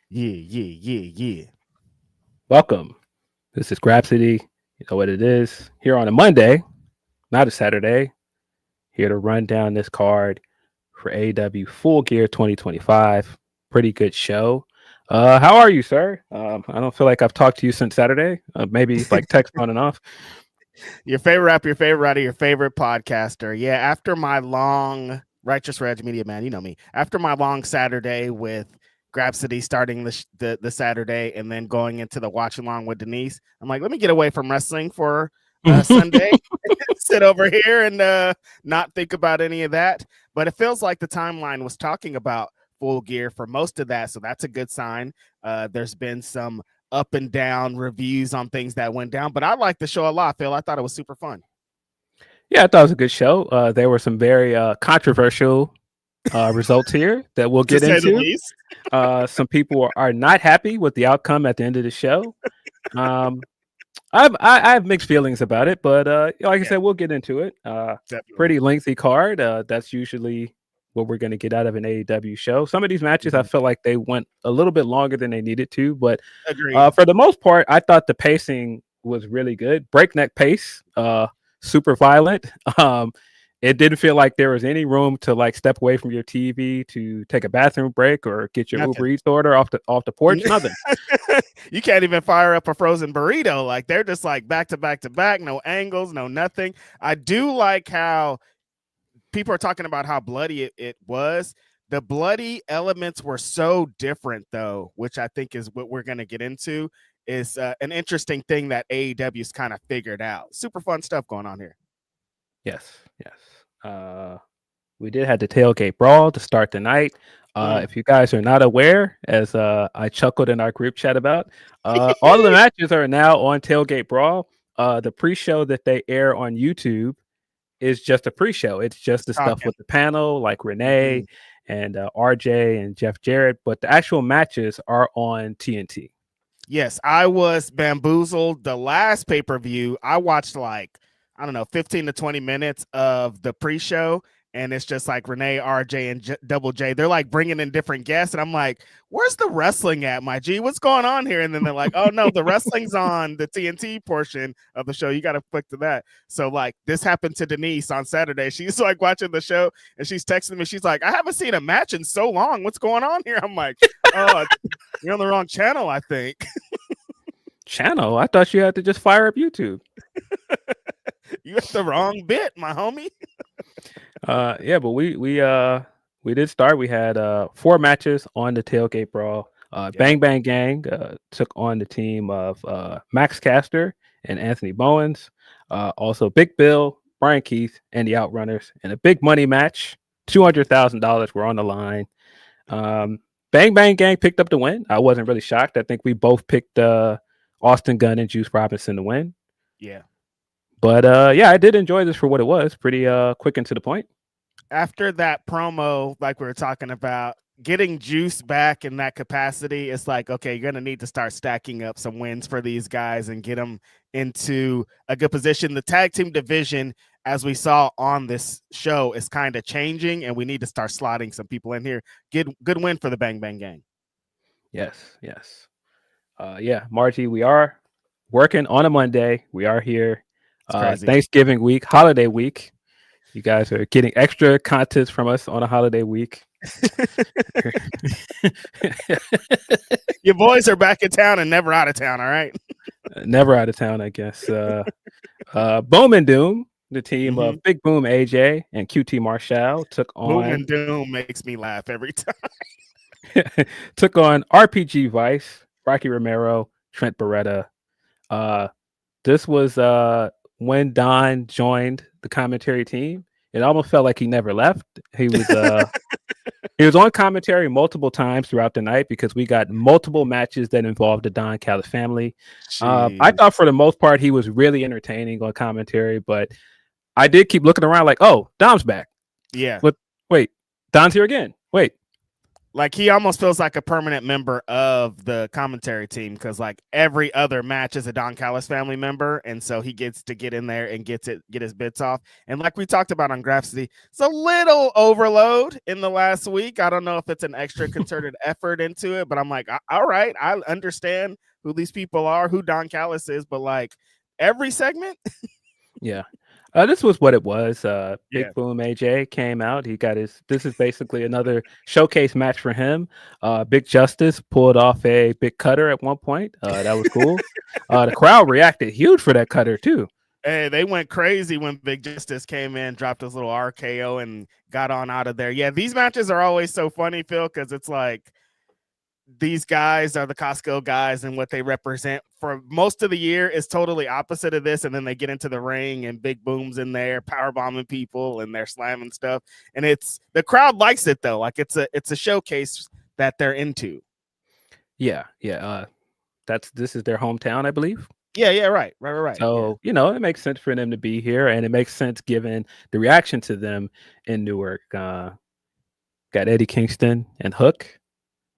Yeah. Welcome. This is Grapsody. You know what it is. Here on a Monday, not a Saturday. Here to run down this card for AEW Full Gear 2025. Pretty good show. How are you, sir? I don't feel like I've talked to you since Saturday. Maybe like text on and off. Your favorite rapper, your favorite writer, your favorite podcaster. Yeah, after my long Righteous Reg Media Man, you know me. After my long Saturday with Grapsody starting the Saturday and then going into the watch along with Denise, I'm like, let me get away from wrestling for Sunday, sit over here and not think about any of that. But it feels like the timeline was talking about Full Gear for most of that, so that's a good sign. There's been some up and down reviews on things that went down, but I like the show a lot, Phil. I thought it was super fun. Yeah, I thought it was a good show. There were some very controversial results here that we'll To get say the into. least. Some people are not happy with the outcome at the end of the show. I have mixed feelings about it, but like I said, we'll get into it. Pretty lengthy card. That's usually what we're going to get out of an AEW show. Some of these matches, I feel like they went a little bit longer than they needed to, but for the most part, I thought the pacing was really good. Breakneck pace, super violent. It didn't feel like there was any room to like step away from your TV to take a bathroom break or get your Uber Eats order off the porch. Nothing. You can't even fire up a frozen burrito. Like they're just like back to back to back, no angles, no nothing. I do like how people are talking about how bloody it was. The bloody elements were so different, though, which I think is what we're going to get into. Is an interesting thing that AEW's kind of figured out. Super fun stuff going on here. Yes. We did have the tailgate brawl to start the night. If you guys are not aware, as I chuckled in our group chat about, all of the matches are now on Tailgate Brawl. The pre-show that they air on YouTube is just a pre-show. It's just the stuff with the panel, like Renee and RJ and Jeff Jarrett, but the actual matches are on TNT. Yes, I was bamboozled. The last pay-per-view, I watched like, I don't know, 15 to 20 minutes of the pre-show, and it's just like Renee, RJ, and Double J. They're like bringing in different guests, and I'm like, where's the wrestling at, my G? What's going on here? And then they're like, oh, no, the wrestling's on the TNT portion of the show. You got to click to that. So, like, this happened to Denise on Saturday. She's, like, watching the show, and she's texting me. She's like, I haven't seen a match in so long. What's going on here? I'm like, oh, you're on the wrong channel, I think. Channel? I thought you had to just fire up YouTube. You got the wrong bit, my homie. Yeah, but we did start. We had 4 matches on the Tailgate Brawl. Bang Bang Gang took on the team of Max Caster and Anthony Bowens. Also Big Bill, Brian Keith, and the Outrunners in a big money match. $200,000 were on the line. Bang Bang Gang picked up the win. I wasn't really shocked. I think we both picked Austin Gunn and Juice Robinson to win. Yeah. But yeah, I did enjoy this for what it was. Pretty quick and to the point. After that promo, like we were talking about, getting Juice back in that capacity, it's like, okay, you're going to need to start stacking up some wins for these guys and get them into a good position. The tag team division, as we saw on this show, is kind of changing, and we need to start slotting some people in here. Good win for the Bang Bang Gang. Yes. Yeah, Margie, we are working on a Monday. We are here. Thanksgiving week, holiday week. You guys are getting extra content from us on a holiday week. Your boys are back in town and never out of town, all right? Never out of town, I guess. Boom and Doom, the team of Big Boom AJ and QT Marshall took on... Boom and Doom makes me laugh every time. Took on RPG Vice, Rocky Romero, Trent Beretta. This was when Don joined the commentary team. It almost felt like he never left. He was on commentary multiple times throughout the night because we got multiple matches that involved the Don Callis family. I thought for the most part he was really entertaining on commentary, but I did keep looking around like, oh, Dom's back. Yeah. But wait, Don's here again. Wait, Like he almost feels like a permanent member of the commentary team because like every other match is a Don Callis family member, and so he gets to get in there and get his bits off. And like we talked about on Grapsody, it's a little overload in the last week. I don't know if it's an extra concerted effort into it, but I'm like, all right, I understand who these people are, who Don Callis is, but like every segment. Yeah. This was what it was. Big Boom AJ came out. He got this is basically another showcase match for him. Big Justice pulled off a big cutter at one point. That was cool. The crowd reacted huge for that cutter too. Hey, they went crazy when Big Justice came in, dropped his little RKO and got on out of there. Yeah, these matches are always so funny, Phil, because it's like these guys are the Costco guys, and what they represent for most of the year is totally opposite of this. And then they get into the ring, and Big Boom's in there power bombing people, and they're slamming stuff. And it's the crowd likes it though. Like it's a showcase that they're into. Yeah. This is their hometown, I believe. Yeah, right. So, it makes sense for them to be here, and it makes sense given the reaction to them in Newark. Got Eddie Kingston and Hook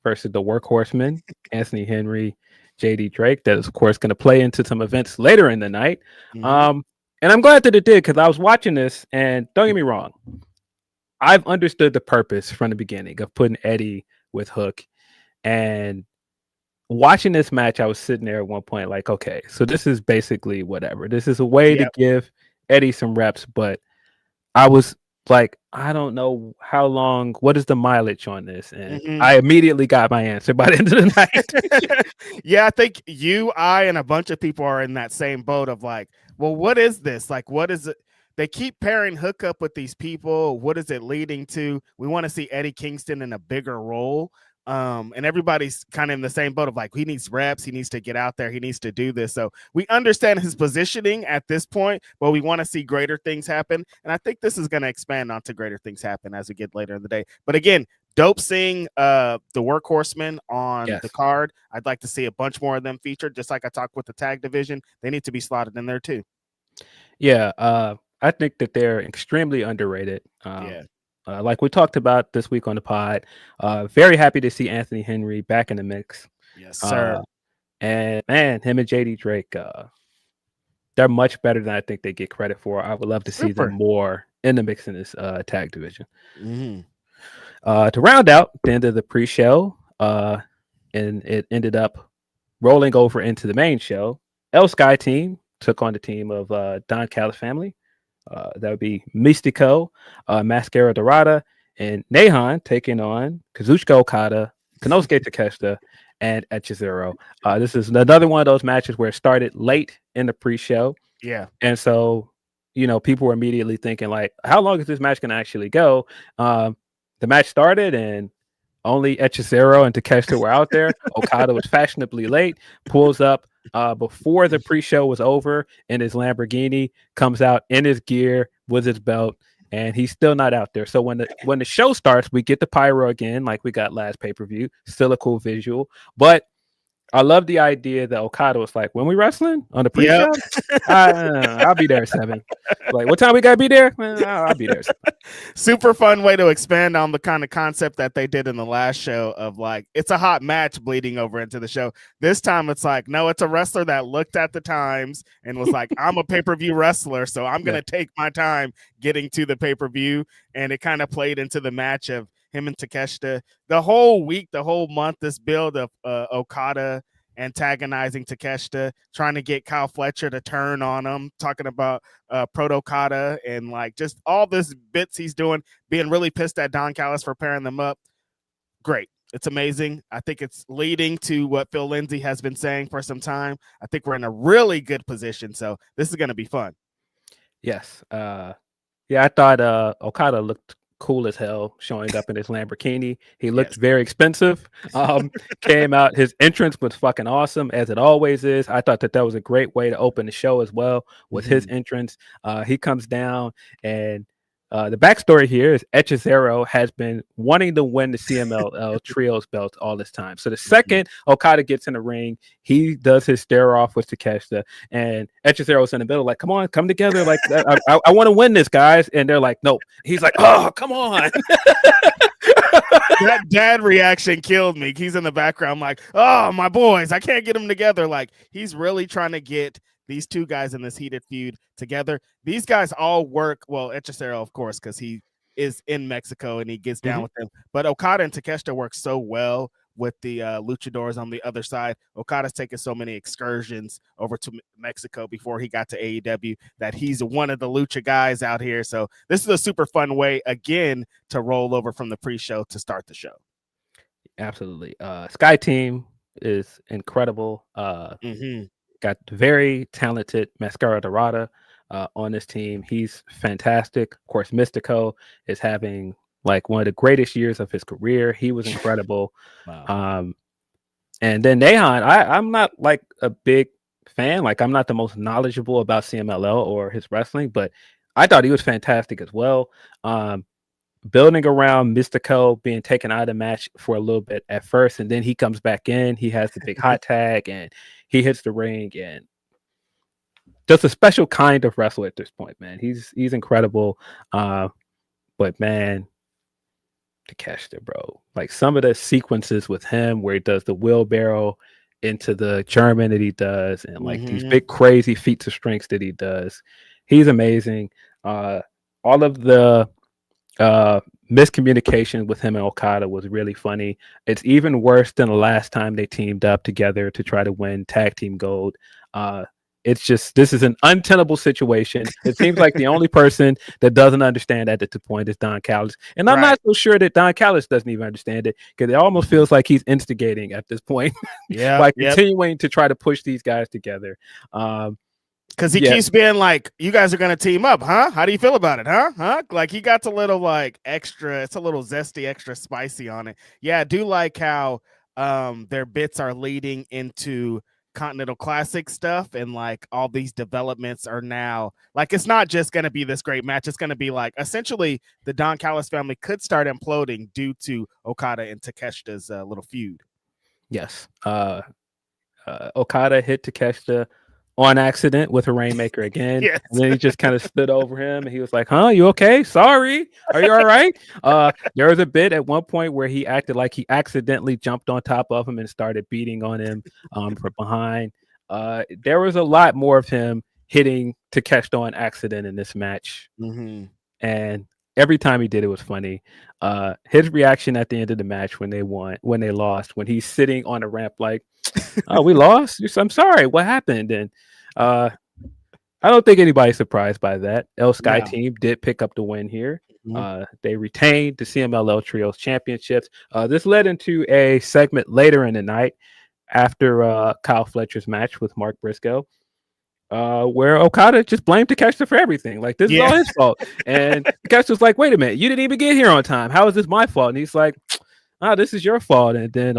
versus the Workhorsemen, Anthony Henry, JD Drake. That is, of course, going to play into some events later in the night. And I'm glad that it did, because I was watching this, and don't get me wrong, I've understood the purpose from the beginning of putting Eddie with Hook. And watching this match, I was sitting there at one point like, okay, so this is basically whatever. This is a way to give Eddie some reps, but I was like, I don't know how long, what is the mileage on this? And I immediately got my answer by the end of the night. Yeah, I think I and a bunch of people are in that same boat of like, well, what is this? Like, what is it? They keep pairing Hook up with these people. What is it leading to? We want to see Eddie Kingston in a bigger role. And everybody's kind of in the same boat of like, he needs reps, he needs to get out there, he needs to do this. So we understand his positioning at this point, but we want to see greater things happen. And I think this is going to expand onto greater things happen as we get later in the day. But again, dope seeing the Workhorsemen on the card. I'd like to see a bunch more of them featured, just like I talked with the tag division. They need to be slotted in there too. Yeah, I think that they're extremely underrated. Like we talked about this week on the pod, very happy to see Anthony Henry back in the mix. Yes, sir. And man, him and JD Drake, they're much better than I think they get credit for. I would love to see them more in the mix in this tag division. To round out the end of the pre-show, and it ended up rolling over into the main show. El Sky team took on the team of Don Callis family. That would be Mystico, Mascara Dorada, and Nahan taking on Kazuchika Okada, Konosuke Takeshita, and Echizero. This is another one of those matches where it started late in the pre-show. Yeah. And so, people were immediately thinking like, how long is this match going to actually go? The match started and only Echizero and Takeshita were out there. Okada was fashionably late, pulls up before the pre-show was over in his Lamborghini, comes out in his gear with his belt, and he's still not out there. So when the show starts, we get the pyro again, like we got last pay-per-view. Still a cool visual, but I love the idea that Okada was like, when we wrestling on the pre-show, I'll be there at 7. Like, what time we gotta be there? I'll be there. Super fun way to expand on the kind of concept that they did in the last show of like, it's a hot match bleeding over into the show. This time it's like, no, it's a wrestler that looked at the times and was like, I'm a pay-per-view wrestler, so I'm going to take my time getting to the pay-per-view. And it kind of played into the match of him and Takeshita. The whole week, the whole month, this build of Okada antagonizing Takeshita, trying to get Kyle Fletcher to turn on him, talking about Proto-Okada and like just all this bits he's doing, being really pissed at Don Callis for pairing them up. Great. It's amazing. I think it's leading to what Phil Lindsey has been saying for some time. I think we're in a really good position. So this is going to be fun. Yes. I thought Okada looked cool as hell showing up in his Lamborghini. He looked very expensive. Came out, his entrance was fucking awesome, as it always is. I thought that was a great way to open the show as well with his entrance. He comes down, and the backstory here is Echizero has been wanting to win the CMLL Trios belt all this time. So the second Okada gets in the ring, he does his stare off with Takeshita, and Echizero's in the middle, like, come on, come together. Like, I want to win this, guys. And they're like, nope. He's like, oh, come on. That dad reaction killed me. He's in the background like, oh, my boys, I can't get them together. Like, he's really trying to get these two guys in this heated feud together. These guys all work, well, Hechicero, of course, because he is in Mexico and he gets down with them. But Okada and Takeshita work so well with the luchadors on the other side. Okada's taken so many excursions over to Mexico before he got to AEW that he's one of the lucha guys out here. So this is a super fun way, again, to roll over from the pre-show to start the show. Absolutely. Sky Team is incredible. Got very talented Mascara Dorada on this team. He's fantastic. Of course, Mystico is having like one of the greatest years of his career. He was incredible. Wow. And then Nahon, I'm not like a big fan. Like, I'm not the most knowledgeable about CMLL or his wrestling, but I thought he was fantastic as well. Building around Mystico being taken out of the match for a little bit at first, and then he comes back in. He has the big hot tag, and he hits the ring, and just a special kind of wrestler at this point, man. He's incredible. But man, Takeshita, bro, like some of the sequences with him where he does the wheelbarrow into the German that he does, and like these big crazy feats of strength that he does, he's amazing. All of the miscommunication with him and Okada was really funny. It's even worse than the last time they teamed up together to try to win tag team gold. It's just, this is an untenable situation. It seems like the only person that doesn't understand that at the point is Don Callis. And I'm not so sure that Don Callis doesn't even understand it, because it almost feels like he's instigating at this point. By continuing to try to push these guys together. Because he keeps being like, you guys are going to team up, huh? How do you feel about it, huh? Like, he got a little like extra, it's a little zesty, extra spicy on it. Yeah, I do like how their bits are leading into Continental Classic stuff, and like all these developments are now like, it's not just going to be this great match. It's going to be like, essentially, the Don Callis family could start imploding due to Okada and Takeshita's little feud. Yes. Okada hit Takeshita on accident with a Rainmaker again. And then he just kind of stood over him and he was like, huh, you okay? Sorry. Are you all right? There was a bit at one point where he acted like he accidentally jumped on top of him and started beating on him from behind. There was a lot more of him hitting Takeshita on accident in this match. And every time he did, it was funny. His reaction at the end of the match when they lost, when he's sitting on a ramp like, oh, we lost? I'm sorry. What happened? And I don't think anybody's surprised by that. El Sky Team did pick up the win here. They retained the CMLL Trios Championships. This led into a segment later in the night after Kyle Fletcher's match with Mark Briscoe, where Okada just blamed Takeshita for everything. Like, this is all his fault. And Takeshita's like, wait a minute, you didn't even get here on time. How is this my fault? And he's like, oh, this is your fault. And then,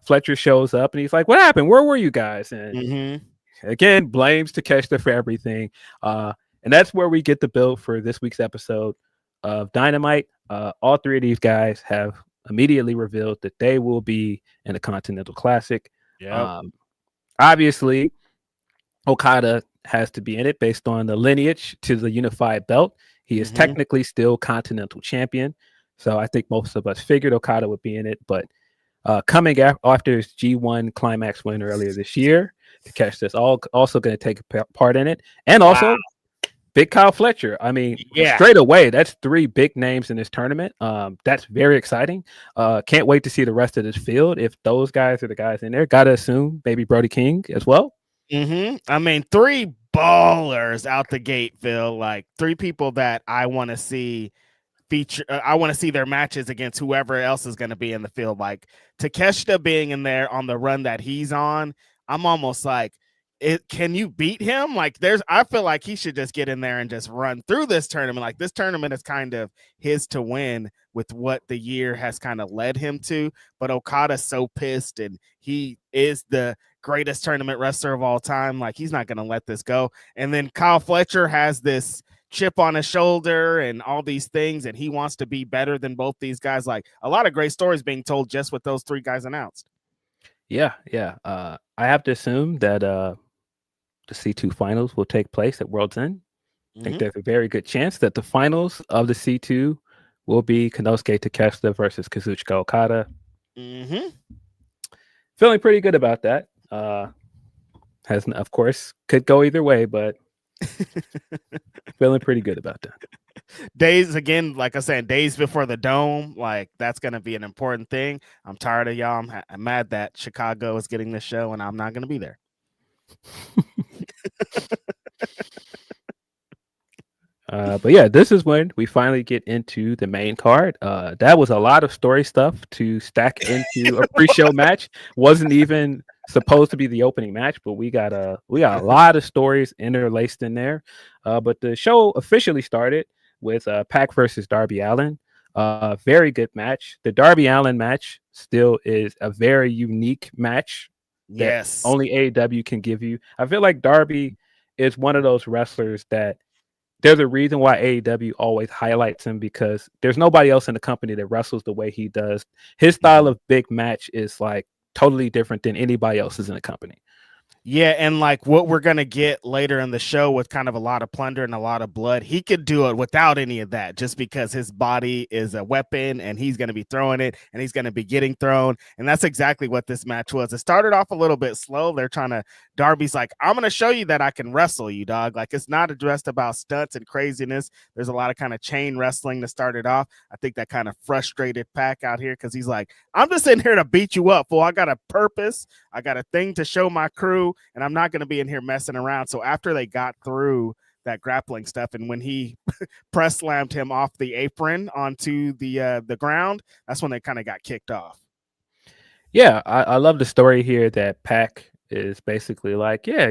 Fletcher shows up and he's like, what happened? Where were you guys? And again, blames Takeshita for everything. And that's where we get the build for this week's episode of Dynamite. All three of these guys have immediately revealed that they will be in the Continental Classic. Obviously, Okada has to be in it based on the lineage to the unified belt. He is technically still Continental Champion. So I think most of us figured Okada would be in it, but coming after his G1 Climax win earlier this year, Takeshita's also going to take a part in it. And also, Big Kyle Fletcher. I mean, straight away, that's three big names in this tournament. That's very exciting. Can't wait to see the rest of this field. If those guys are the guys in there, gotta assume maybe Brody King as well. I mean, three ballers out the gate, Phil. Like, three people that I want to see feature. I want to see their matches against whoever else is going to be in the field. Like, Takeshita being in there on the run that he's on, I'm almost like, can you beat him? Like, I feel like he should just get in there and just run through this tournament. Like, this tournament is kind of his to win with what the year has kind of led him to. But Okada's so pissed, and he is the greatest tournament wrestler of all time. Like, he's not going to let this go. And then Kyle Fletcher has this chip on his shoulder and all these things, and he wants to be better than both these guys. Like, a lot of great stories being told just with those three guys announced. I have to assume that the C2 finals will take place at World's End. I think there's a very good chance that the finals of the C2 will be Konosuke Takeshita versus Kazuchika Okada. Mm-hmm. Feeling pretty good about that. Of course, could go either way, but feeling pretty good about that. Days again, like I said, days before the dome, like that's gonna be an important thing. I'm tired of y'all. I'm mad that Chicago is getting this show and I'm not gonna be there. But yeah, this is when we finally get into the main card. That was a lot of story stuff to stack into a pre-show match. Wasn't even supposed to be the opening match, but we got a lot of stories interlaced in there. But the show officially started with Pac versus Darby Allin. Very good match. The Darby Allin match still is a very unique match. Yes, that only AEW can give you. I feel like Darby is one of those wrestlers that there's a reason why AEW always highlights him, because there's nobody else in the company that wrestles the way he does. His style of big match is like totally different than anybody else's in the company. Yeah, and like what we're gonna get later in the show with kind of a lot of plunder and a lot of blood, he could do it without any of that, just because his body is a weapon and he's gonna be throwing it and he's gonna be getting thrown. And that's exactly what this match was. It started off a little bit slow. They're trying to, Darby's like, I'm gonna show you that I can wrestle you, dog. Like, it's not just about stunts and craziness. There's a lot of kind of chain wrestling to start it off. I think that kind of frustrated Pac out here, because he's like, I'm just in here to beat you up, fool. I got a purpose. I got a thing to show my crew, and I'm not going to be in here messing around. So after they got through that grappling stuff, and when he press slammed him off the apron onto the ground, that's when they kind of got kicked off. Yeah, I love the story here that Pac is basically like, yeah,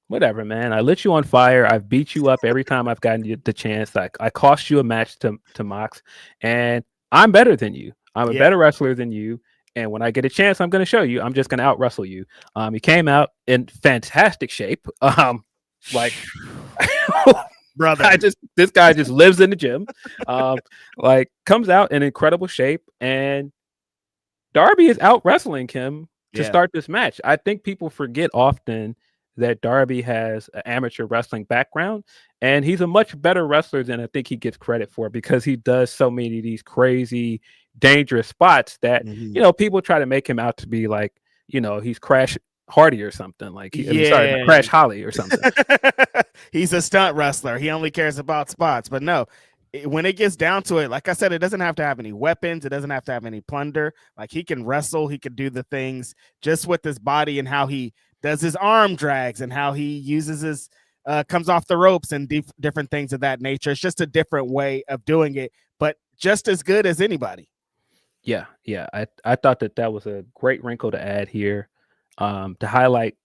whatever, man. I lit you on fire. I've beat you up every time I've gotten you the chance. Like, I cost you a match to Mox, and I'm better than you. I'm a better wrestler than you. And when I get a chance, I'm going to show you. I'm just going to out wrestle you. He came out in fantastic shape. Like, brother, this guy just lives in the gym. Like, comes out in incredible shape, and Darby is out wrestling him to start this match. I think people forget often that Darby has an amateur wrestling background, and he's a much better wrestler than I think he gets credit for, because he does so many of these crazy, dangerous spots that people try to make him out to be like, he's Crash Hardy or something, like Crash Holly or something. He's a stunt wrestler. He only cares about spots. But no, when it gets down to it, like I said, it doesn't have to have any weapons. It doesn't have to have any plunder. Like, he can wrestle. He can do the things just with his body, and how he does his arm drags, and how he uses his comes off the ropes, and different things of that nature. It's just a different way of doing it, but just as good as anybody. Yeah. I thought that was a great wrinkle to add here, to highlight,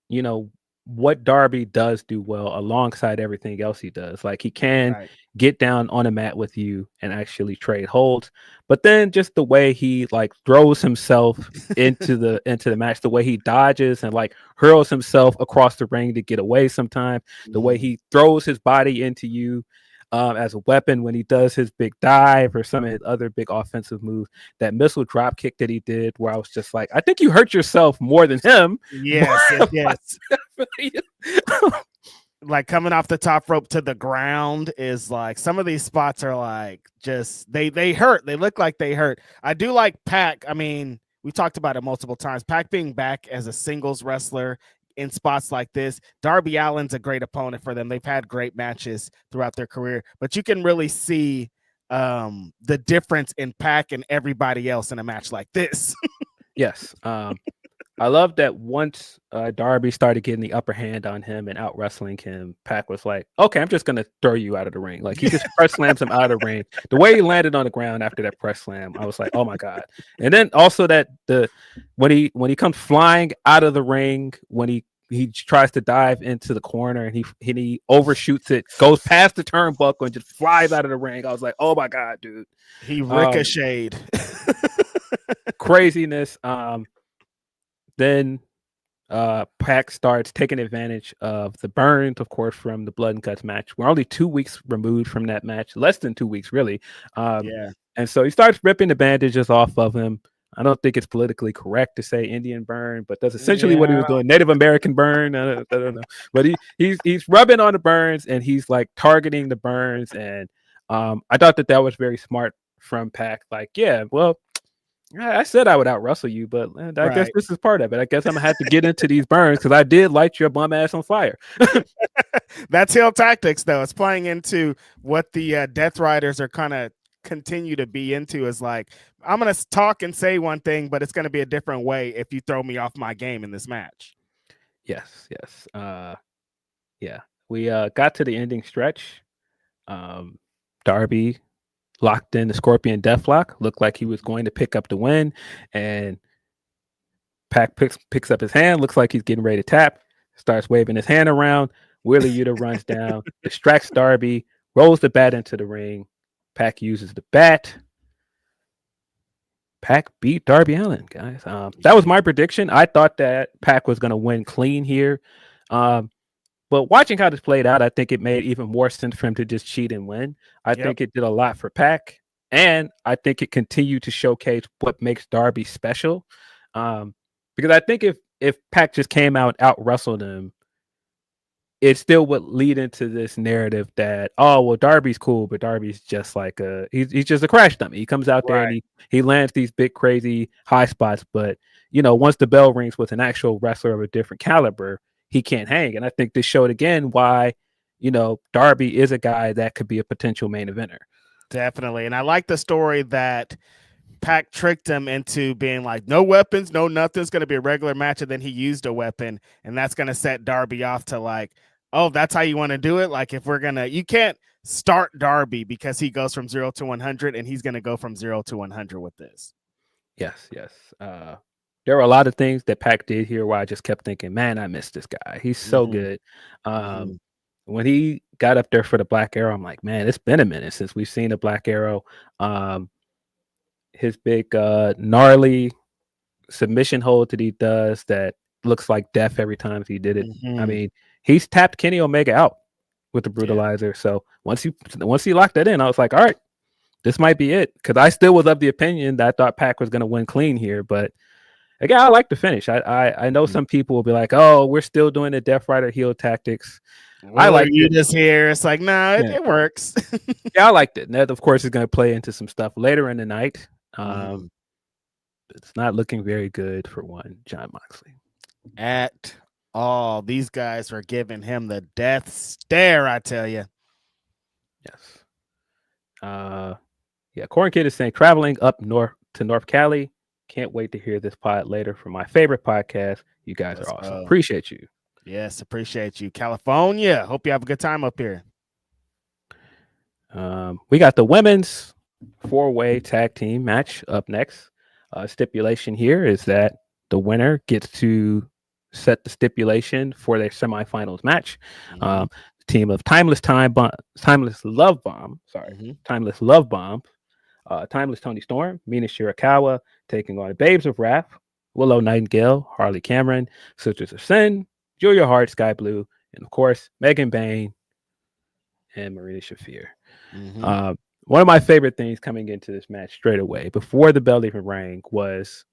what Darby does do well alongside everything else he does. Like, he can get down on a mat with you and actually trade holds, but then just the way he like throws himself into the match, the way he dodges and like hurls himself across the ring to get away sometimes, the way he throws his body into you as a weapon when he does his big dive or some of his other big offensive moves. That missile drop kick that he did, where I was just like, I think you hurt yourself more than him. Yes. Like, coming off the top rope to the ground is like, some of these spots are like, just they hurt. They look like they hurt. I do like Pac. I mean, we talked about it multiple times. Pac being back as a singles wrestler in spots like this. Darby Allin's a great opponent for them. They've had great matches throughout their career, but you can really see the difference in Pac and everybody else in a match like this. Yes. I love that once Darby started getting the upper hand on him and out wrestling him, Pac was like, okay, I'm just going to throw you out of the ring. Like, he just press slams him out of the ring. The way he landed on the ground after that press slam, I was like, oh my God. And then also that when he comes flying out of the ring, when he tries to dive into the corner and he overshoots it, goes past the turnbuckle and just flies out of the ring. I was like, oh my God, dude. He ricocheted. Craziness. Then Pac starts taking advantage of the burns, of course, from the blood and guts match. We're only 2 weeks removed from that match, less than 2 weeks, really. And so he starts ripping the bandages off of him. I don't think it's politically correct to say Indian burn, but that's essentially what he was doing. Native American burn. I don't know. But he's rubbing on the burns, and he's like targeting the burns. And I thought that was very smart from Pac. Like, yeah, well, I said I would out wrestle you, but I guess this is part of it. I guess I'm gonna have to get into these burns because I did light your bum ass on fire. That's heel tactics, though. It's playing into what the Death Riders are kind of continue to be into. Is like, I'm gonna talk and say one thing, but it's gonna be a different way if you throw me off my game in this match. Yes. Yeah. We got to the ending stretch. Darby locked in the Scorpion Deathlock, looked like he was going to pick up the win, and Pac picks up his hand, looks like he's getting ready to tap, starts waving his hand around. Wheeler Yuta runs down, distracts Darby, rolls the bat into the ring. Pac uses the bat. Pac beat Darby Allin, guys. That was my prediction. I thought that Pac was going to win clean here. But watching how this played out, I think it made even more sense for him to just cheat and win. I think it did a lot for Pac, and I think it continued to showcase what makes Darby special. Because I think if Pac just came out wrestled him, it still would lead into this narrative that, oh, well, Darby's cool, but Darby's just like he's just a crash dummy. He comes out there and he lands these big crazy high spots, but once the bell rings with an actual wrestler of a different caliber, he can't hang. And I think this showed again why, Darby is a guy that could be a potential main eventer. Definitely. And I like the story that Pac tricked him into being like, no weapons, no nothing. It's going to be a regular match. And then he used a weapon, and that's going to set Darby off to like, oh, that's how you want to do it. Like, if we're you can't start Darby because he goes from 0 to 100, and he's going to go from 0 to 100 with this. Yes. There were a lot of things that Pac did here where I just kept thinking, man, I miss this guy. He's so good. When he got up there for the Black Arrow, I'm like, man, it's been a minute since we've seen a Black Arrow. His big gnarly submission hold that he does that looks like death every time he did it. I mean, he's tapped Kenny Omega out with the brutalizer. So once he locked that in, I was like, all right, this might be it. Because I still was of the opinion that I thought Pac was going to win clean here, but again, I like the finish. I know some people will be like, "Oh, we're still doing the Death Rider heel tactics." Well, I like you just here. It's like, no, it works. Yeah, I liked it. And that, of course, is going to play into some stuff later in the night. It's not looking very good for one Jon Moxley at all. These guys are giving him the death stare. I tell you. Yes. Corn Kid is saying traveling up north to North Cali. Can't wait to hear this pod later from my favorite podcast. You guys are awesome. Appreciate you. Yes, appreciate you. California. Hope you have a good time up here. We got the women's 4-way tag team match up next. Stipulation here is that the winner gets to set the stipulation for their semifinals match. The team of Timeless Love Bomb, Timeless Tony Storm, Mina Shirakawa taking on the Babes of Wrath, Willow Nightingale, Harley Cameron, Sisters of Sin, Julia Hart, Sky Blue, and of course Megan Bayne and Marina Shafir. One of my favorite things coming into this match straight away, before the bell even rang, was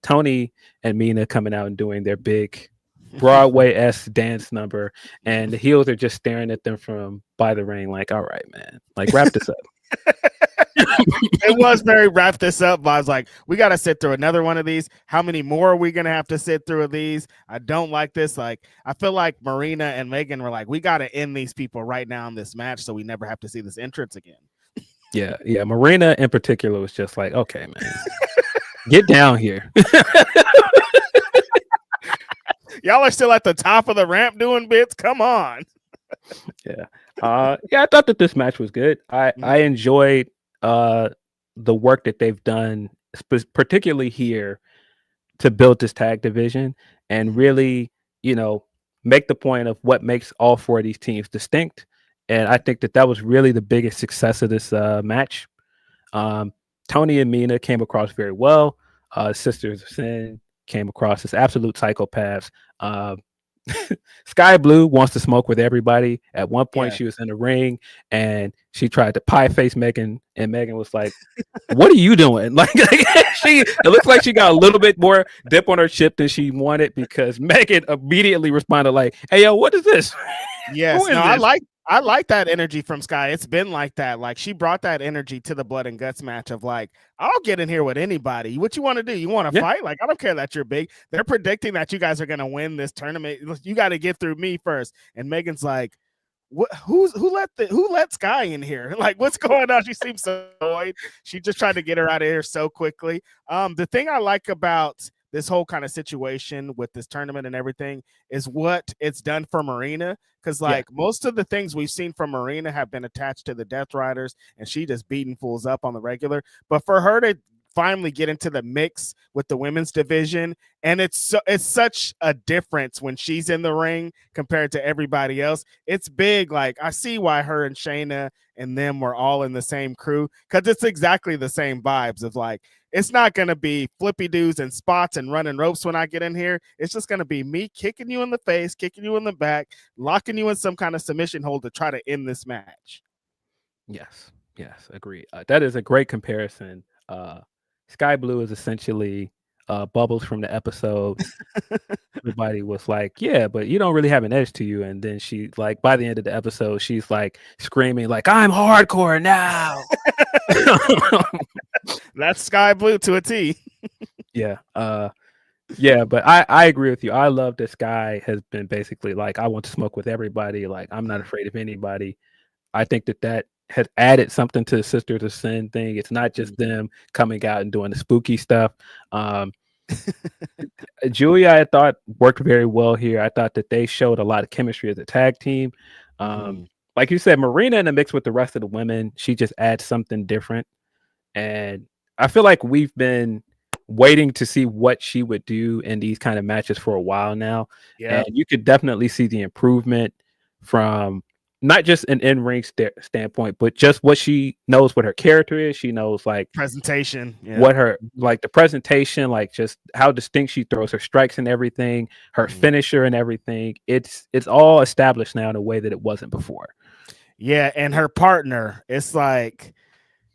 Tony and Mina coming out and doing their big Broadway-esque dance number, and the heels are just staring at them from by the ring like, all right, man, like wrap this up. It was very wrap this up, but I was like, we got to sit through another one of these. How many more are we going to have to sit through of these? I don't like this. Like, I feel like Marina and Megan were like, we got to end these people right now in this match so we never have to see this entrance again. Yeah. Marina in particular was just like, okay, man, get down here. Y'all are still at the top of the ramp doing bits. Come on. Yeah. I thought that this match was good. I enjoyed the work that they've done, particularly here, to build this tag division and really, make the point of what makes all four of these teams distinct. And I think that was really the biggest success of this match. Tony and Mina came across very well. Sisters of Sin came across as absolute psychopaths. Sky Blue wants to smoke with everybody. At one point, she was in the ring and she tried to pie face Megan, and Megan was like, "What are you doing?" Like it looks like she got a little bit more dip on her chip than she wanted, because Megan immediately responded like, "Hey, yo, what is this?" Yes, I like I like that energy from Sky. It's been like that. Like she brought that energy to the blood and guts match of like, I'll get in here with anybody. What you want to do? You want to fight? Like, I don't care that you're big. They're predicting that you guys are going to win this tournament. You got to get through me first. And Megan's like, who let Sky in here? Like, what's going on? She seems so annoyed. She just tried to get her out of here so quickly. The thing I like about this whole kind of situation with this tournament and everything is what it's done for Marina. Because like most of the things we've seen from Marina have been attached to the Death Riders, and she just beating fools up on the regular. But for her to finally get into the mix with the women's division, and it's such a difference when she's in the ring compared to everybody else. It's big. Like I see why her and Shayna and them were all in the same crew, because it's exactly the same vibes of like, it's not going to be flippy doos and spots and running ropes when I get in here. It's just going to be me kicking you in the face, kicking you in the back, locking you in some kind of submission hold to try to end this match. Yes, agree. That is a great comparison. Sky Blue is essentially Bubbles from the episode. Everybody was like, yeah, but you don't really have an edge to you. And then she, like, by the end of the episode, she's like screaming like, I'm hardcore now. That's Sky Blue to a T. Yeah. But I agree with you. I love that Sky has been basically like, I want to smoke with everybody. Like, I'm not afraid of anybody. I think that has added something to the Sisters of Sin thing. It's not just them coming out and doing the spooky stuff. Julia, I thought, worked very well here. I thought that they showed a lot of chemistry as a tag team. Like you said, Marina in the mix with the rest of the women, she just adds something different. And I feel like we've been waiting to see what she would do in these kind of matches for a while now. Yeah. And you could definitely see the improvement from not just an in-ring standpoint, but just what she knows, what her character is. She knows like presentation, what her, like the presentation, like just how distinct she throws her strikes and everything, her finisher and everything. It's all established now in a way that it wasn't before. Yeah. And her partner, it's like,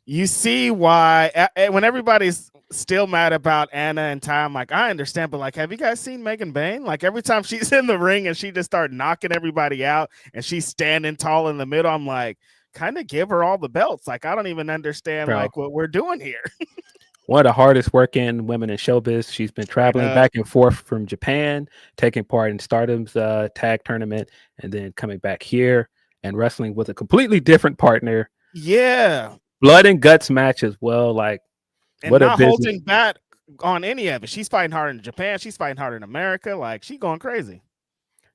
you see why when everybody's still mad about Anna and Ty, I'm like, I understand, but like, have you guys seen Megan Bain? Like every time she's in the ring and she just started knocking everybody out and she's standing tall in the middle, I'm like, kind of give her all the belts. Like, I don't even understand like what we're doing here. One of the hardest working women in showbiz. She's been traveling back and forth from Japan, taking part in Stardom's tag tournament, and then coming back here and wrestling with a completely different partner. Yeah. Blood and guts match as well. Like, and what not holding back on any of it. She's fighting hard in Japan. She's fighting hard in America. Like, she's going crazy.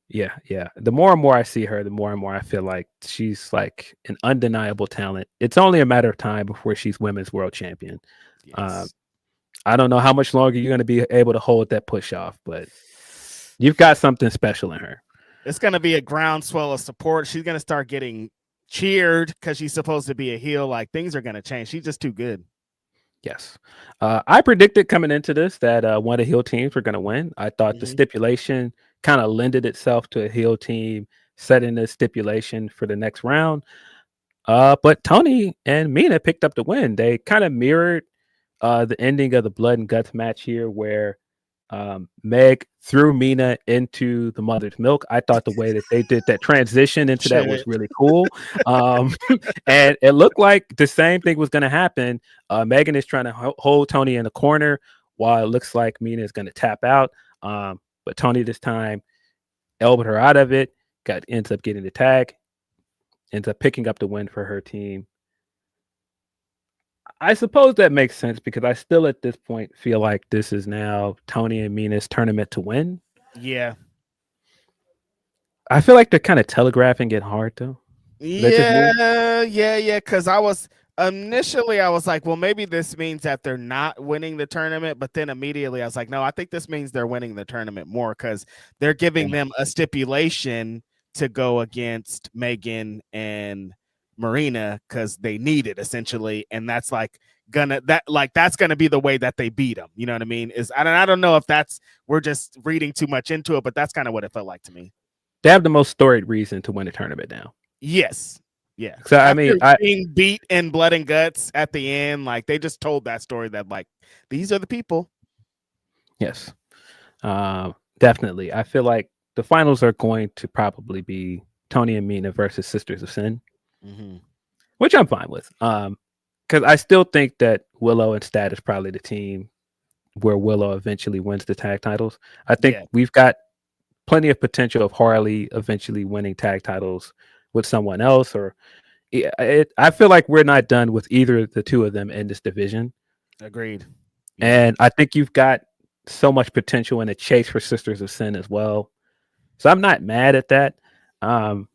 Yeah. The more and more I see her, the more and more I feel like she's like an undeniable talent. It's only a matter of time before she's women's world champion. Yes. I don't know how much longer you're going to be able to hold that push off, but you've got something special in her. It's going to be a groundswell of support. She's going to start getting cheered because she's supposed to be a heel. Like, things are going to change. She's just too good. Yes. I predicted coming into this that one of the heel teams were going to win. I thought the stipulation kind of lended itself to a heel team setting the stipulation for the next round. But Tony and Mina picked up the win. They kind of mirrored the ending of the blood and guts match here, where Meg threw Mina into the mother's milk. I thought the way that they did that transition into that was really cool. And it looked like the same thing was going to happen. Megan is trying to hold Tony in the corner while it looks like Mina is going to tap out. But Tony this time elbowed her out of it, ends up getting the tag, ends up picking up the win for her team. I suppose that makes sense because I still at this point feel like this is now Tony and Mina's tournament to win. Yeah. I feel like they're kind of telegraphing it hard though. Yeah. Because I was like, well, maybe this means that they're not winning the tournament. But then immediately I was like, no, I think this means they're winning the tournament more because they're giving them a stipulation to go against Megan and Marina because they need it essentially, and that's like that's gonna be the way that they beat them. You know what I mean? I don't know if we're just reading too much into it, but that's kind of what it felt like to me. They have the most storied reason to win a tournament now. Yes. Yeah. So I mean, being beat in blood and guts at the end, like they just told that story that like these are the people. Yes, definitely. I feel like the finals are going to probably be Tony and Mina versus Sisters of Sin, which I'm fine with. Because I still think that Willow and Stat is probably the team where Willow eventually wins the tag titles. I think we've got plenty of potential of Harley eventually winning tag titles with someone else, or I feel like we're not done with either of the two of them in this division. Agreed. And I think you've got so much potential in a chase for Sisters of Sin as well. So I'm not mad at that. I'm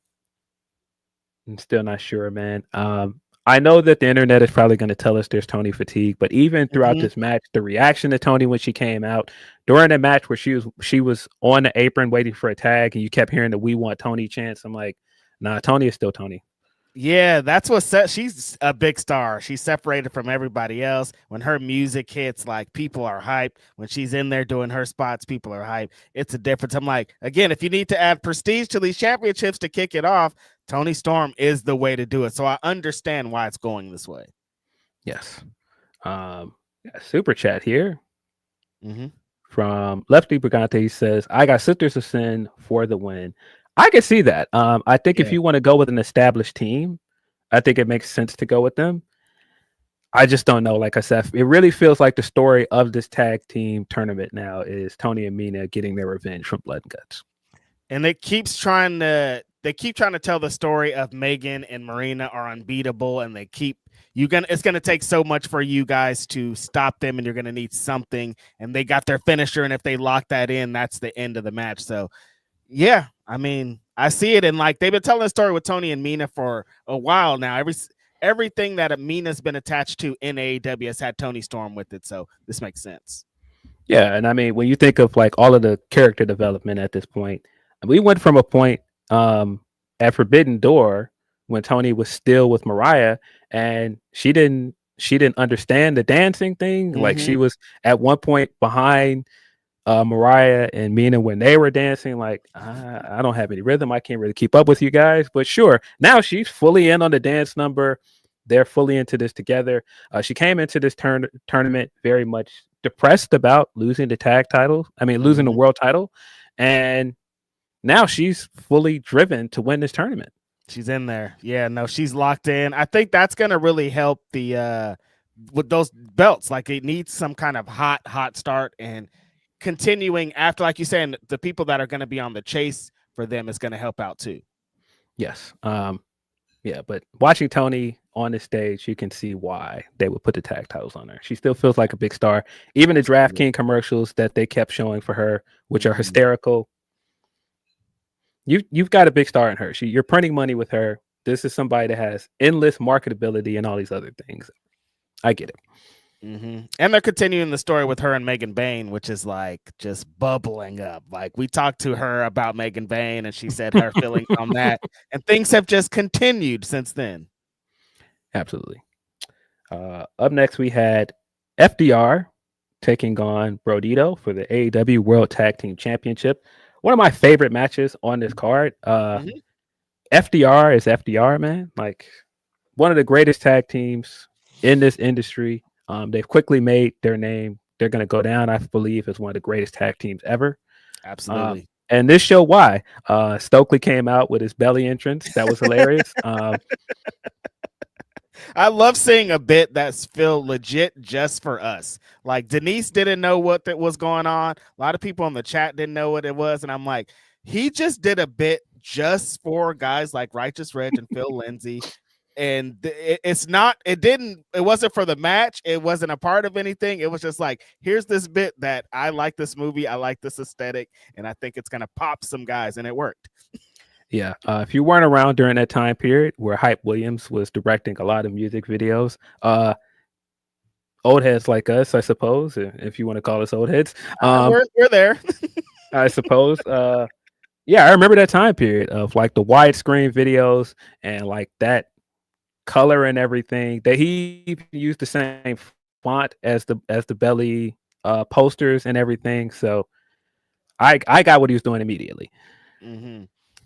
still not sure, man. I know that the internet is probably going to tell us there's Tony fatigue, but even throughout this match, the reaction to Tony when she came out during a match where she was on the apron waiting for a tag, and you kept hearing the "We Want Tony" chants. I'm like, nah, Tony is still Tony. Yeah, that's what she's a big star. She's separated from everybody else. When her music hits, like, people are hyped. When she's in there doing her spots, people are hyped. It's a difference. I'm like, again, if you need to add prestige to these championships to kick it off, Tony Storm is the way to do it. So I understand why it's going this way. Yes. Super chat here from Lefty Brigante. He says, I got Sisters of Sin for the win. I can see that. I think if you want to go with an established team, I think it makes sense to go with them. I just don't know. Like I said, it really feels like the story of this tag team tournament now is Tony and Mina getting their revenge from Blood and Guts. And they keep trying to tell the story of Megan and Marina are unbeatable, and it's gonna take so much for you guys to stop them, and you're gonna need something. And they got their finisher, and if they lock that in, that's the end of the match. So yeah, I mean, I see it, and like they've been telling the story with Tony and Mina for a while now. Everything that Mina's been attached to in AEW has had Tony Storm with it, so this makes sense. Yeah, and I mean, when you think of like all of the character development at this point, we went from a point at Forbidden Door when Tony was still with Mariah, and she didn't understand the dancing thing. Like, she was at one point behind Mariah and Mina when they were dancing. Like, I don't have any rhythm. I can't really keep up with you guys. But sure, now she's fully in on the dance number. They're fully into this together. She came into this tournament very much depressed about losing the tag title. I mean, losing the world title. And now she's fully driven to win this tournament. She's in there. Yeah, no, she's locked in. I think that's going to really help with those belts. Like, it needs some kind of hot start, and continuing after, like you said, the people that are going to be on the chase for them is going to help out too. Yes. Yeah, but watching Tony on the stage, you can see why they would put the tag titles on her. She still feels like a big star. Even the DraftKings commercials that they kept showing for her, which are hysterical. You've got a big star in her. You're printing money with her. This is somebody that has endless marketability and all these other things. I get it. And they're continuing the story with her and Megan Bain, which is like just bubbling up. Like, we talked to her about Megan Bain, and she said her feelings on that, and things have just continued since then. Absolutely. Up next, we had FDR taking on Brodito for the AEW World Tag Team Championship. One of my favorite matches on this card. FDR is FDR, man. Like, one of the greatest tag teams in this industry. They've quickly made their name. They're going to go down, I believe, as one of the greatest tag teams ever. Absolutely. And this show why. Stokely came out with his belly entrance. That was hilarious. I love seeing a bit that's feel legit just for us. Like, Denise didn't know what that was going on. A lot of people in the chat didn't know what it was. And I'm like, he just did a bit just for guys like Righteous Reg and Phil Lindsey. And it wasn't for the match. It wasn't a part of anything. It was just like, here's this bit that I like this movie. I like this aesthetic. And I think it's going to pop some guys. And it worked. Yeah. If you weren't around during that time period where Hype Williams was directing a lot of music videos, old heads like us, I suppose, if you want to call us old heads. We're there. I suppose. Yeah, I remember that time period of like the widescreen videos and like that color and everything. That he used the same font as the belly posters and everything. So I got what he was doing immediately.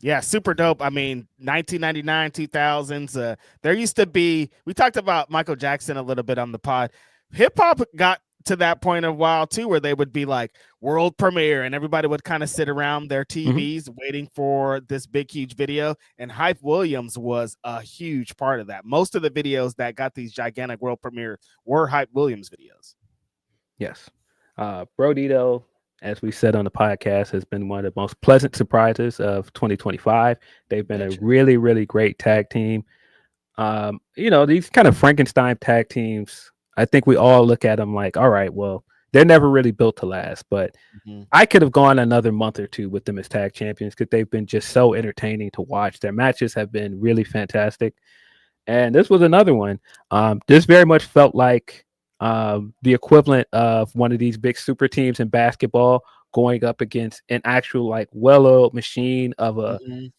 Yeah, super dope. I mean, 1999, 2000s. There used to be, we talked about Michael Jackson a little bit on the pod. Hip hop got to that point a while too, where they would be like world premiere and everybody would kind of sit around their TVs waiting for this big, huge video. And Hype Williams was a huge part of that. Most of the videos that got these gigantic world premiere were Hype Williams videos. Yes. Brodito, as we said on the podcast, has been one of the most pleasant surprises of 2025. They've been a really, really great tag team. These kind of Frankenstein tag teams, I think we all look at them like, all right, well, they're never really built to last, but I could have gone another month or two with them as tag champions because they've been just so entertaining to watch. Their matches have been really fantastic. And this was another one. This very much felt like the equivalent of one of these big super teams in basketball going up against an actual like well-oiled machine of a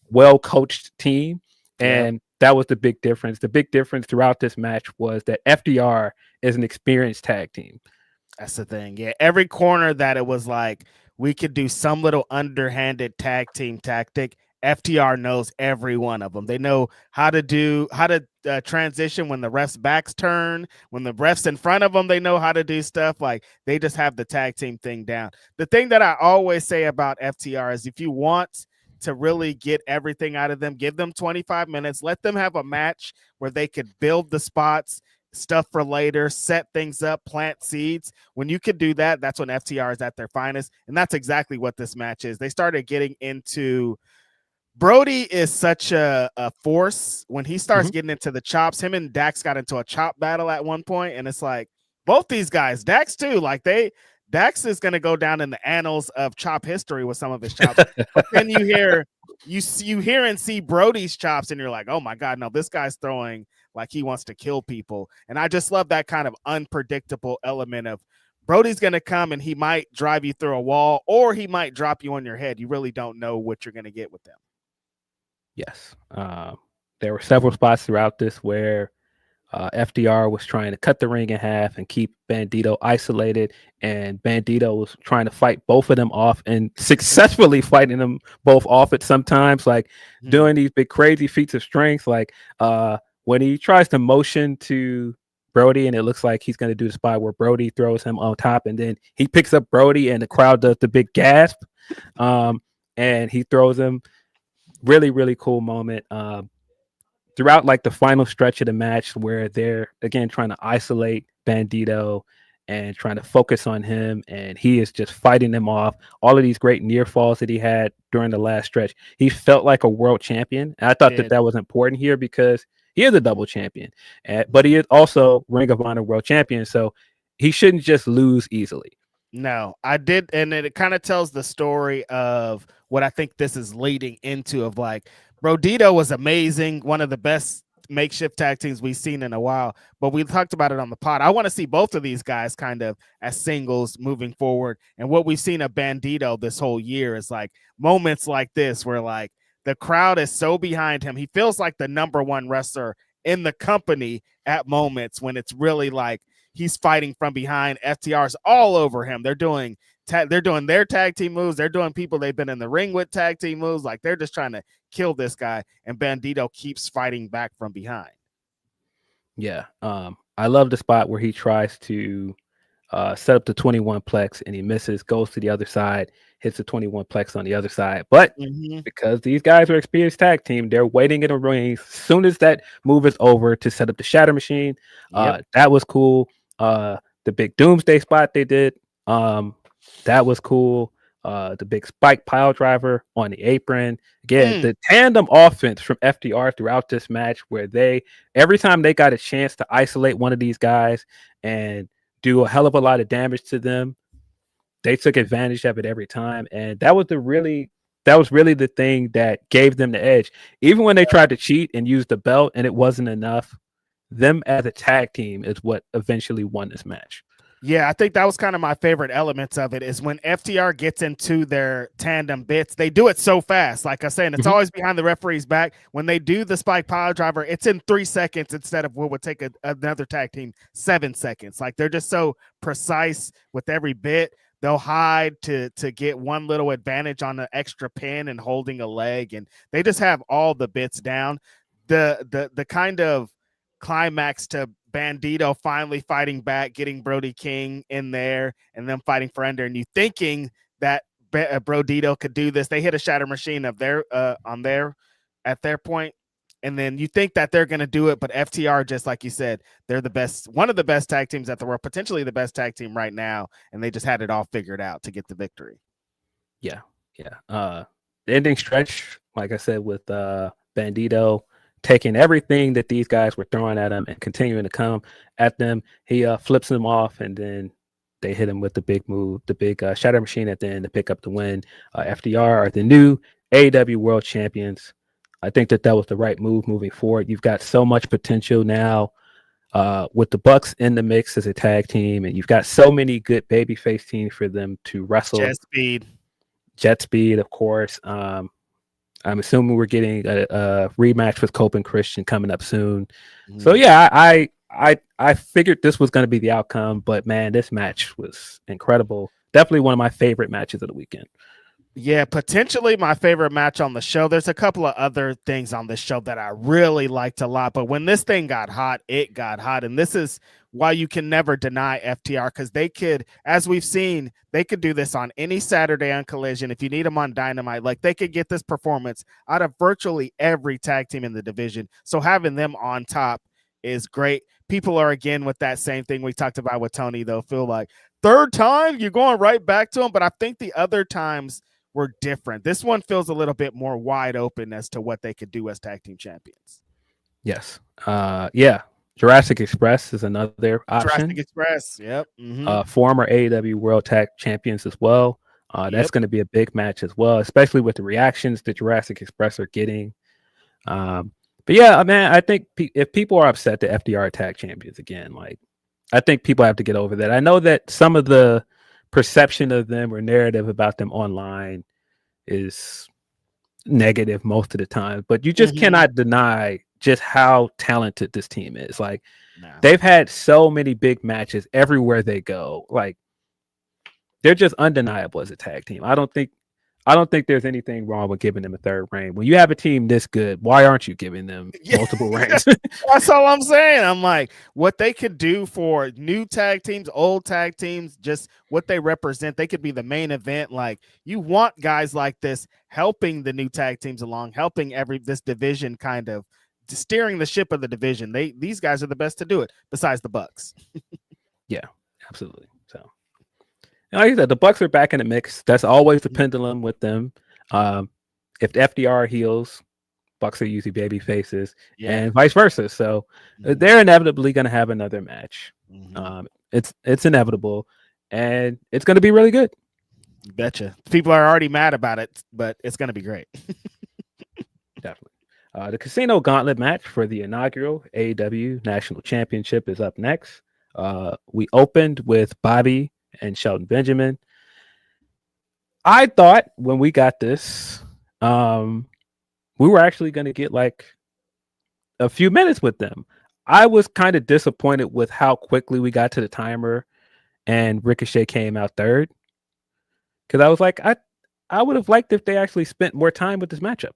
well-coached team. And that was the big difference. The big difference throughout this match was that FDR is an experienced tag team. That's the thing. Yeah, every corner that it was like we could do some little underhanded tag team tactic, FTR knows every one of them. They know how to transition when the ref's backs turn, when the ref's in front of them, they know how to do stuff. Like they just have the tag team thing down. The thing that I always say about FTR is if you want to really get everything out of them, give them 25 minutes, let them have a match where they could build the spots, stuff for later, set things up, plant seeds. When you could do that, that's when FTR is at their finest. And that's exactly what this match is. They started getting into Brody is such a force when he starts getting into the chops. Him and Dax got into a chop battle at one point, and it's like both these guys, Dax too, like Dax is going to go down in the annals of chop history with some of his chops. But then you hear and see Brody's chops, and you're like, oh my God, no, this guy's throwing like he wants to kill people. And I just love that kind of unpredictable element of Brody's going to come and he might drive you through a wall or he might drop you on your head. You really don't know what you're going to get with them. Yes. There were several spots throughout this where FDR was trying to cut the ring in half and keep Bandito isolated, and Bandito was trying to fight both of them off and successfully fighting them both off at sometimes, like doing these big crazy feats of strength. Like when he tries to motion to Brody and it looks like he's going to do the spot where Brody throws him on top and then he picks up Brody and the crowd does the big gasp and he throws him. Really, really cool moment. Throughout like the final stretch of the match where they're again trying to isolate Bandito and trying to focus on him, and he is just fighting them off. All of these great near falls that he had during the last stretch, he felt like a world champion. And I thought that was important here because he is a double champion, but he is also Ring of Honor world champion, so he shouldn't just lose easily. No, I did, and it kind of tells the story of what I think this is leading into of like Brodito was amazing, one of the best makeshift tag teams we've seen in a while, but we talked about it on the pod. I want to see both of these guys kind of as singles moving forward, and what we've seen of Bandito this whole year is like moments like this where like the crowd is so behind him. He feels like the number one wrestler in the company at moments when it's really like he's fighting from behind. FTR's all over him. They're doing their tag team moves. They're doing people they've been in the ring with tag team moves. Like they're just trying to kill this guy, and Bandito keeps fighting back from behind. Yeah. I love the spot where he tries to set up the 21 plex and he misses, goes to the other side, hits the 21 plex on the other side. But because these guys are experienced tag team, they're waiting in the ring as soon as that move is over to set up the shatter machine. That was cool. The big doomsday spot they did, that was cool. The big spike pile driver on the apron. Again, the tandem offense from FDR throughout this match where every time they got a chance to isolate one of these guys and do a hell of a lot of damage to them, they took advantage of it every time. And that was really the thing that gave them the edge. Even when they tried to cheat and use the belt and it wasn't enough, them as a tag team is what eventually won this match. Yeah, I think that was kind of my favorite elements of it is when FTR gets into their tandem bits, they do it so fast. Like I said, and it's always behind the referee's back. When they do the spike pile driver, it's in 3 seconds instead of what would take another tag team 7 seconds. Like they're just so precise with every bit. They'll hide to get one little advantage on the extra pin and holding a leg, and they just have all the bits down. The kind of climax to Bandito finally fighting back, getting Brody King in there, and them fighting for Ender, and you thinking that Brodito could do this. They hit a shatter machine of their at their point, and then you think that they're going to do it, but FTR, just like you said, they're the best, one of the best tag teams at the world, potentially the best tag team right now, and they just had it all figured out to get the victory. Yeah. The ending stretch, like I said, with Bandito taking everything that these guys were throwing at him and continuing to come at them, he flips them off, and then they hit him with the big move, the big shatter machine at the end to pick up the win. FDR are the new AEW World Champions. I think that was the right move moving forward. You've got so much potential now with the Bucks in the mix as a tag team, and you've got so many good babyface teams for them to wrestle. Jet Speed, of course. I'm assuming we're getting a rematch with Cope and Christian coming up soon. So yeah, I figured this was going to be the outcome, but man, this match was incredible. Definitely one of my favorite matches of the weekend. Yeah, potentially my favorite match on the show. There's a couple of other things on this show that I really liked a lot, but when this thing got hot, it got hot. And this is why you can never deny FTR, because they could, as we've seen, they could do this on any Saturday on Collision. If you need them on Dynamite, like they could get this performance out of virtually every tag team in the division. So having them on top is great. People are, again, with that same thing we talked about with Tony, though, feel like third time you're going right back to him. But I think the other times were different. This one feels a little bit more wide open as to what they could do as tag team champions. Yes. Yeah. Jurassic Express is another option. Jurassic Express. Yep. Former AEW World Tag Champions as well. That's going to be a big match as well, especially with the reactions that Jurassic Express are getting. But yeah, man, I think if people are upset that FDR tag champions again, like I think people have to get over that. I know that some of the perception of them or narrative about them online is negative most of the time, but you just cannot deny just how talented this team is. Like they've had so many big matches everywhere they go. Like they're just undeniable as a tag team. I don't think there's anything wrong with giving them a third reign. When you have a team this good, why aren't you giving them multiple reigns? That's all I'm saying. I'm like, what they could do for new tag teams, old tag teams, just what they represent, they could be the main event. Like you want guys like this helping the new tag teams along, helping this division, kind of steering the ship of the division. These guys are the best to do it besides the Bucks. Yeah, absolutely. So like I said, the Bucks are back in the mix. That's always the pendulum with them. If the FDR heals, Bucks are usually baby faces, and vice versa. So they're inevitably going to have another match. It's inevitable, and it's going to be really good. Betcha. People are already mad about it, but it's going to be great. Definitely. The Casino Gauntlet match for the inaugural AEW National Championship is up next. We opened with Bobby and Shelton Benjamin. I thought when we got this, we were actually going to get like a few minutes with them. I was kind of disappointed with how quickly we got to the timer and Ricochet came out third. Because I was like, I would have liked if they actually spent more time with this matchup.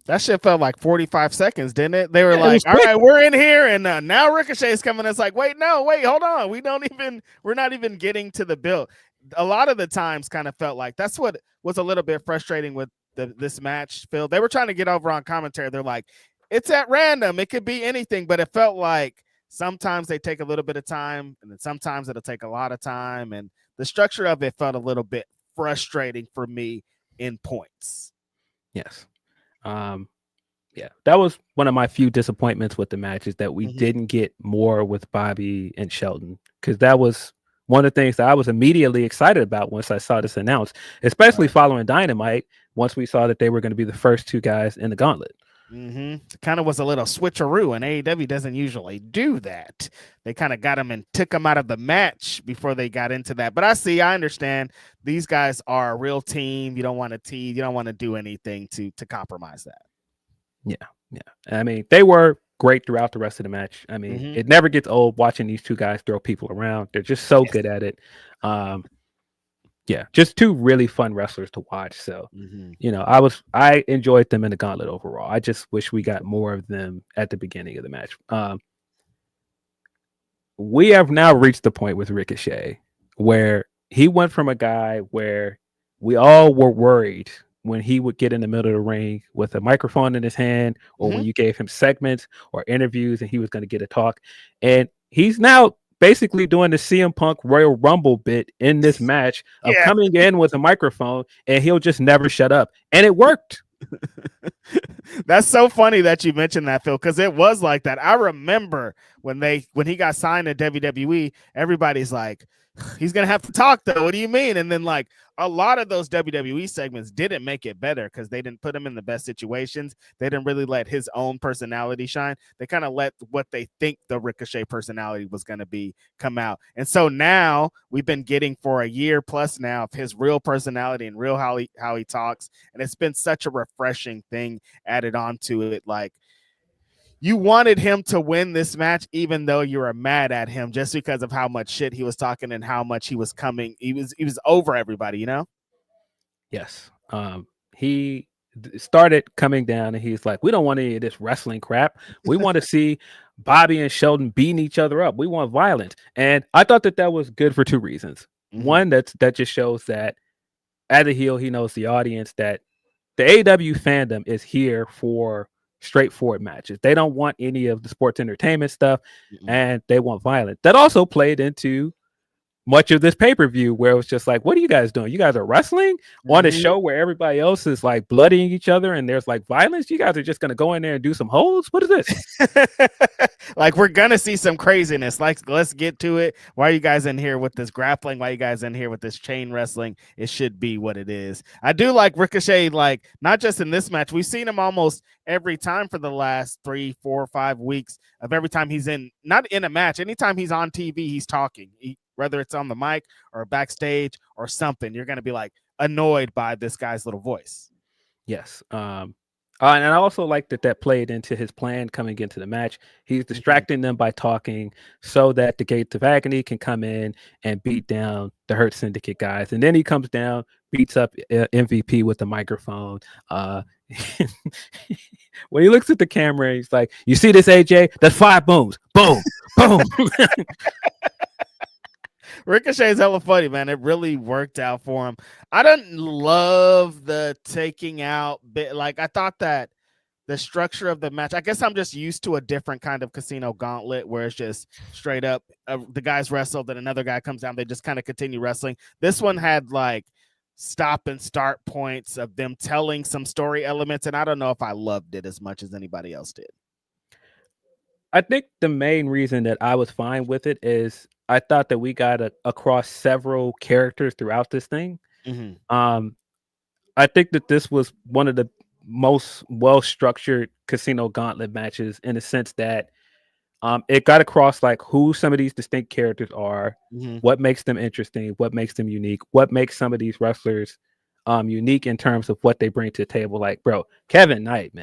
That shit felt like 45 seconds, didn't it? They were like, all right, we're in here, and now Ricochet is coming. It's like, wait, hold on. We're not even getting to the build. A lot of the times kind of felt like that's what was a little bit frustrating with this match, Phil. They were trying to get over on commentary. They're like, it's at random. It could be anything, but it felt like sometimes they take a little bit of time, and then sometimes it'll take a lot of time, and the structure of it felt a little bit frustrating for me in points. Yes. Yeah, that was one of my few disappointments with the match, is that we didn't get more with Bobby and Shelton, because that was one of the things that I was immediately excited about once I saw this announced, especially following Dynamite, once we saw that they were going to be the first two guys in the gauntlet. Kind of was a little switcheroo, and AEW doesn't usually do that. They kind of got them and took them out of the match before they got into that. But I understand. These guys are a real team. You don't want to tease. You don't want to do anything to compromise that. Yeah. I mean, they were great throughout the rest of the match. I mean, it never gets old watching these two guys throw people around. They're just so good at it. Yeah, just two really fun wrestlers to watch. So, I enjoyed them in the gauntlet overall. I just wish we got more of them at the beginning of the match. we have now reached the point with Ricochet where he went from a guy where we all were worried when he would get in the middle of the ring with a microphone in his hand, or when you gave him segments or interviews and he was going to get a talk. And he's now basically doing the CM Punk Royal Rumble bit in this match of coming in with a microphone and he'll just never shut up. And it worked. That's so funny that you mentioned that, Phil, because it was like that. I remember when he got signed to WWE, everybody's like, he's gonna have to talk though. What do you mean? And then like a lot of those WWE segments didn't make it better because they didn't put him in the best situations. They didn't really let his own personality shine. They kind of let what they think the Ricochet personality was going to be come out. And so now we've been getting for a year plus now of his real personality and real how he talks. And it's been such a refreshing thing added onto it. Like, you wanted him to win this match, even though you were mad at him just because of how much shit he was talking and how much he was coming. He was over everybody, you know? Yes. He started coming down and he's like, we don't want any of this wrestling crap. We want to see Bobby and Sheldon beating each other up. We want violence. And I thought that was good for two reasons. One, that just shows that as a heel, he knows the audience that the AEW fandom is here for straightforward matches. They don't want any of the sports entertainment stuff, and they want violence. That also played into much of this pay-per-view where it was just like, what are you guys doing? You guys are wrestling on a show where everybody else is like bloodying each other and there's like violence. You guys are just going to go in there and do some holds. What is this? Like, we're going to see some craziness. Like, let's get to it. Why are you guys in here with this grappling? Why are you guys in here with this chain wrestling? It should be what it is. I do like Ricochet, like, not just in this match. We've seen him almost every time for the last 3, 4, 5 weeks of every time he's not in a match. Anytime he's on TV, he's talking. Whether it's on the mic or backstage or something, you're going to be like annoyed by this guy's little voice. Yes. And I also like that played into his plan coming into the match. He's distracting them by talking so that the Gates of Agony can come in and beat down the Hurt Syndicate guys. And then he comes down, beats up MVP with the microphone. When he looks at the camera, he's like, you see this, AJ? That's 5 booms. Boom, boom. Ricochet is hella funny, man. It really worked out for him. I didn't love the taking out bit. Like, I thought that the structure of the match, I guess I'm just used to a different kind of casino gauntlet where it's just straight up the guys wrestle, then another guy comes down, they just kind of continue wrestling. This one had like stop and start points of them telling some story elements, and I don't know if I loved it as much as anybody else did. I think the main reason that I was fine with it is I thought that we got across several characters throughout this thing. I think that this was one of the most well-structured casino gauntlet matches in the sense that it got across like who some of these distinct characters are, what makes them interesting, what makes them unique, what makes some of these wrestlers unique in terms of what they bring to the table. Like, bro, Kevin Knight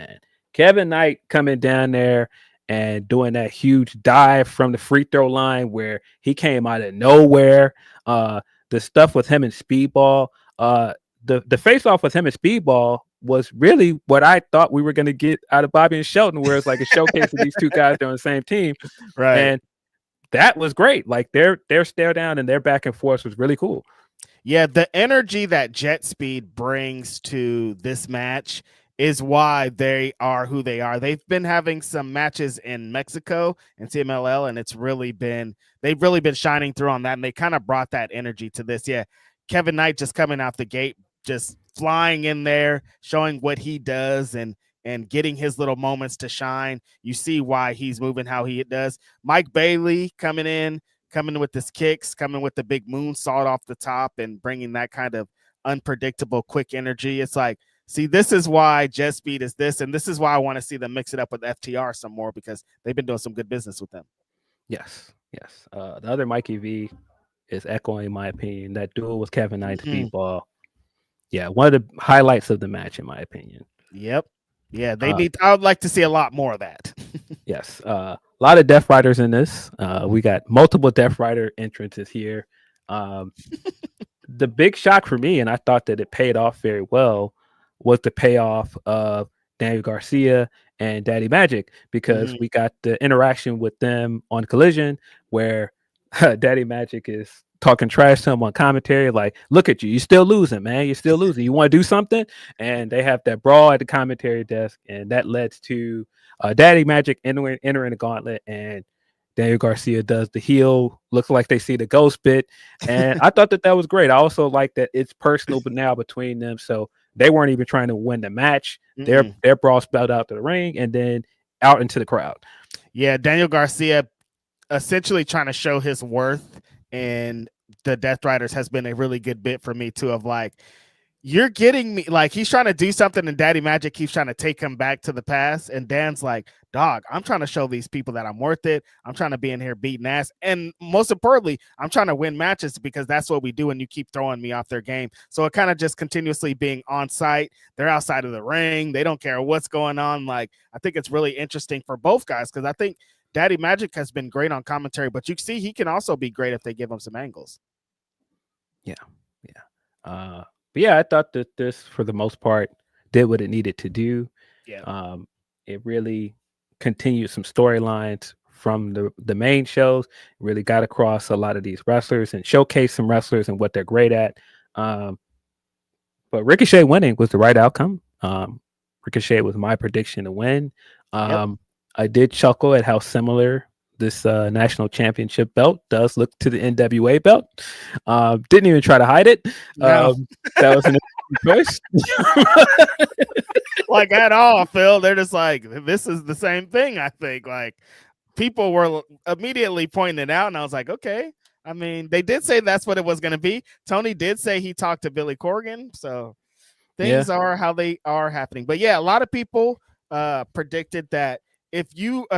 coming down there and doing that huge dive from the free throw line where he came out of nowhere. The stuff with him and Speedball, the face off with him and Speedball was really what I thought we were going to get out of Bobby and Shelton, where it's like a showcase of these two guys on the same team. Right. And that was great. Like their stare down and their back and forth was really cool. Yeah, the energy that Jet Speed brings to this match is why they are who they are. They've been having some matches in Mexico and CMLL, and they've really been shining through on that, and they kind of brought that energy to this. Yeah, Kevin Knight just coming out the gate, just flying in there, showing what he does and getting his little moments to shine. You see why he's moving how he does. Mike Bailey coming with his kicks, coming with the big moonsault off the top and bringing that kind of unpredictable, quick energy. It's like, see, this is why Jet Speed is this, and this is why I want to see them mix it up with FTR some more because they've been doing some good business with them. Yes. The other Mikey V is echoing my opinion. That duel with Kevin Knight, Speedball. Yeah, one of the highlights of the match, in my opinion. Yep. Yeah, I would like to see a lot more of that. Yes. A lot of Death Riders in this. We got multiple Death Rider entrances here. The big shock for me, and I thought that it paid off very well, was the payoff of Daniel Garcia and Daddy Magic, because we got the interaction with them on Collision where Daddy Magic is talking trash to him on commentary, like, look at you, you're still losing, man. You're still losing. You want to do something? And they have that brawl at the commentary desk, and that led to Daddy Magic entering the gauntlet, and Daniel Garcia does the heel. Looks like they see the ghost bit, and I thought that was great. I also like that it's personal, but now between them, so they weren't even trying to win the match. Their brawl spelled out to the ring and then out into the crowd. Yeah, Daniel Garcia essentially trying to show his worth, and the Death Riders has been a really good bit for me too, of like, you're getting me, like, he's trying to do something and Daddy Magic keeps trying to take him back to the past, and Dan's like, dog, I'm trying to show these people that I'm worth it. I'm trying to be in here beating ass, and most importantly, I'm trying to win matches, because that's what we do, and you keep throwing me off their game. So it kind of just continuously being on site. They're outside of the ring. They don't care what's going on. Like, I think it's really interesting for both guys, because I think Daddy Magic has been great on commentary, but you see he can also be great if they give him some angles. But yeah, I thought that this, for the most part, did what it needed to do. Yeah. It really continued some storylines from the main shows. It really got across a lot of these wrestlers and showcased some wrestlers and what they're great at. But Ricochet winning was the right outcome. Ricochet was my prediction to win. I did chuckle at how similar this national championship belt does look to the NWA belt. Didn't even try to hide it. No. That was an choice. Like, at all, Phil. They're just like, this is the same thing, I think. Like, people were immediately pointing it out, and I was like, okay. I mean, they did say that's what it was going to be. Tony did say he talked to Billy Corgan, so things are how they are happening. But yeah, a lot of people predicted that if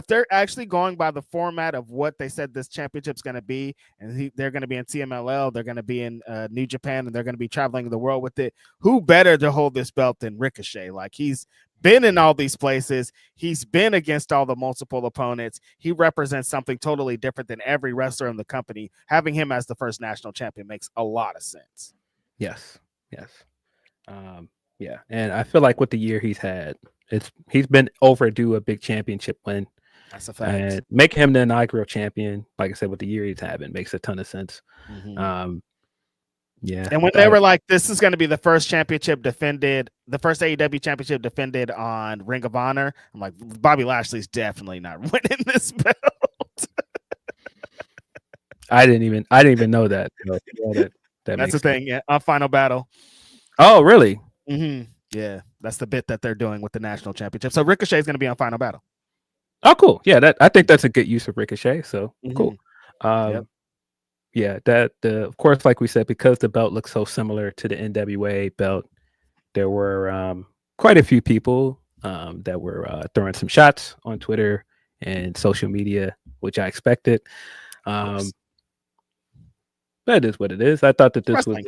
they're actually going by the format of what they said this championship's going to be, and they're going to be in CMLL, they're going to be in New Japan, and they're going to be traveling the world with it, who better to hold this belt than Ricochet? Like, he's been in all these places. He's been against all the multiple opponents. He represents something totally different than every wrestler in the company. Having him as the first national champion makes a lot of sense. Yes. Yeah. And I feel like with the year he's had, he's been overdue a big championship win. That's a fact. And making him the inaugural champion, like I said, with the year he's having, makes a ton of sense. Yeah. And when they were like, this is going to be the first championship defended, the first AEW championship defended on Ring of Honor, I'm like, Bobby Lashley's definitely not winning this belt. I didn't even know that. That's the thing. Yeah, on Final Battle. Oh, really? Yeah, that's the bit that they're doing with the national championship. So Ricochet is going to be on Final Battle. Oh, cool. Yeah, I think that's a good use of Ricochet. So cool. Yeah, of course, like we said, because the belt looks so similar to the NWA belt, there were quite a few people that were throwing some shots on Twitter and social media, which I expected. That is what it is. I thought that this was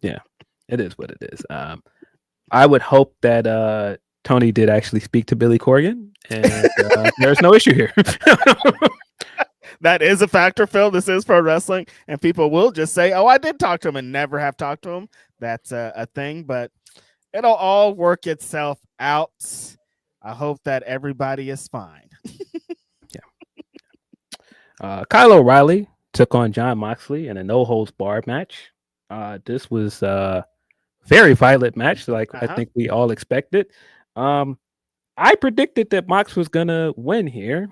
yeah, it is what it is. I would hope that Tony did actually speak to Billy Corgan, and there's no issue here. That is a factor, Phil. This is pro wrestling, and people will just say, oh, I did talk to him, and never have talked to him. That's a thing, but it'll all work itself out. I hope that everybody is fine. Kyle O'Reilly took on Jon Moxley in a no-holds-barred match. This was a very violent match, like I think we all expected. I predicted that Mox was going to win here,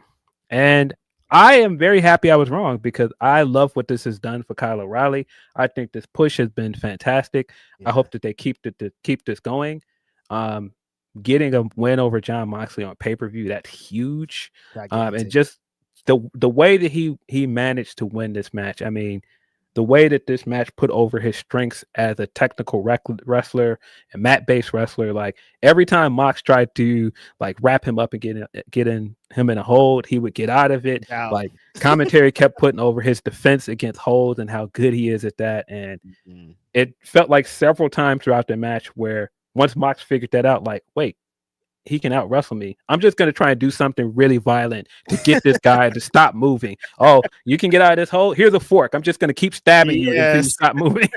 and I am very happy I was wrong, because I love what this has done for Kyle O'Reilly. I think this push has been fantastic. I hope that they keep this going. Getting a win over Jon Moxley on pay-per-view, that's huge. And just the way that he managed to win this match. I mean, the way that this match put over his strengths as a technical wrestler and mat-based wrestler. Like, every time Mox tried to like wrap him up and get him in a hold, he would get out of it. Like, commentary kept putting over his defense against holds and how good he is at that. And it felt like several times throughout the match where once Mox figured that out, like, wait, he can out wrestle me. I'm just going to try and do something really violent to get this guy to stop moving. Oh, you can get out of this hole. Here's a fork. I'm just going to keep stabbing you until you stop moving.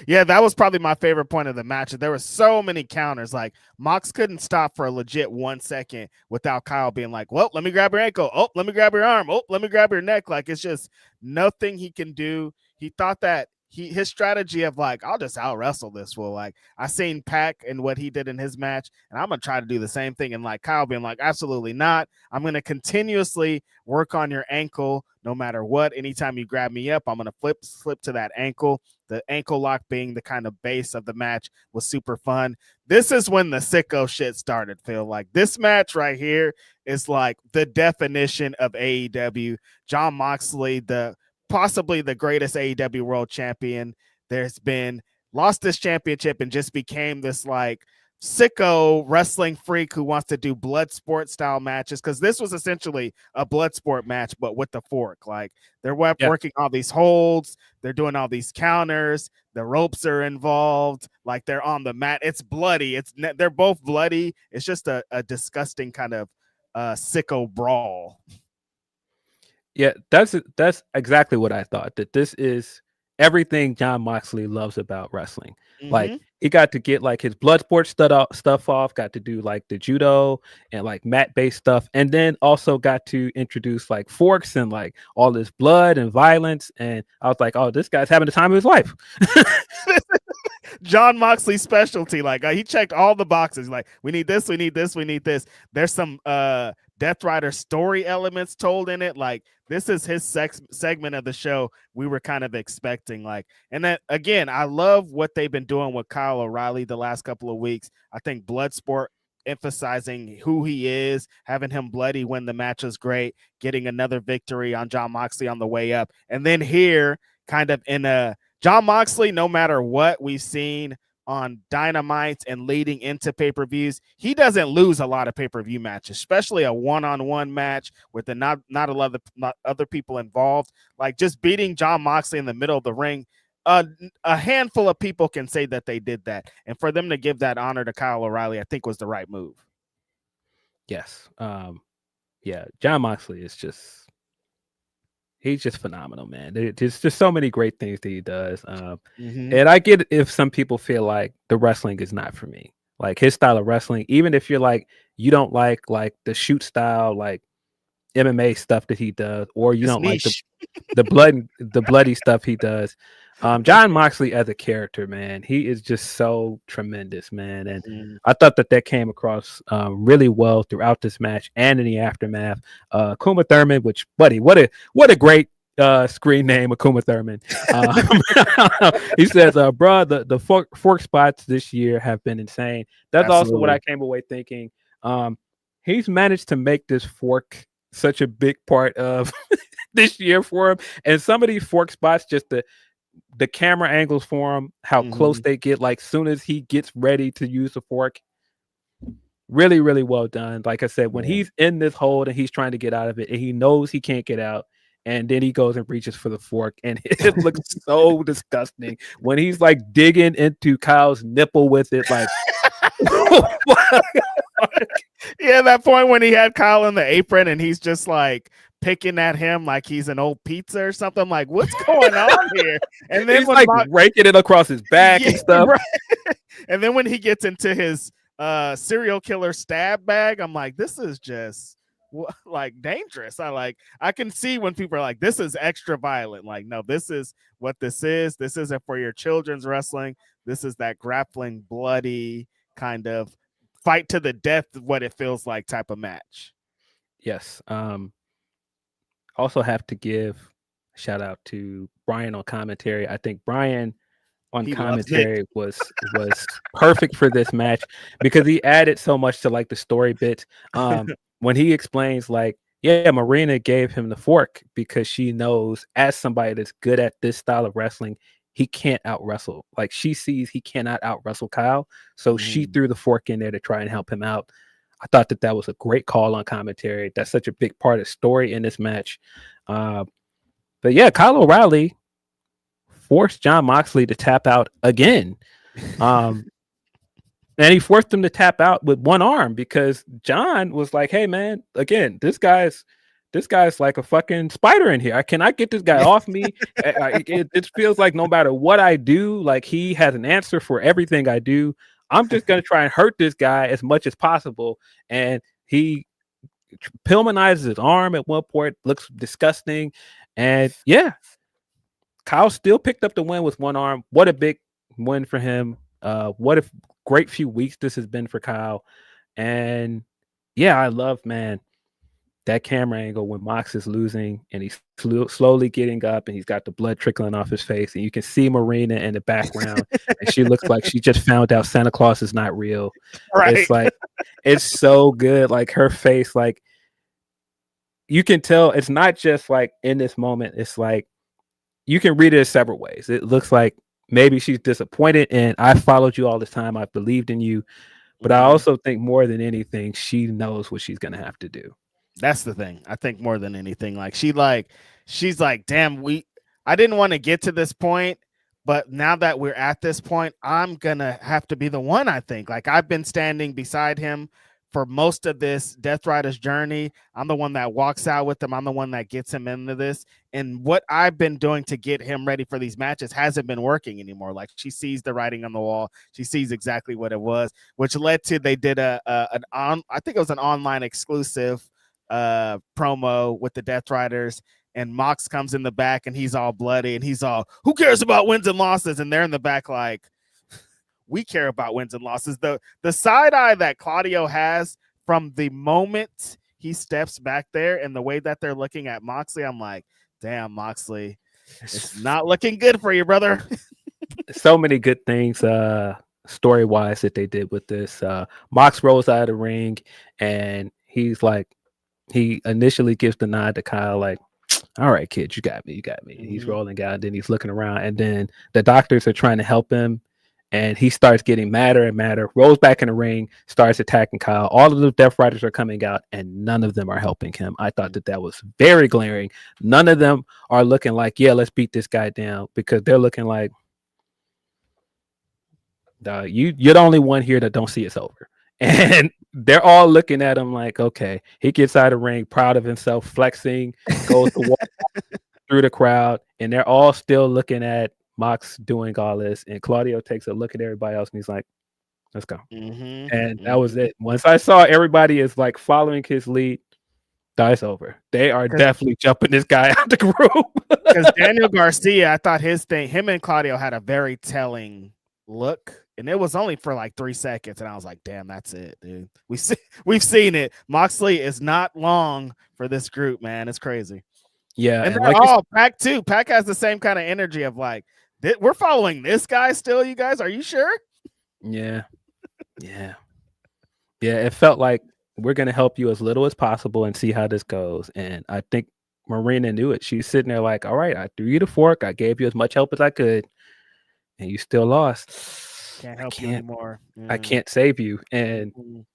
Yeah, that was probably my favorite point of the match. There were so many counters. Like Mox couldn't stop for a legit 1 second without Kyle being like, well, let me grab your ankle. Oh, let me grab your arm. Oh, let me grab your neck. Like it's just nothing he can do. He thought that his strategy of like, I'll just out wrestle this fool. Like I seen Pac and what he did in his match, and I'm gonna try to do the same thing. And like Kyle being like, absolutely not. I'm gonna continuously work on your ankle no matter what. Anytime you grab me up, I'm gonna slip to that ankle. The ankle lock being the kind of base of the match was super fun. This is when the sicko shit started, Phil. Like this match right here is like the definition of AEW. Jon Moxley, possibly the greatest AEW world champion there's been, lost this championship and just became this like sicko wrestling freak who wants to do blood sport style matches, because this was essentially a blood sport match but with the fork. Like they're working all these holds, they're doing all these counters, the ropes are involved, like they're on the mat, it's bloody, they're both bloody. It's just a disgusting kind of sicko brawl. Yeah, that's exactly what I thought. That this is everything Jon Moxley loves about wrestling. Mm-hmm. Like he got to get like his blood sport stuff off, got to do like the judo and like mat based stuff, and then also got to introduce like forks and like all this blood and violence. And I was like, oh, this guy's having the time of his life. Jon Moxley's specialty. Like he checked all the boxes. Like we need this, we need this, we need this. There's some Death Rider story elements told in it. Like this is his segment of the show we were kind of expecting. Like, and then again, I love what they've been doing with Kyle O'Reilly the last couple of weeks. I think Bloodsport emphasizing who he is, having him bloody when the match was great, getting another victory on Jon Moxley on the way up, and then here kind of in a Jon Moxley, no matter what we've seen on Dynamite and leading into pay-per-views, he doesn't lose a lot of pay-per-view matches, especially a one-on-one match with the not a lot of other people involved. Like just beating Jon Moxley in the middle of the ring, a handful of people can say that they did that. And for them to give that honor to Kyle O'Reilly, I think was the right move. Yes. Yeah, Jon Moxley is just, he's just phenomenal, man. There's just so many great things that he does. And I get if some people feel like the wrestling is not for me. Like his style of wrestling, even if you're like, you don't like the shoot style, like MMA stuff that he does, or you don't like the bloody stuff he does. Jon Moxley as a character, man, he is just so tremendous, man. And I thought that came across really well throughout this match and in the aftermath. Kuma Thurman, which, buddy, what a great screen name, Akuma Thurman. He says, bro, the fork spots this year have been insane. That's Absolutely. Also what I came away thinking. He's managed to make this fork such a big part of this year for him. And some of these fork spots, just the camera angles for him, how close they get, like soon as he gets ready to use the fork. Really, really well done. Like I said, when he's in this hold and he's trying to get out of it and he knows he can't get out, and then he goes and reaches for the fork, and it looks so disgusting when he's like digging into Kyle's nipple with it. Like, yeah, that point when he had Kyle in the apron and he's just like picking at him like he's an old pizza or something. Like, what's going on here? And then he's like raking it across his back and stuff. Right. And then when he gets into his serial killer stab bag, I'm like, this is just like dangerous. I can see when people are like, this is extra violent. Like, no, this is what this is. This isn't for your children's wrestling. This is that grappling, bloody kind of fight to the death, what it feels like type of match. Yes. Also have to give a shout out to Brian on commentary. I think Brian on commentary was perfect for this match because he added so much to like the story bits. When he explains like, yeah, Marina gave him the fork because she knows as somebody that's good at this style of wrestling, he can't out wrestle. Like she sees he cannot out wrestle Kyle. So she threw the fork in there to try and help him out. I thought that was a great call on commentary. That's such a big part of the story in this match. But yeah, Kyle O'Reilly forced Jon Moxley to tap out again. And And he forced him to tap out with one arm because John was like, "Hey, man, again, this guy's like a fucking spider in here. I cannot get this guy off me. It feels like no matter what I do, like he has an answer for everything I do. I'm just gonna try and hurt this guy as much as possible." And he Pillmanizes his arm at one point, looks disgusting. And yeah, Kyle still picked up the win with one arm. What a big win for him. What a great few weeks this has been for Kyle. And yeah, I love, man, that camera angle when Mox is losing and he's slowly getting up and he's got the blood trickling off his face. And you can see Marina in the background and she looks like she just found out Santa Claus is not real. Right. It's like, it's so good. Like her face, like you can tell it's not just like in this moment. It's like, you can read it several ways. It looks like maybe she's disappointed and I followed you all this time. I believed in you. But I also think more than anything, she knows what she's going to have to do. That's the thing. I think more than anything, she's like, damn, I didn't want to get to this point, but now that we're at this point, I'm going to have to be the one, I think. Like I've been standing beside him for most of this Death Rider's journey. I'm the one that walks out with him. I'm the one that gets him into this. And what I've been doing to get him ready for these matches hasn't been working anymore. Like she sees the writing on the wall. She sees exactly what it was, which led to, they did I think it was an online exclusive promo with the Death Riders, and Mox comes in the back and he's all bloody and he's all, who cares about wins and losses? And they're in the back like, we care about wins and losses. The side eye that Claudio has from the moment he steps back there and the way that they're looking at Moxley, I'm like, damn, Moxley, it's not looking good for you, brother. So many good things story-wise that they did with this. Mox rolls out of the ring and he's like, he initially gives the nod to Kyle, like, all right, kid, you got me. Mm-hmm. He's rolling out, and then he's looking around, and then the doctors are trying to help him, and he starts getting madder and madder, rolls back in the ring, starts attacking Kyle. All of the Death Riders are coming out, and none of them are helping him. I thought that was very glaring. None of them are looking like, yeah, let's beat this guy down, because they're looking like, you're the only one here that don't see it's over. And they're all looking at him like, okay. He gets out of the ring, proud of himself, flexing, goes to walk through the crowd, and they're all still looking at Mox doing all this. And Claudio takes a look at everybody else and he's like, let's go. And that was it. Once I saw everybody is like following his lead, that's over. They are definitely jumping this guy out the group. Because Daniel Garcia, I thought him and Claudio had a very telling look. And it was only for like 3 seconds. And I was like, damn, that's it, dude. We've seen it. Moxley is not long for this group, man. It's crazy. Yeah. And they're all Pac too. Pac has the same kind of energy of like, we're following this guy still, you guys. Are you sure? Yeah. Yeah. Yeah. It felt like we're going to help you as little as possible and see how this goes. And I think Marina knew it. She's sitting there like, all right, I threw you the fork. I gave you as much help as I could. And you still lost. Can't help you anymore. I can't save you. And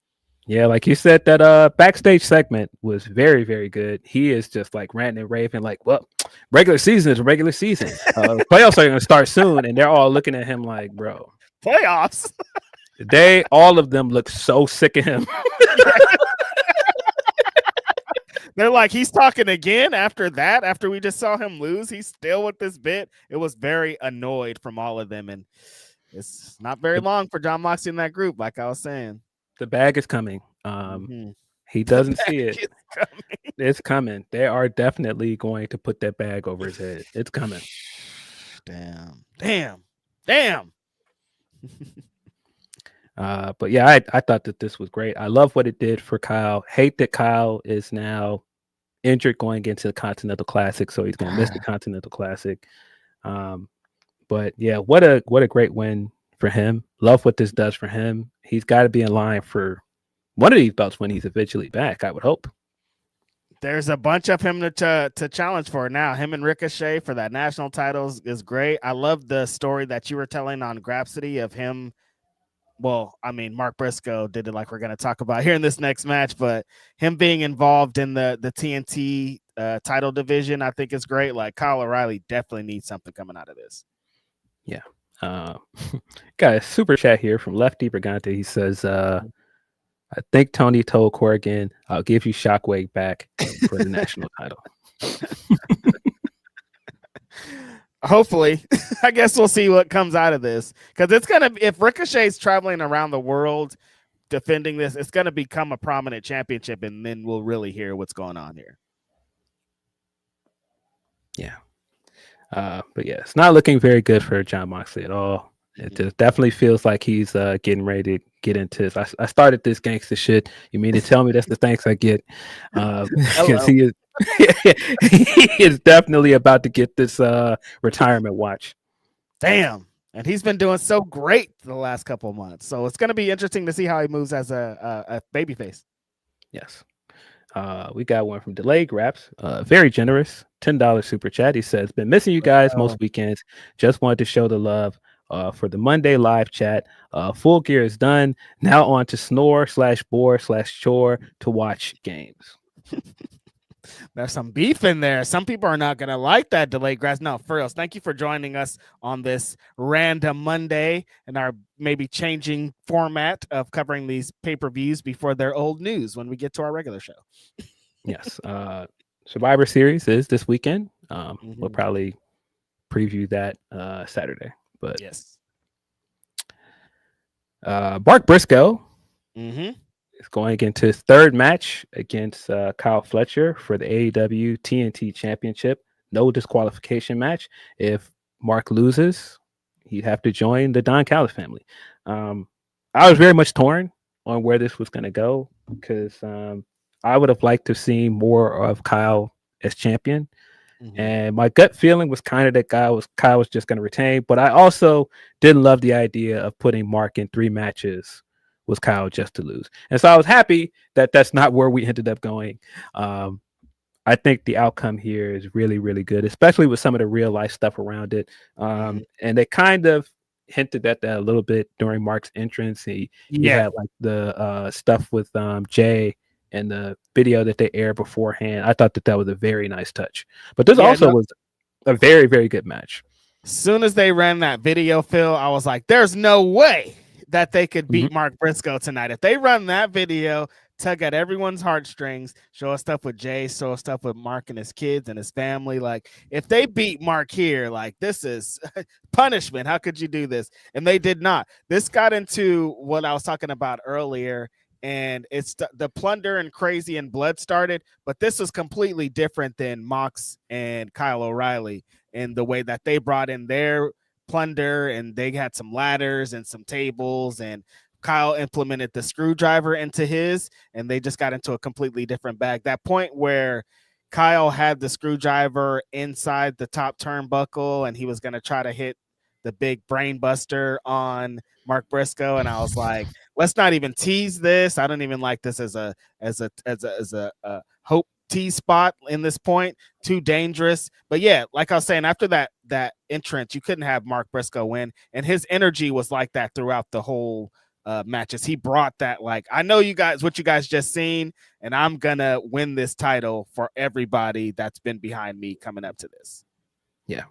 yeah, like you said, that backstage segment was very, very good. He is just like ranting and raving, like, well, regular season is a regular season. Playoffs are going to start soon. And they're all looking at him like, bro. Playoffs? All of them look so sick of him. They're like, he's talking again after that. After we just saw him lose, he's still with this bit. It was very annoyed from all of them. And it's not very long for Jon Moxley in that group, like I was saying. The bag is coming. He doesn't see it. It's coming. They are definitely going to put that bag over his head. It's coming. Damn. But yeah, I thought that this was great. I love what it did for Kyle. Hate that Kyle is now injured going into the Continental Classic, so he's going to miss the Continental Classic. But yeah, what a great win for him. Love what this does for him. He's got to be in line for one of these belts when he's eventually back, I would hope. There's a bunch of him to challenge for now. Him and Ricochet for that national titles is great. I love the story that you were telling on Grapsody of him. Well, I mean, Mark Briscoe did it like we're going to talk about here in this next match, but him being involved in the TNT title division, I think is great. Like Kyle O'Reilly definitely needs something coming out of this. Yeah, Got a super chat here from Lefty Brigante. He says, I think Tony told Corrigan, I'll give you Shockwave back for the national title. Hopefully. I guess we'll see what comes out of this. Because it's going to, if Ricochet's traveling around the world defending this, it's going to become a prominent championship, and then we'll really hear what's going on here. Yeah. But yeah, it's not looking very good for Jon Moxley at all. It just definitely feels like he's getting ready to get into this. I started this gangster shit. You mean to tell me that's the thanks I get? Because he is he is definitely about to get this retirement watch. Damn. And he's been doing so great the last couple of months. So it's going to be interesting to see how he moves as a babyface. Yes. We got one from Delay Graps. Very generous. $10 super chat. He says, been missing you guys most weekends. Just wanted to show the love for the Monday live chat. Full Gear is done. Now on to snore/bore/chore to watch games. There's some beef in there. Some people are not going to like that delayed grass. No, for real. Thank you for joining us on this random Monday and our maybe changing format of covering these pay-per-views before they're old news when we get to our regular show. Yes. Survivor Series is this weekend. We'll probably preview that Saturday. But yes. Mark Briscoe is going into his third match against Kyle Fletcher for the AEW TNT Championship. No disqualification match. If Mark loses, he'd have to join the Don Callis family. I was very much torn on where this was going to go because I would have liked to see more of Kyle as champion. And my gut feeling was kind of that Kyle was just going to retain. But I also didn't love the idea of putting Mark in 3 matches with Kyle just to lose. And so I was happy that that's not where we ended up going. I think the outcome here is really, really good, especially with some of the real life stuff around it. And they kind of hinted at that a little bit during Mark's entrance. He had like the stuff with Jay and the video that they aired beforehand. I thought that was a very nice touch. But this was a very, very good match. As soon as they ran that video, Phil, I was like, there's no way that they could beat Mark Briscoe tonight. If they run that video, tug at everyone's heartstrings, show us stuff with Jay, show us stuff with Mark and his kids and his family. Like, if they beat Mark here, like, this is punishment. How could you do this? And they did not. This got into what I was talking about earlier, and it's the plunder and crazy and blood started, but this was completely different than Mox and Kyle O'Reilly in the way that they brought in their plunder, and they had some ladders and some tables, and Kyle implemented the screwdriver into his, and they just got into a completely different bag. That point where Kyle had the screwdriver inside the top turnbuckle and he was going to try to hit the big brain buster on Mark Briscoe, and I was like, let's not even tease this. I don't even like this as a hope T spot in this point. Too dangerous. But yeah, like I was saying, after that entrance, you couldn't have Mark Briscoe win, and his energy was like that throughout the whole matches. He brought that, like, I know you guys what you guys just seen, and I'm gonna win this title for everybody that's been behind me coming up to this. Yeah,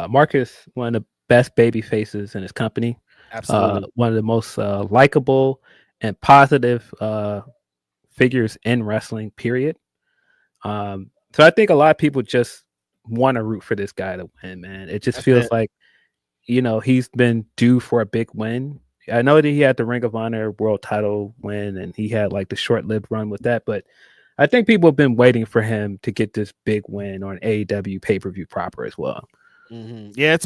Marcus, one of the best baby faces in his company. Absolutely. One of the most likable and positive figures in wrestling, period. So I think a lot of people just want to root for this guy to win, man. It just feels like, he's been due for a big win. I know that he had the Ring of Honor world title win, and he had like the short-lived run with that, but I think people have been waiting for him to get this big win on AEW pay-per-view proper as well. Yeah,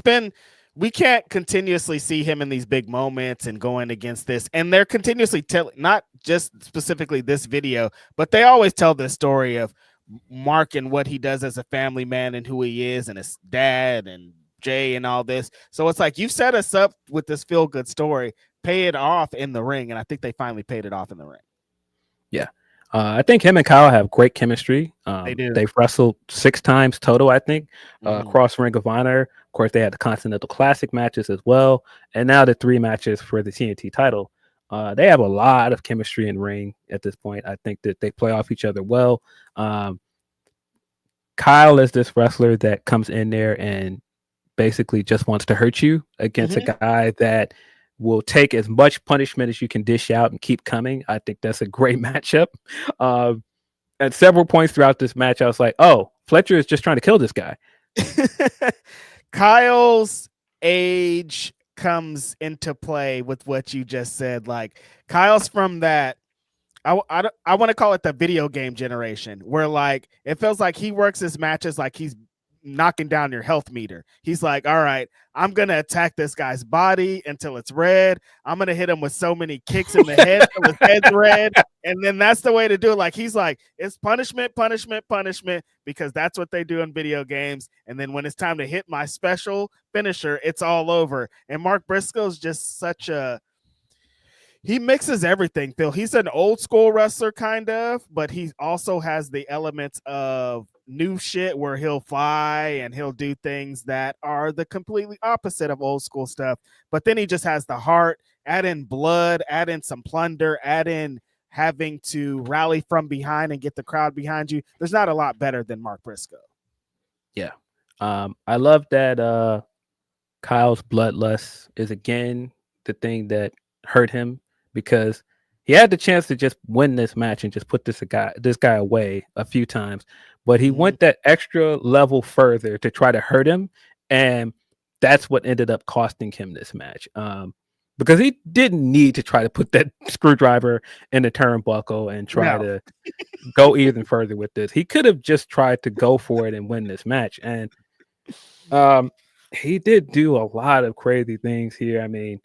we can't continuously see him in these big moments and going against this. And they're continuously telling, not just specifically this video, but they always tell this story of Mark and what he does as a family man and who he is and his dad and Jay and all this. So it's like, you've set us up with this feel good story, pay it off in the ring. And I think they finally paid it off in the ring. Yeah. I think him and Kyle have great chemistry. They do. They've wrestled 6 times total, I think, across Ring of Honor. Of course, they had the Continental Classic matches as well. And now the 3 matches for the TNT title. They have a lot of chemistry in ring at this point. I think that they play off each other well. Kyle is this wrestler that comes in there and basically just wants to hurt you against a guy that will take as much punishment as you can dish out and keep coming. I think that's a great matchup. At several points throughout this match, I was like, oh, Fletcher is just trying to kill this guy. Kyle's age comes into play with what you just said. Like, Kyle's from that, I want to call it the video game generation, where like it feels like he works his matches like he's knocking down your health meter. He's like, all right, I'm gonna attack this guy's body until it's red. I'm gonna hit him with so many kicks in the head till his head's red, and then that's the way to do it. Like, he's like, it's punishment, punishment, punishment, because that's what they do in video games. And then when it's time to hit my special finisher, it's all over. And Mark Briscoe's just such a, he mixes everything, Phil. He's an old school wrestler kind of, but he also has the elements of new shit where he'll fly and he'll do things that are the completely opposite of old school stuff. But then he just has the heart, add in blood, add in some plunder, add in having to rally from behind and get the crowd behind you. There's not a lot better than Mark Briscoe. Yeah. I love that Kyle's bloodlust is again the thing that hurt him, because he had the chance to just win this match and just put this guy away a few times, but he went that extra level further to try to hurt him, and that's what ended up costing him this match. Because he didn't need to try to put that screwdriver in the turnbuckle and try to go even further with this. He could have just tried to go for it and win this match, and he did do a lot of crazy things here. I mean,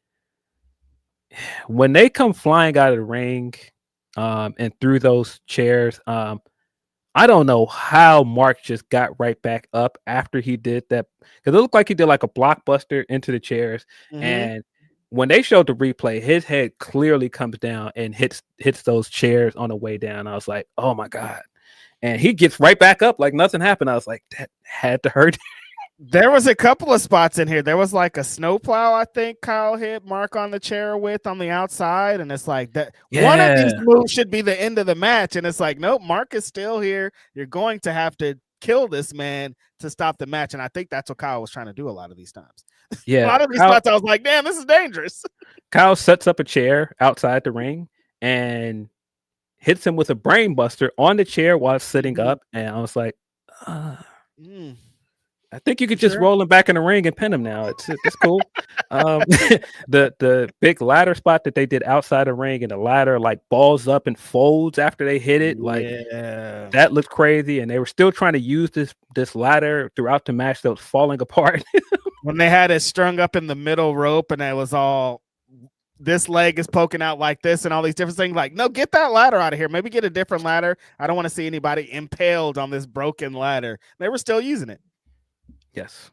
when they come flying out of the ring and through those chairs, I don't know how Mark just got right back up after he did that, because it looked like he did like a blockbuster into the chairs. And when they showed the replay, his head clearly comes down and hits those chairs on the way down. I was like, oh my God. And he gets right back up like nothing happened. I was like, that had to hurt. There was a couple of spots in here. There was like a snowplow, I think Kyle hit Mark on the chair with on the outside. And it's like that one of these moves should be the end of the match. And it's like, nope, Mark is still here. You're going to have to kill this man to stop the match. And I think that's what Kyle was trying to do a lot of these times. Yeah. A lot of these spots, I was like, damn, this is dangerous. Kyle sets up a chair outside the ring and hits him with a brain buster on the chair while sitting up. And I was like, I think you could just roll him back in the ring and pin him now. It's cool. The big ladder spot that they did outside the ring, and the ladder like balls up and folds after they hit it. Like that looked crazy. And they were still trying to use this ladder throughout the match that was falling apart. When they had it strung up in the middle rope and it was all, this leg is poking out like this and all these different things, like, no, get that ladder out of here. Maybe get a different ladder. I don't want to see anybody impaled on this broken ladder. They were still using it. Yes.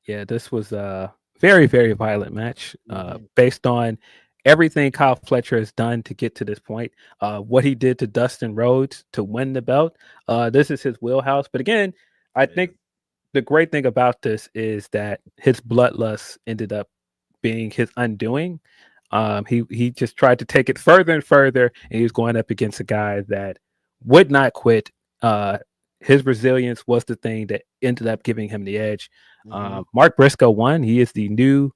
This was a very, very violent match based on everything Kyle Fletcher has done to get to this point. What he did to Dustin Rhodes to win the belt. This is his wheelhouse. But again, I think the great thing about this is that his bloodlust ended up being his undoing. He just tried to take it further and further, and he was going up against a guy that would not quit. His resilience was the thing that ended up giving him the edge. Mark Briscoe won. He is the new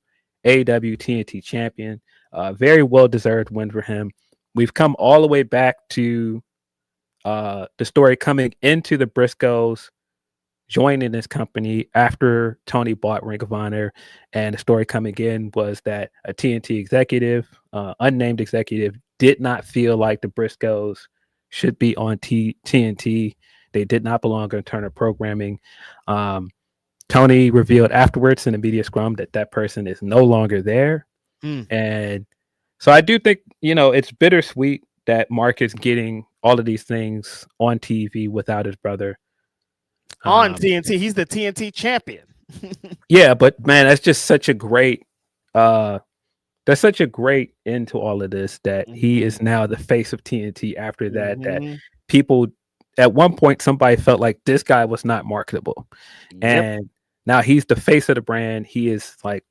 AEW TNT champion. Very well-deserved win for him. We've come all the way back to the story coming into the Briscoes joining this company after Tony bought Ring of Honor. And the story coming in was that a TNT executive, unnamed executive, did not feel like the Briscoes should be on TNT. They did not belong on Turner Programming. Tony revealed afterwards in the media scrum that person is no longer there. And so I do think, it's bittersweet that Mark is getting all of these things on TV without his brother. On TNT, he's the TNT champion. Yeah, but man, that's just such a great that's such a great end to all of this, that he is now the face of TNT after that. That people at one point, somebody felt like this guy was not marketable. And now he's the face of the brand. He is like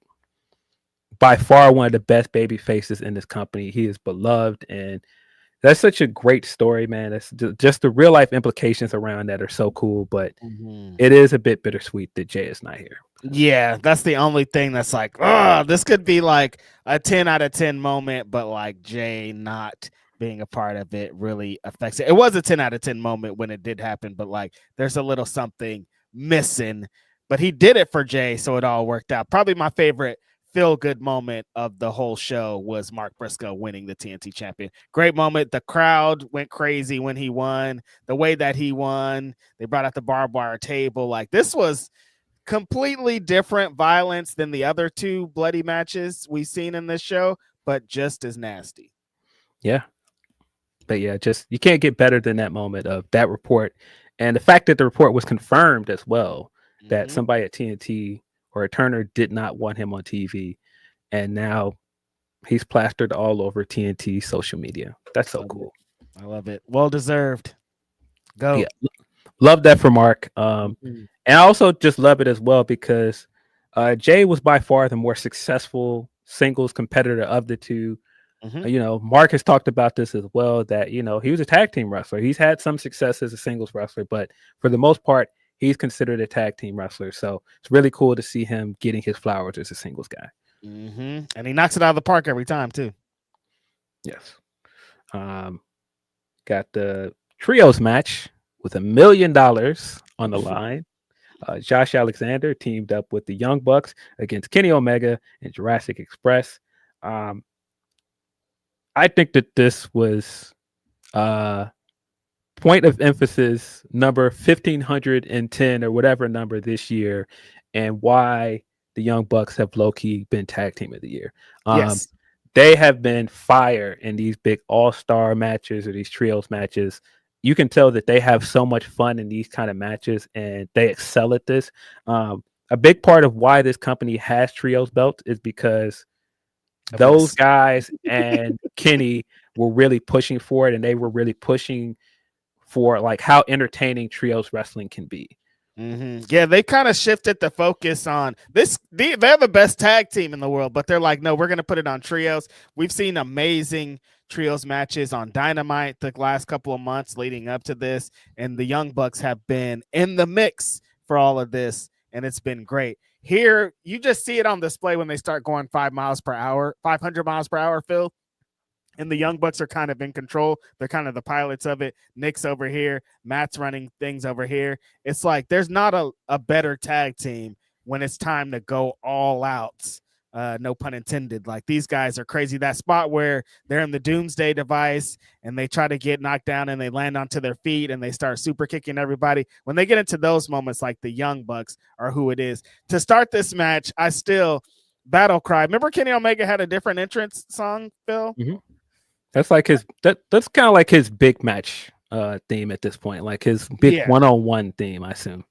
by far one of the best baby faces in this company. He is beloved, and That's such a great story, man. That's just the real life implications around that are so cool. But it is a bit bittersweet that Jay is not here. Yeah, that's the only thing that's like, oh, this could be like a 10 out of 10 moment, but like Jay not being a part of it really affects it. It was a 10 out of 10 moment when it did happen, but like there's a little something missing. But he did it for Jay, so it all worked out. Probably my favorite feel good moment of the whole show was Mark Briscoe winning the TNT champion. Great moment. The crowd went crazy when he won. The way that he won, they brought out the barbed wire table. Like this was completely different violence than the other two bloody matches we've seen in this show, but just as nasty. Yeah. But yeah, just you can't get better than that moment of that report. And the fact that the report was confirmed as well, that somebody at TNT or a Turner did not want him on TV. And now he's plastered all over TNT social media. That's so cool. I love it. Well deserved. Go. Yeah. Love that for Mark. And I also just love it as well because Jay was by far the more successful singles competitor of the two. You know, Mark has talked about this as well, that, you know, he was a tag team wrestler. He's had some success as a singles wrestler, but for the most part, he's considered a tag team wrestler. So it's really cool to see him getting his flowers as a singles guy. And he knocks it out of the park every time too. Yes. Got the trios match with $1 million on the line. Josh Alexander teamed up with the Young Bucks against Kenny Omega and Jurassic Express. I think that this was point of emphasis number 1510 or whatever number this year, and why the Young Bucks have low-key been tag team of the year. Yes. They have been fire in these big all-star matches or these trios matches. You can tell that they have so much fun in these kind of matches and they excel at this. A big part of why this company has trios belts is because those guys and Kenny were really pushing for it, and they were really pushing for like how entertaining trios wrestling can be. Yeah, they kind of shifted the focus on this. They're the best tag team in the world, but they're like, no, we're going to put it on trios. We've seen amazing trios matches on Dynamite the last couple of months leading up to this, and the Young Bucks have been in the mix for all of this, and it's been great. Here, you just see it on display when they start going 500 miles per hour, Phil. And the Young Bucks are kind of in control. They're kind of the pilots of it. Nick's over here. Matt's running things over here. It's like there's not a better tag team when it's time to go all out. No pun intended. Like these guys are crazy. That spot where they're in the doomsday device and they try to get knocked down and they land onto their feet and they start super kicking everybody. When they get into those moments, like the Young Bucks are who it is. To start this match, I still battle cry. Remember Kenny Omega had a different entrance song, Phil? That's like his that's kind of like his big match theme at this point, like his big one-on-one theme, I assume.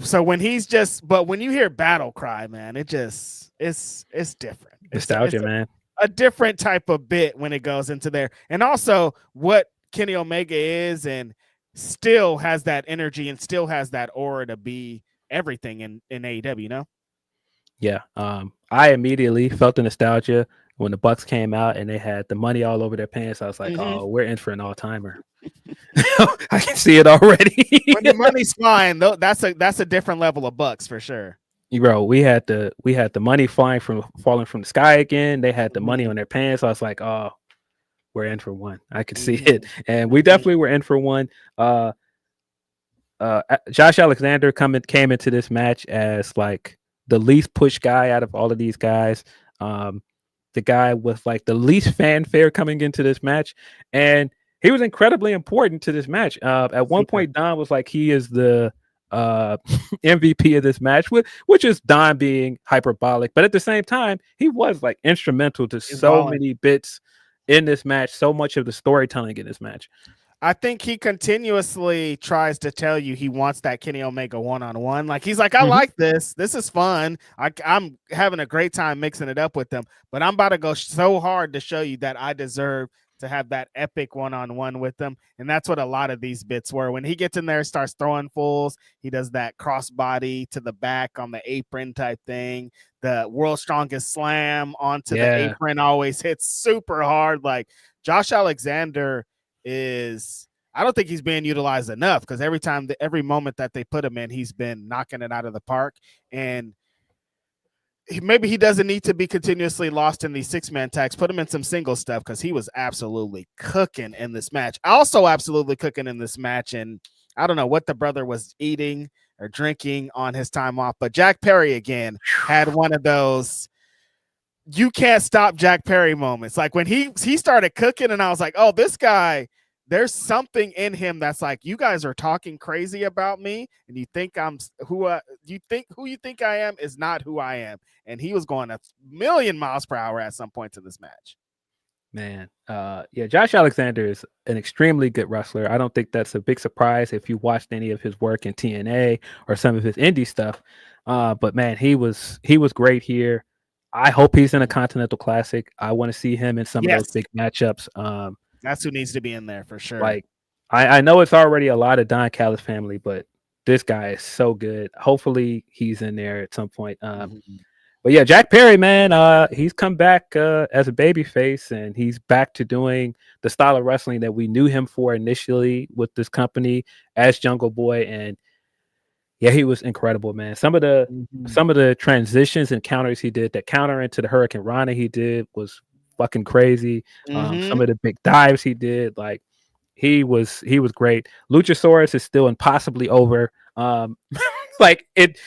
So when when you hear battle cry, man, it just it's different. Nostalgia, man. A different type of bit when it goes into there. And also what Kenny Omega is and still has that energy and still has that aura to be everything in AEW, you know? Yeah. I immediately felt the nostalgia when the Bucks came out and they had the money all over their pants. I was like, oh, we're in for an all-timer. I can see it already. When the money's flying, though, that's a different level of Bucks for sure. Bro, we had the money falling from the sky again. They had the money on their pants. I was like, oh, we're in for one. I could see it. And we definitely were in for one. Josh Alexander came into this match as like the least pushed guy out of all of these guys. The guy with like the least fanfare coming into this match, and he was incredibly important to this match. At one point, Don was like, he is the MVP of this match, which is Don being hyperbolic, but at the same time, he was like instrumental to so many bits in this match, so much of the storytelling in this match. I think he continuously tries to tell you he wants that Kenny Omega one-on-one. Like he's like, I like this. This is fun. I'm having a great time mixing it up with them, but I'm about to go so hard to show you that I deserve to have that epic one-on-one with them. And that's what a lot of these bits were. When he gets in there, starts throwing fulls, he does that crossbody to the back on the apron type thing. The world's strongest slam onto the apron always hits super hard. Like Josh Alexander is I don't think he's being utilized enough, because every moment that they put him in, he's been knocking it out of the park. And maybe he doesn't need to be continuously lost in these 6-man tags. Put him in some single stuff, because he was absolutely cooking in this match. Also absolutely cooking in this match. And I don't know what the brother was eating or drinking on his time off, but Jack Perry again had one of those you can't stop Jack Perry moments. Like when he started cooking, and I was like, oh, this guy, there's something in him that's like, you guys are talking crazy about me, and you think I'm who you think I am is not who I am. And he was going a million miles per hour at some points in this match. Man, yeah, Josh Alexander is an extremely good wrestler. I don't think that's a big surprise if you watched any of his work in TNA or some of his indie stuff. But man, he was great here. I hope he's in a Continental Classic. I want to see him in some of those big matchups. That's who needs to be in there for sure. Like, I know it's already a lot of Don Callis family, but this guy is so good. Hopefully he's in there at some point. But yeah, Jack Perry, man, he's come back as a babyface, and he's back to doing the style of wrestling that we knew him for initially with this company as Jungle Boy. And yeah, he was incredible, man. Some of the transitions and counters he did, that counter into the Hurricane Rana he did was fucking crazy. Some of the big dives he did, like he was great. Luchasaurus is still impossibly over. Like it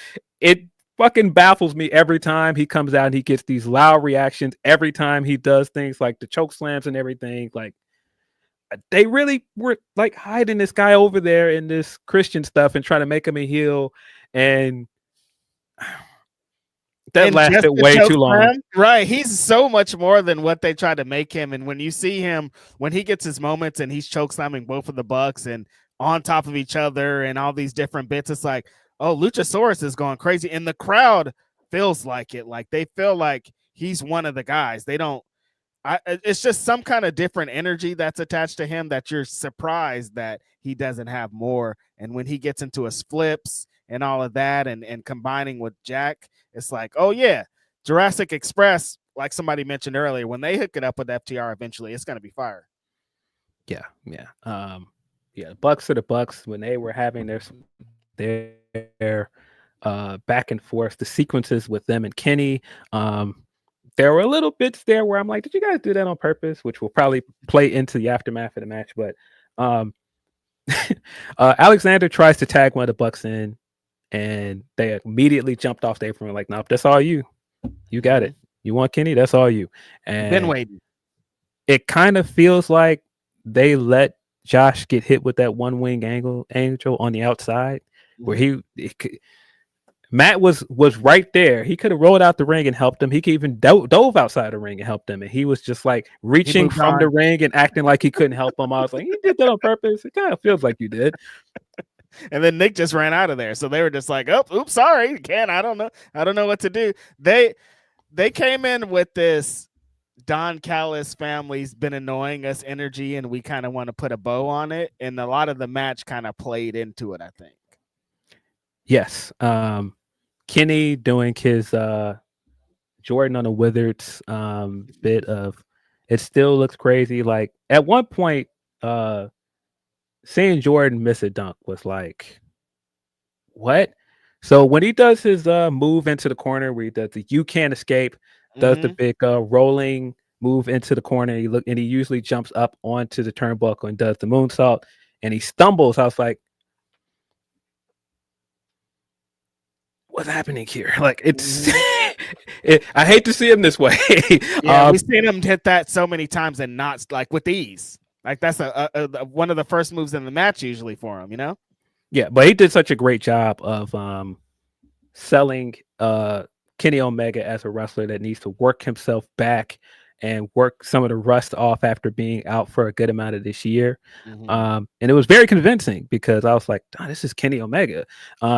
fucking baffles me every time he comes out and he gets these loud reactions every time he does things like the choke slams and everything. Like, they really were like hiding this guy over there in this Christian stuff and trying to make him a heel, and that lasted way too long. Right. He's so much more than what they tried to make him. And when you see him, when he gets his moments and he's choke slamming both of the Bucks and on top of each other and all these different bits, it's like, oh, Luchasaurus is going crazy. And the crowd feels like it. Like they feel like he's one of the guys. They don't. It's just some kind of different energy that's attached to him that you're surprised that he doesn't have more. And when he gets into his flips and all of that and combining with Jack, it's like, oh yeah, Jurassic Express, like somebody mentioned earlier, when they hook it up with FTR eventually, it's going to be fire. Yeah. Bucks are the Bucks. When they were having their back and forth, the sequences with them and Kenny, there were little bits there where I'm like, did you guys do that on purpose? Which will probably play into the aftermath of the match. But Alexander tries to tag one of the Bucks in, and they immediately jumped off the apron like, nope, that's all you. You got it. You want Kenny? That's all you. And been waiting. It kind of feels like they let Josh get hit with that one wing angel on the outside, where Matt was right there. He could have rolled out the ring and helped him. He could even dove outside the ring and helped him. And he was just like reaching from the ring and acting like he couldn't help him. I was like, you did that on purpose. It kind of feels like you did. And then Nick just ran out of there. So they were just like, oh, oops, sorry. I don't know what to do. They came in with this Don Callis family's been annoying us energy, and we kind of want to put a bow on it. And a lot of the match kind of played into it, I think. Yes. Kenny doing his Jordan on the Wizards bit of it still looks crazy. Like at one point, seeing Jordan miss a dunk was like, what? So when he does his move into the corner where he does the you can't escape, does the big rolling move into the corner, and he usually jumps up onto the turnbuckle and does the moonsault, and he stumbles. I was like, what's happening here? Like it's I hate to see him this way. Yeah, we've seen him hit that so many times and not like with ease. Like that's a one of the first moves in the match usually for him, you know? Yeah, but he did such a great job of selling Kenny Omega as a wrestler that needs to work himself back and work some of the rust off after being out for a good amount of this year. And it was very convincing because I was like, oh, this is Kenny Omega.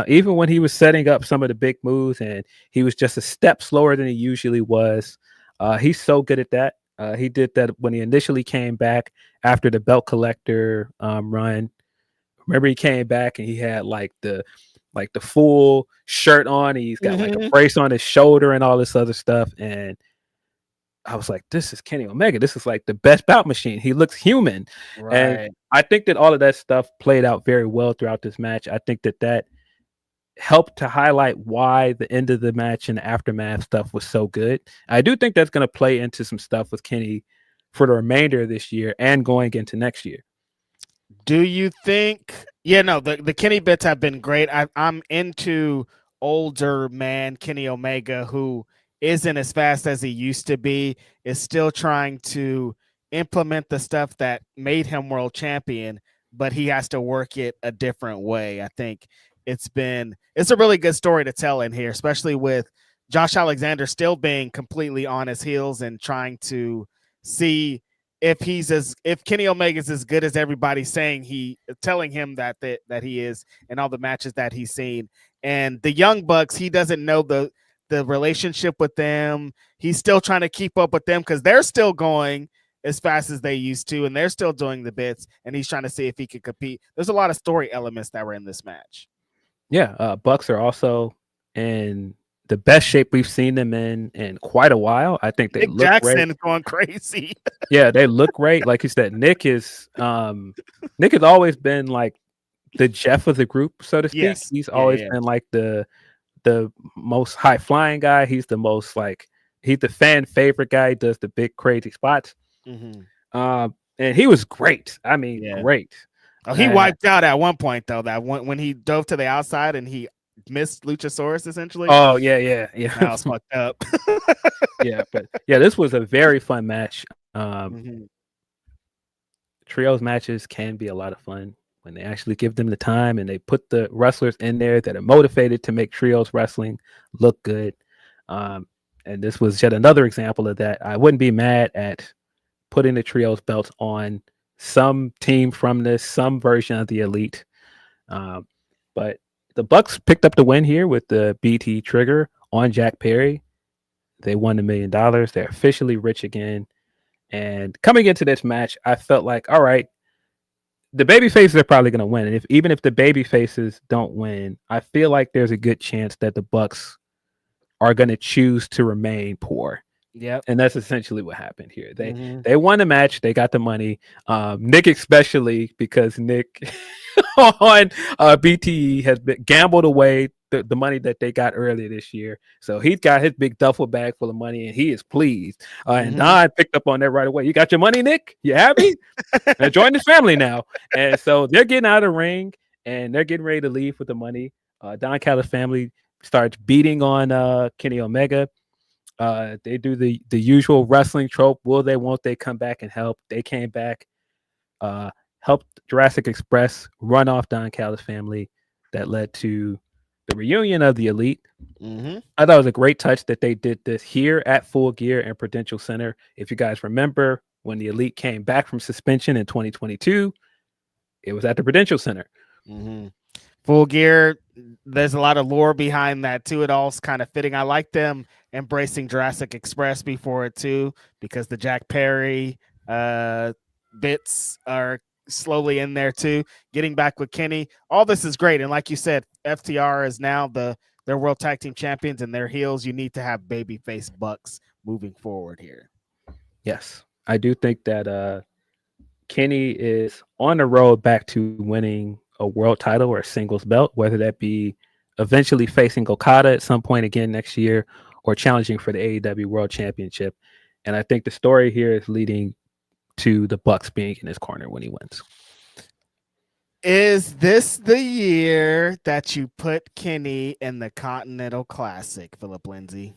Even when he was setting up some of the big moves and he was just a step slower than he usually was. He's so good at that. He did that when he initially came back after the belt collector run. Remember, he came back and he had like the full shirt on. He's got like a brace on his shoulder and all this other stuff. And I was like, this is Kenny Omega. This is like the best bout machine. He looks human. Right. And I think that all of that stuff played out very well throughout this match. I think that helped to highlight why the end of the match and the aftermath stuff was so good. I do think that's going to play into some stuff with Kenny for the remainder of this year and going into next year. Do you think? Yeah, no, the Kenny bits have been great. I'm into older man Kenny Omega, who isn't as fast as he used to be, is still trying to implement the stuff that made him world champion, but he has to work it a different way. I think it's a really good story to tell in here, especially with Josh Alexander still being completely on his heels and trying to see if Kenny Omega's as good as everybody's telling him that he is in all the matches that he's seen. And the Young Bucks, he doesn't know the relationship with them. He's still trying to keep up with them because they're still going as fast as they used to, and they're still doing the bits, and he's trying to see if he could compete. There's a lot of story elements that were in this match. Yeah, Bucks are also in the best shape we've seen them in quite a while. I think they Nick look Jackson great. Going crazy. Yeah, they look great. Like you said, Nick has always been like the Jeff of the group, so to speak. Yes. He's always been like the most high flying guy. He's the most he's the fan favorite guy. He does the big crazy spots. Mm-hmm. And he was great. I mean, great. Oh, he wiped out at one point though. That when he dove to the outside and he missed Luchasaurus essentially. Oh yeah. That was fucked up. But this was a very fun match. Trios matches can be a lot of fun when they actually give them the time and they put the wrestlers in there that are motivated to make trios wrestling look good. And this was yet another example of that. I wouldn't be mad at putting the trios belts on some team from some version of the Elite. But the Bucks picked up the win here with the BT trigger on Jack Perry. They won $1 million. They're officially rich again. And coming into this match, I felt like, all right, the baby faces are probably going to win. And even if the baby faces don't win, I feel like there's a good chance that the Bucks are going to choose to remain poor. Yeah, and that's essentially what happened here. They won the match. They got the money. Nick especially, because Nick on BTE has been gambled away the money that they got earlier this year. So he's got his big duffel bag full of money, and he is pleased. And Don picked up on that right away. You got your money, Nick? You happy? Now join the family now. And so they're getting out of the ring, and they're getting ready to leave with the money. Don Callis' family starts beating on Kenny Omega. They do the usual wrestling trope. Will they, won't they come back and help? They came back, helped Jurassic Express run off Don Callis' family. That led to the reunion of the Elite. I thought it was a great touch that they did this here at Full Gear and Prudential Center. If you guys remember, when the Elite came back from suspension in 2022, it was at the Prudential Center. Full Gear, there's a lot of lore behind that too. It all's kind of fitting. I like them embracing Jurassic Express before it too, because the Jack Perry bits are slowly in there too. Getting back with Kenny, all this is great. And like you said, FTR is now their World Tag Team Champions, and their heels. You need to have babyface Bucks moving forward here. Yes, I do think that Kenny is on the road back to winning a world title or a singles belt, whether that be eventually facing Okada at some point again next year or challenging for the AEW World Championship. And I think the story here is leading to the Bucks being in his corner when he wins. Is this the year that you put Kenny in the Continental Classic, Philip Lindsey?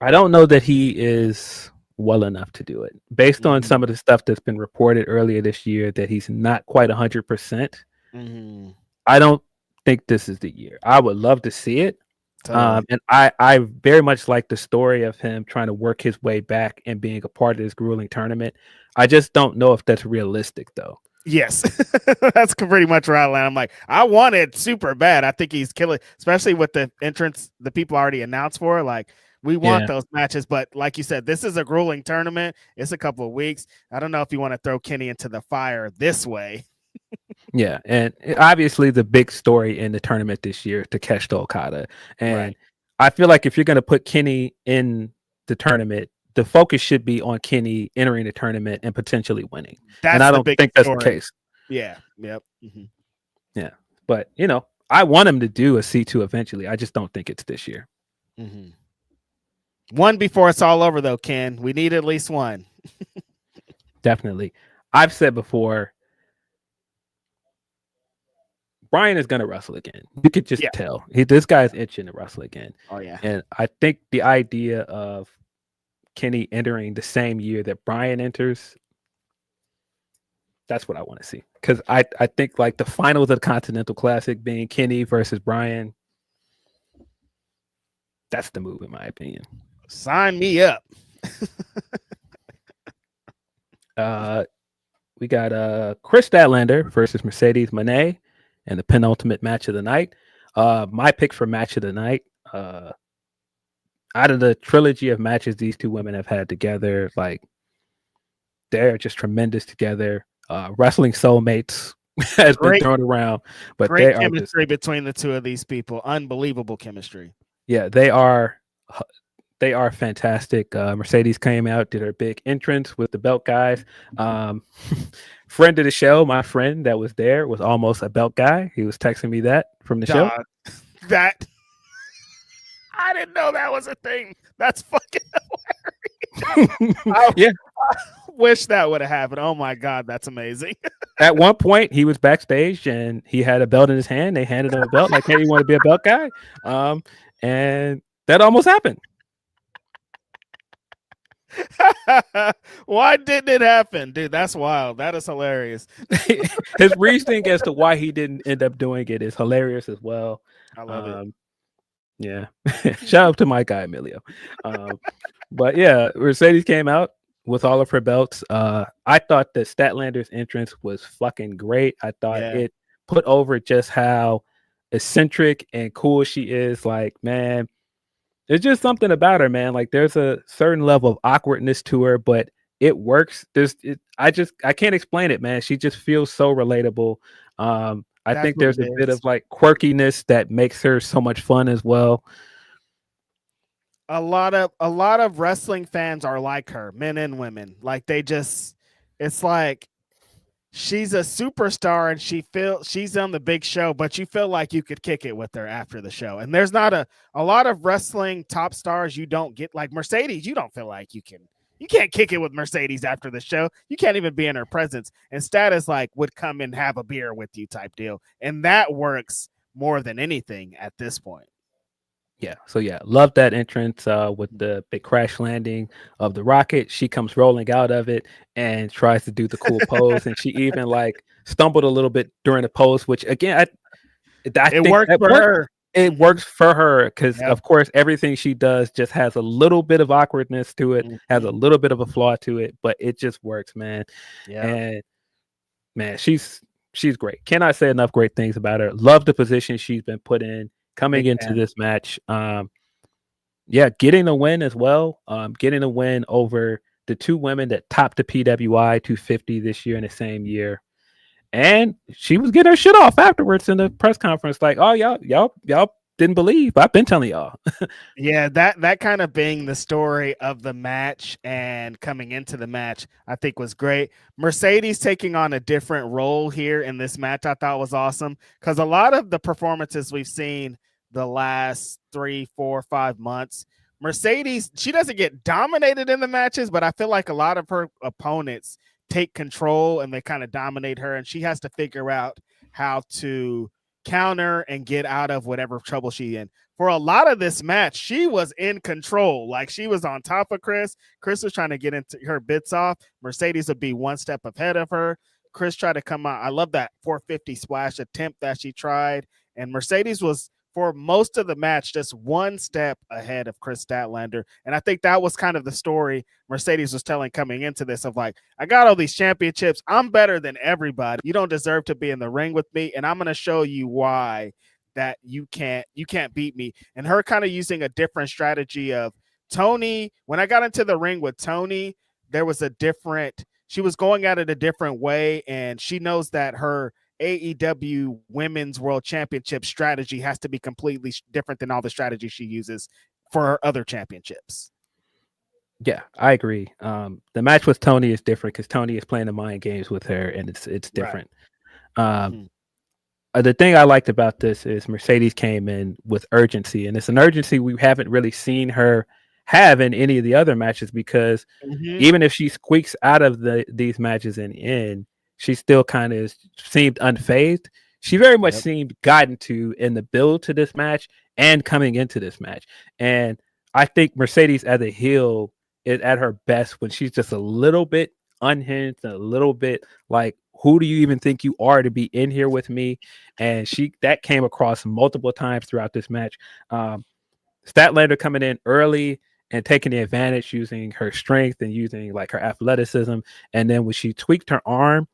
I don't know that he is well enough to do it, based on some of the stuff that's been reported earlier this year that he's not quite 100%. I don't think this is the year. I would love to see it. Totally. And I very much like the story of him trying to work his way back and being a part of this grueling tournament. I just don't know if that's realistic, though. Yes, that's pretty much where I land. I'm like, I want it super bad. I think he's killing, especially with the entrance, the people already announced for. Like, we want those matches, but like you said, this is a grueling tournament. It's a couple of weeks. I don't know if you want to throw Kenny into the fire this way. And obviously the big story in the tournament this year, Takeshita Okada. And I feel like if you're going to put Kenny in the tournament, the focus should be on Kenny entering the tournament and potentially winning. That's and I don't think that's the case. Yeah. Yep. Mm-hmm. Yeah. But, I want him to do a C2 eventually. I just don't think it's this year. Mm-hmm. One before it's all over, though, Ken. We need at least one. Definitely. I've said before, Brian is going to wrestle again. You could just tell. This guy's itching to wrestle again. Oh, yeah. And I think the idea of Kenny entering the same year that Brian enters, that's what I want to see. Because I think like the finals of the Continental Classic being Kenny versus Brian, that's the move in my opinion. Sign me up. We got Chris Statlander versus Mercedes Moné and the penultimate match of the night. My pick for match of the night, out of the trilogy of matches these two women have had together, like they're just tremendous together. Wrestling soulmates has been thrown around, but great chemistry between the two of these people. Unbelievable chemistry. Yeah, they are fantastic. Mercedes came out, did her big entrance with the belt guys. Friend of the show, my friend that was there was almost a belt guy. He was texting me that from the show. That I didn't know that was a thing. That's fucking hilarious. Yeah. I wish that would have happened. Oh my God, that's amazing. At one point, he was backstage and he had a belt in his hand. They handed him a belt, like, hey, you want to be a belt guy? And that almost happened. Why didn't it happen? Dude, that's wild. That is hilarious. His reasoning as to why he didn't end up doing it is hilarious as well. I love it. Yeah. Shout out to my guy, Emilio. But yeah, Mercedes came out with all of her belts. I thought that Statlander's entrance was fucking great. I thought it put over just how eccentric and cool she is. Like, man, there's just something about her, man. Like, there's a certain level of awkwardness to her, but it works. I can't explain it, man. She just feels so relatable. I think there's a bit of like quirkiness that makes her so much fun as well. A lot of wrestling fans are like her, men and women. Like, it's like she's a superstar and she's on the big show, but you feel like you could kick it with her after the show. And there's not a lot of wrestling top stars you don't get, like Mercedes. You don't feel like you can't kick it with Mercedes after the show. You can't even be in her presence. And Status would come and have a beer with you type deal. And that works more than anything at this point. Yeah. So yeah, love that entrance with the big crash landing of the rocket. She comes rolling out of it and tries to do the cool pose. And she even stumbled a little bit during the pose, which again, I think worked for her. It works for her because, of course, everything she does just has a little bit of awkwardness to it, has a little bit of a flaw to it, but it just works, man. Yeah. And man, she's great. Cannot say enough great things about her. Love the position she's been put in coming into this match. Getting a win as well. Getting a win over the two women that topped the PWI 250 this year in the same year. And she was getting her shit off afterwards in the press conference, like, "Oh, y'all didn't believe. I've been telling y'all." Yeah, that kind of being the story of the match and coming into the match, I think was great. Mercedes taking on a different role here in this match, I thought was awesome, because a lot of the performances we've seen the last 3, 4, 5 months, Mercedes, she doesn't get dominated in the matches, but I feel like a lot of her opponents take control and they kind of dominate her, and she has to figure out how to counter and get out of whatever trouble she's in. For a lot of this match, she was in control. Like, she was on top of Chris. Chris was trying to get into her bits off. Mercedes would be one step ahead of her. Chris tried to come out. I love that 450 splash attempt that she tried. And Mercedes was, for most of the match, just one step ahead of Chris Statlander. And I think that was kind of the story Mercedes was telling coming into this of like, I got all these championships. I'm better than everybody. You don't deserve to be in the ring with me. And I'm going to show you why that you can't beat me. And her kind of using a different strategy of Tony. When I got into the ring with Tony, there was she was going at it a different way. And she knows that her AEW Women's World Championship strategy has to be completely different than all the strategies she uses for her other championships. Yeah, I agree. The match with Tony is different because Tony is playing the mind games with her, and it's different. Right. The thing I liked about this is Mercedes came in with urgency, and it's an urgency we haven't really seen her have in any of the other matches because even if she squeaks out of these matches in the end, she still kind of seemed unfazed. She very much seemed gotten to in the build to this match and coming into this match. And I think Mercedes as a heel is at her best when she's just a little bit unhinged, a little bit like, who do you even think you are to be in here with me? And that came across multiple times throughout this match. Statlander coming in early and taking the advantage using her strength and using like her athleticism. And then when she tweaked her arm,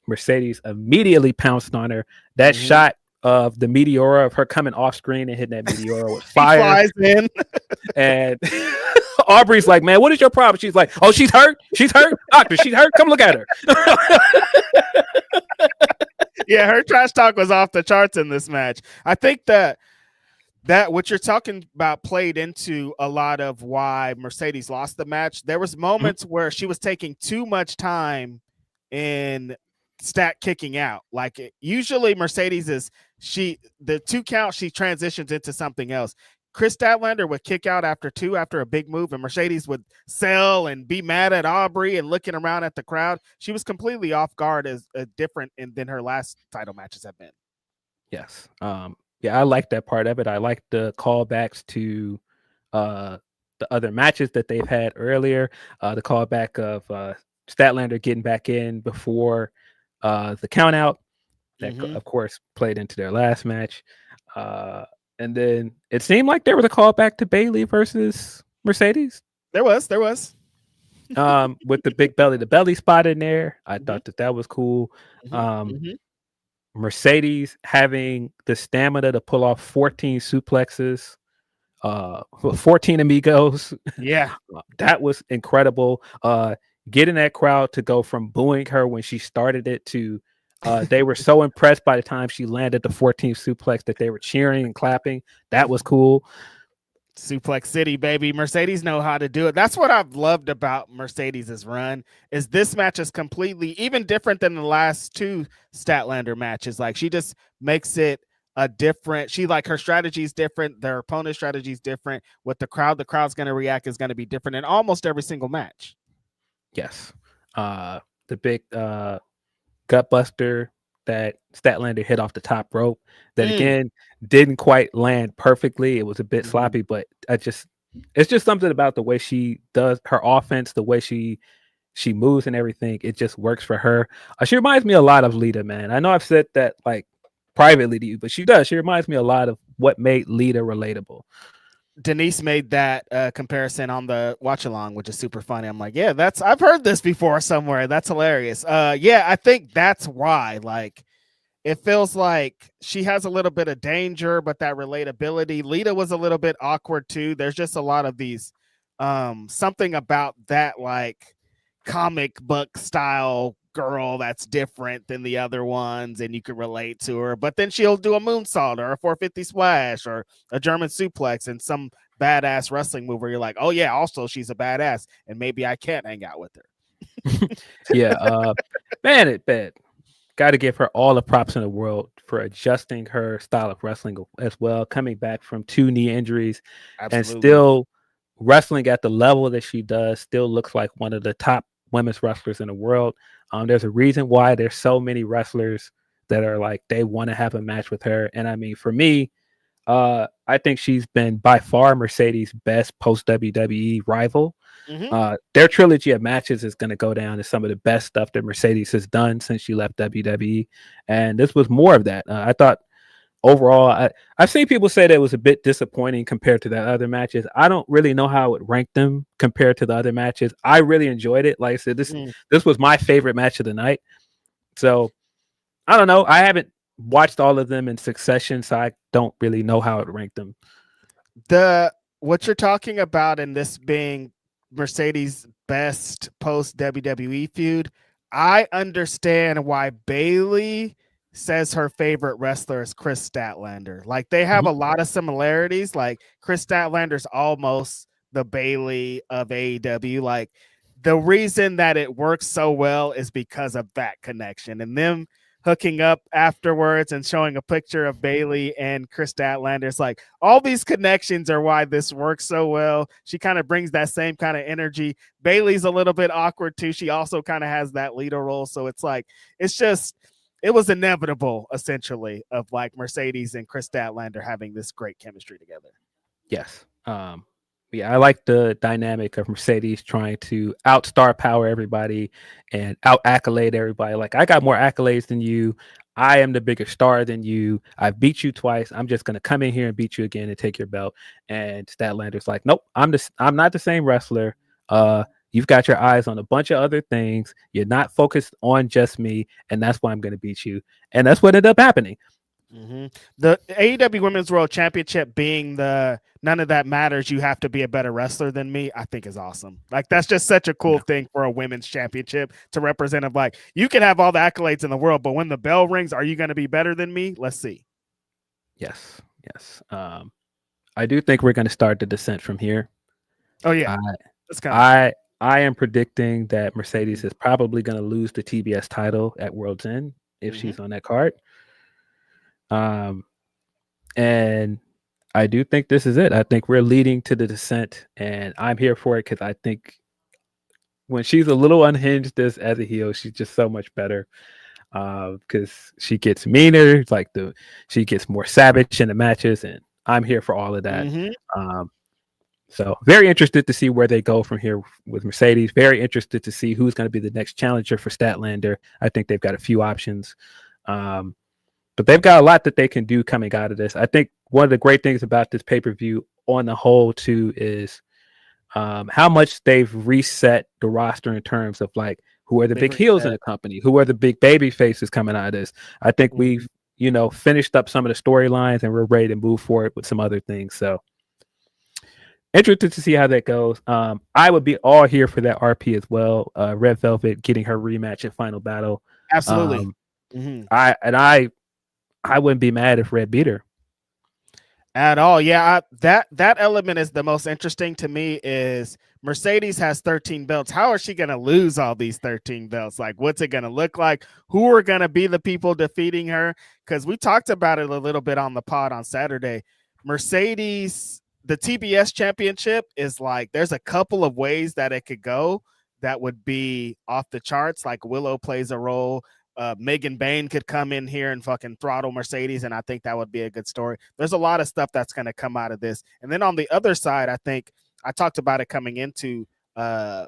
Mercedes immediately pounced on her. That shot of the Meteora, of her coming off screen and hitting that Meteora with fire. Flies in. And Aubrey's like, man, what is your problem? She's like, oh, she's hurt. She's hurt. Doctor, she's hurt. Come look at her. Yeah, her trash talk was off the charts in this match. I think that what you're talking about played into a lot of why Mercedes lost the match. There was moments where she was taking too much time in stat kicking out. Like usually Mercedes is the 2 count, she transitions into something else. Chris Statlander would kick out after a big move, and Mercedes would sell and be mad at Aubrey and looking around at the crowd. She was completely off guard as different than her last title matches have been. Yes. Yeah, I like that part of it. I like the callbacks to the other matches that they've had earlier. The callback of Statlander getting back in before the count out. That, of course, played into their last match. And then it seemed like there was a callback to Bayley versus Mercedes. There was. With the big belly, the belly spot in there. I thought that was cool. Mercedes having the stamina to pull off 14 suplexes, 14 amigos. Yeah. That was incredible. Getting that crowd to go from booing her when she started it to they were so impressed by the time she landed the 14th suplex that they were cheering and clapping. That was cool. Suplex City, baby. Mercedes know how to do it. That's what I've loved about Mercedes's run is this match is completely even different than the last 2 Statlander matches. Like she just makes it a different, her strategy is different. Their opponent's strategy is different. With the crowd's going to react is going to be different in almost every single match. Yes. The big gutbuster that Statlander hit off the top rope that again didn't quite land perfectly. It was a bit sloppy, but it's just something about the way she does her offense, the way she moves and everything. It just works for her. She reminds me a lot of Lita, man. I know I've said that like privately to you, but she does. She reminds me a lot of what made Lita relatable. Denise made that comparison on the watch along, which is super funny. I'm like, yeah, I've heard this before somewhere. That's hilarious. Yeah, I think that's why. Like, it feels like she has a little bit of danger, but that relatability. Lita was a little bit awkward too. There's just a lot of these, something about that like comic book style girl that's different than the other ones, and you can relate to her. But then she'll do a moonsault or a 450 splash or a German suplex and some badass wrestling move where you're like, oh yeah, also she's a badass, and maybe I can't hang out with her. Yeah, man, got to give her all the props in the world for adjusting her style of wrestling as well, coming back from 2 knee injuries. Absolutely. And still wrestling at the level that she does. Still looks like one of the top women's wrestlers in the world. There's a reason why there's so many wrestlers that are like they want to have a match with her. And I mean, for me, I think she's been by far Mercedes' best post WWE rival. Their trilogy of matches is going to go down as some of the best stuff that Mercedes has done since she left WWE, and this was more of that. I thought overall, I've seen people say that it was a bit disappointing compared to the other matches. I don't really know how I would rank them compared to the other matches. I really enjoyed it. Like I said, this was my favorite match of the night. So I don't know. I haven't watched all of them in succession, so I don't really know how to rank them. What you're talking about in this being Mercedes' best post WWE feud, I understand why Bayley says her favorite wrestler is Chris Statlander. Like they have a lot of similarities. Like Chris Statlander's almost the Bailey of AEW. Like the reason that it works so well is because of that connection and them hooking up afterwards and showing a picture of Bailey and Chris Statlander. It's like all these connections are why this works so well. She kind of brings that same kind of energy. Bailey's a little bit awkward too. She also kind of has that leader role. So it's like, it was inevitable essentially of like Mercedes and Chris Statlander having this great chemistry together. Yes. Yeah, I like the dynamic of Mercedes trying to out-star power everybody and out-accolade everybody. Like, I got more accolades than you. I am the bigger star than you. I beat you twice. I'm just going to come in here and beat you again and take your belt. And Statlander's like, nope, I'm not the same wrestler. You've got your eyes on a bunch of other things. You're not focused on just me. And that's why I'm going to beat you. And that's what ended up happening. The AEW Women's World Championship being the none of that matters, you have to be a better wrestler than me, I think is awesome. Like that's just such a cool thing for a women's championship to represent of like you can have all the accolades in the world, but when the bell rings, are you going to be better than me? Let's see. Yes. I do think we're going to start the descent from here. Oh yeah. I am predicting that Mercedes is probably going to lose the TBS title at World's End if she's on that card. And I do think this is it. I think we're leading to the descent, and I'm here for it because I think when she's a little unhinged as a heel, she's just so much better. Because she gets meaner, she gets more savage in the matches, and I'm here for all of that. So very interested to see where they go from here with Mercedes. Very interested to see who's going to be the next challenger for Statlander. I think they've got a few options. But they've got a lot that they can do coming out of this. I think one of the great things about this pay-per-view on the whole, too, is how much they've reset the roster in terms of like who are the big heels in the company, who are the big baby faces coming out of this. I think we've, finished up some of the storylines and we're ready to move forward with some other things. So interested to see how that goes. I would be all here for that RP as well. Red Velvet getting her rematch at Final Battle. Absolutely. I wouldn't be mad if Red beat her at all. Yeah, that element is the most interesting to me. Is Mercedes has 13 belts. How is she going to lose all these 13 belts? Like, what's it going to look like? Who are going to be the people defeating her? Because we talked about it a little bit on the pod on Saturday. Mercedes, the TBS championship is like, there's a couple of ways that it could go that would be off the charts. Like Willow plays a role. Megan Bain could come in here and fucking throttle Mercedes, and I think that would be a good story. There's a lot of stuff that's going to come out of this. And then on the other side, I think I talked about it coming into the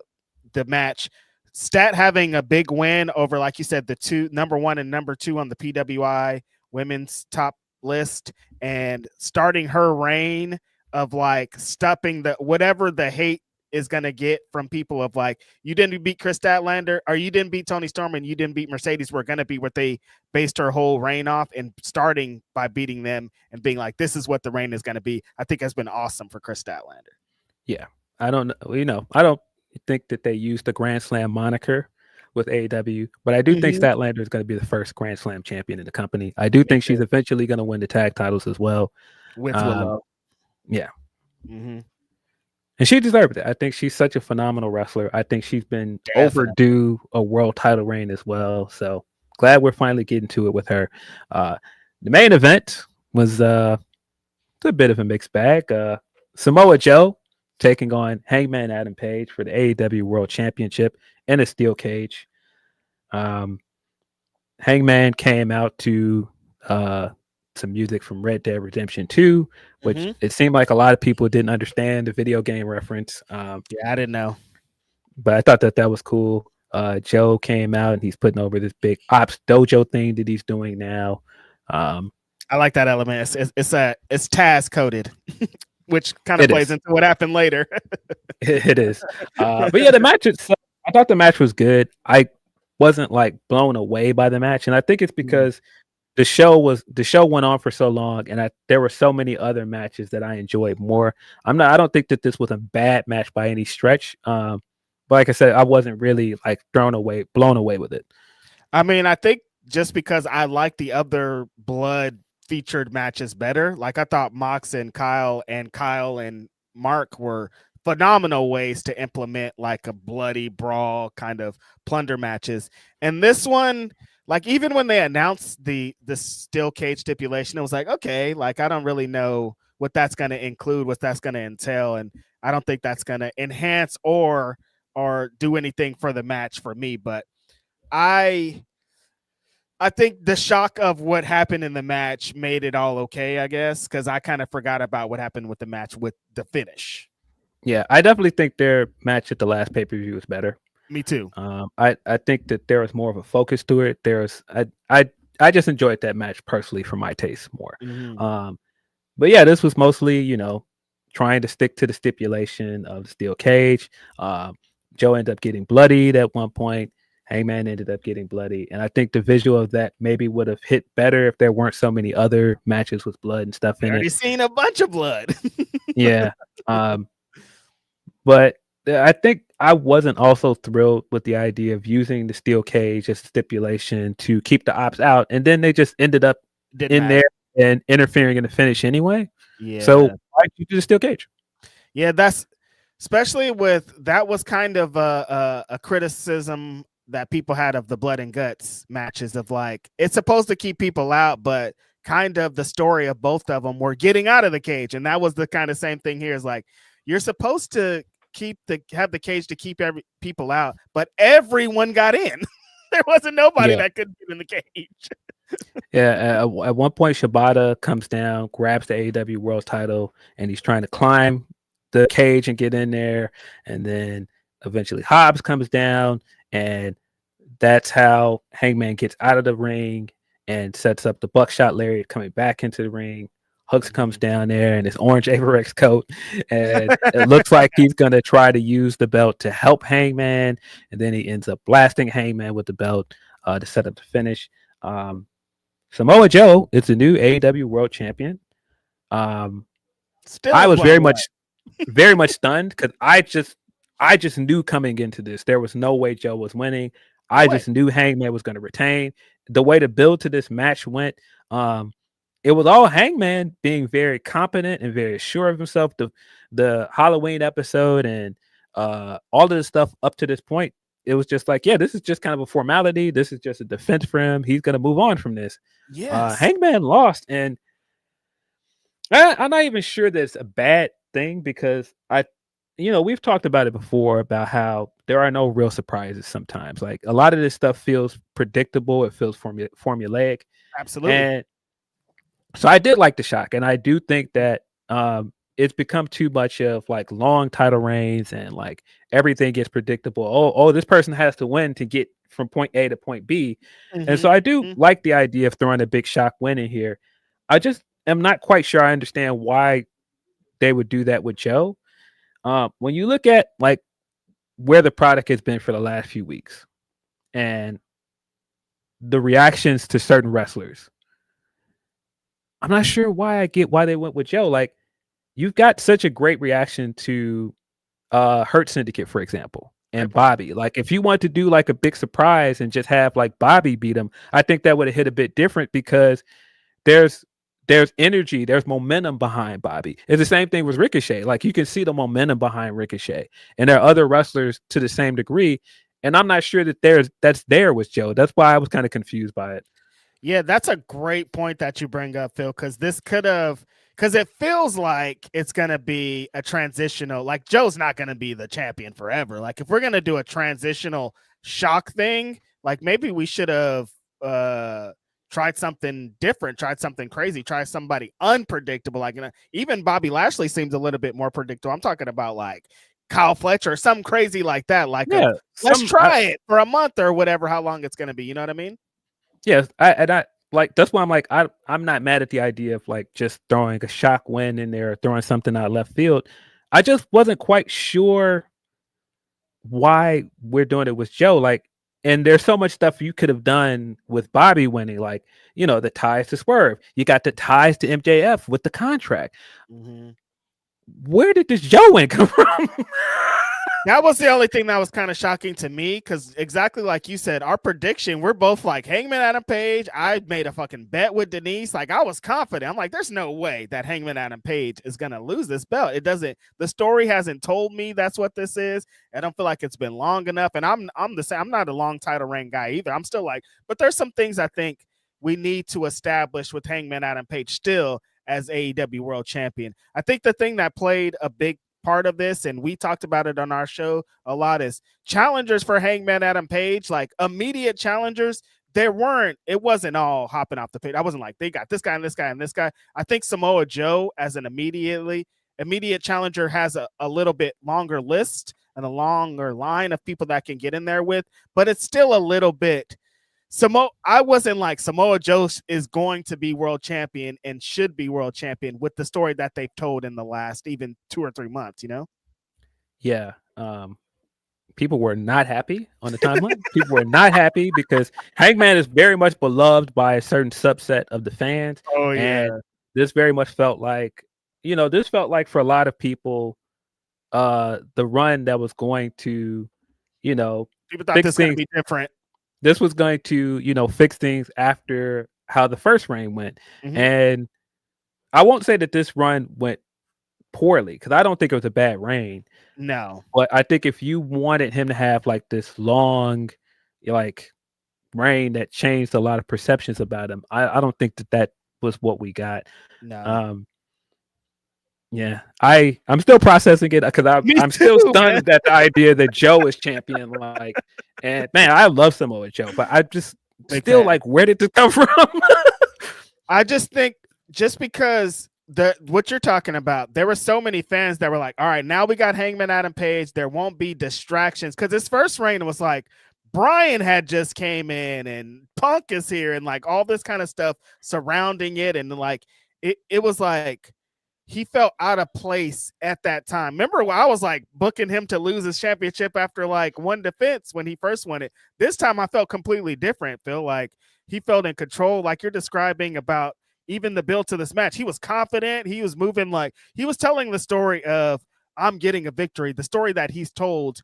match. Stat having a big win over, like you said, the number 1 and number 2 on the PWI women's top list, and starting her reign of like stopping whatever the hate is going to get from people of like, you didn't beat Chris Statlander, or you didn't beat Tony Storm, and you didn't beat Mercedes. We're going to be what they based her whole reign off, and starting by beating them and being like, this is what the reign is going to be. I think has been awesome for Chris Statlander. Yeah. I don't think that they used the Grand Slam moniker with AEW, but I do think Statlander is going to be the first Grand Slam champion in the company. I do think she's eventually going to win the tag titles as well. With Willow. Yeah. And she deserved it. I think she's such a phenomenal wrestler. I think she's been overdue a world title reign as well. So glad we're finally getting to it with her. The main event was a bit of a mixed bag. Samoa Joe taking on Hangman Adam Page for the AEW World Championship in a steel cage. Hangman came out to some music from Red Dead Redemption 2, which it seemed like a lot of people didn't understand the video game reference. Yeah, I didn't know, but I thought that was cool. Joe came out and he's putting over this big Ops Dojo thing that he's doing now. I like that element. It's task coded, which kind of plays into what happened later. It is, but yeah, the match itself, I thought the match was good. I wasn't like blown away by the match, and I think it's because the show went on for so long, and there were so many other matches that I enjoyed more. I don't think that this was a bad match by any stretch. But like I said, I wasn't really like blown away with it. I mean, I think just because I like the other blood featured matches better. Like I thought Mox and Kyle and Mark were phenomenal ways to implement like a bloody brawl kind of plunder matches. And this one, like even when they announced the steel cage stipulation, it was like, okay, like I don't really know what that's going to include, what that's going to entail, and I don't think that's going to enhance or do anything for the match for me. But I think the shock of what happened in the match made it all okay, I guess, because I kind of forgot about what happened with the match with the finish. Yeah, I definitely think their match at the last pay-per-view was better. Me too. I think that there was more of a focus to it. I just enjoyed that match personally for my taste more. Mm-hmm. But yeah, this was mostly, you know, trying to stick to the stipulation of the steel cage. Joe ended up getting bloodied at one point. Hangman ended up getting bloody. And I think the visual of that maybe would have hit better if there weren't so many other matches with blood and stuff in it. Already seen a bunch of blood. Yeah. But I think I wasn't also thrilled with the idea of using the steel cage as a stipulation to keep the ops out. And then they just ended up there and interfering in the finish anyway. Yeah. So why did you do the steel cage? Yeah, that's especially with that was kind of a criticism that people had of the blood and guts matches of like it's supposed to keep people out, but kind of the story of both of them were getting out of the cage, and that was the kind of same thing here. Is like you're supposed to have the cage to keep people out, but everyone got in. There wasn't nobody that couldn't get in the cage. Yeah, at one point Shibata comes down, grabs the AEW World Title, and he's trying to climb the cage and get in there, and then eventually Hobbs comes down, and that's how Hangman gets out of the ring and sets up the buckshot lariat coming back into the ring. Hooks comes down there in his orange Averex coat, and it looks like he's going to try to use the belt to help Hangman, and then he ends up blasting Hangman with the belt to set up the finish. Samoa Joe is the new AEW World Champion. I was very much stunned because I just knew coming into this there was no way Joe was winning. I just knew Hangman was going to retain. The way the build to this match went, it was all Hangman being very competent and very sure of himself. The Halloween episode and all of the stuff up to this point, it was just like, yeah, this is just kind of a formality. This is just a defense for him. He's going to move on from this. Yes. Hangman lost, and I'm not even sure that it's a bad thing because we've talked about it before about how there are no real surprises sometimes. Like a lot of this stuff feels predictable. It feels formulaic. Absolutely. And so I did like the shock, and I do think that it's become too much of like long title reigns and like everything gets predictable. Oh, this person has to win to get from point A to point B. Mm-hmm. And so I do like the idea of throwing a big shock win in here. I just am not quite sure I understand why they would do that with Joe. When you look at like where the product has been for the last few weeks and the reactions to certain wrestlers, I'm not sure why they went with Joe. Like you've got such a great reaction to Hurt Syndicate, for example, and Bobby. Like if you want to do like a big surprise and just have like Bobby beat him, I think that would have hit a bit different because there's energy, there's momentum behind Bobby. It's the same thing with Ricochet. Like you can see the momentum behind Ricochet, and there are other wrestlers to the same degree. And I'm not sure that that's there with Joe. That's why I was kind of confused by it. Yeah, that's a great point that you bring up, Phil, because it feels like it's going to be a transitional, like Joe's not going to be the champion forever. Like if we're going to do a transitional shock thing, like maybe we should have tried something different, tried something crazy, tried somebody unpredictable. Like even Bobby Lashley seems a little bit more predictable. I'm talking about like Kyle Fletcher or something crazy like that. Like let's try it for a month or whatever, how long it's going to be. You know what I mean? Yes, I like that's why I'm like I'm not mad at the idea of like just throwing a shock win in there or throwing something out of left field. I just wasn't quite sure why we're doing it with Joe. Like, and there's so much stuff you could have done with Bobby winning, like the ties to Swerve. You got the ties to MJF with the contract. Mm-hmm. Where did this Joe win come from? That was the only thing that was kind of shocking to me, because exactly like you said, our prediction, we're both like Hangman Adam Page. I made a fucking bet with Denise. Like, I was confident. I'm like, there's no way that Hangman Adam Page is gonna lose this belt. It doesn't. The story hasn't told me that's what this is. I don't feel like it's been long enough. And I'm the same. I'm not a long title reign guy either. I'm still like, but there's some things I think we need to establish with Hangman Adam Page still as AEW World Champion. I think the thing that played a big part of this, and we talked about it on our show a lot, is challengers for Hangman Adam Page, like immediate challengers. It wasn't all hopping off the page. I wasn't like, they got this guy and this guy and this guy. I think Samoa Joe as an immediate challenger has a little bit longer list and a longer line of people that can get in there with, but it's still a little bit I wasn't like Samoa Joe is going to be world champion and should be world champion with the story that they've told in the last even 2 or 3 months, you know? Yeah. People were not happy on the timeline. People were not happy because Hangman is very much beloved by a certain subset of the fans. Oh, yeah. And this very much felt like, for a lot of people, the run that was going to, people thought this was going to be different. This was going to, fix things after how the first reign went. Mm-hmm. And I won't say that this run went poorly, because I don't think it was a bad reign. No. But I think if you wanted him to have like this long, like, reign that changed a lot of perceptions about him, I don't think that was what we got. No. Yeah, I'm still processing it, because I'm still stunned at the idea that Joe is champion. Like, and man, I love Samoa Joe, but I just still like, where did this come from? I just think just because what you're talking about, there were so many fans that were like, all right, now we got Hangman Adam Page. There won't be distractions, because his first reign was like Brian had just came in and Punk is here and like all this kind of stuff surrounding it, and like it was like he felt out of place at that time. Remember, I was like booking him to lose his championship after like one defense when he first won it. This time I felt completely different. Phil, like he felt in control, like you're describing about even the build to this match. He was confident. He was moving, like he was telling the story of I'm getting a victory. The story that he's told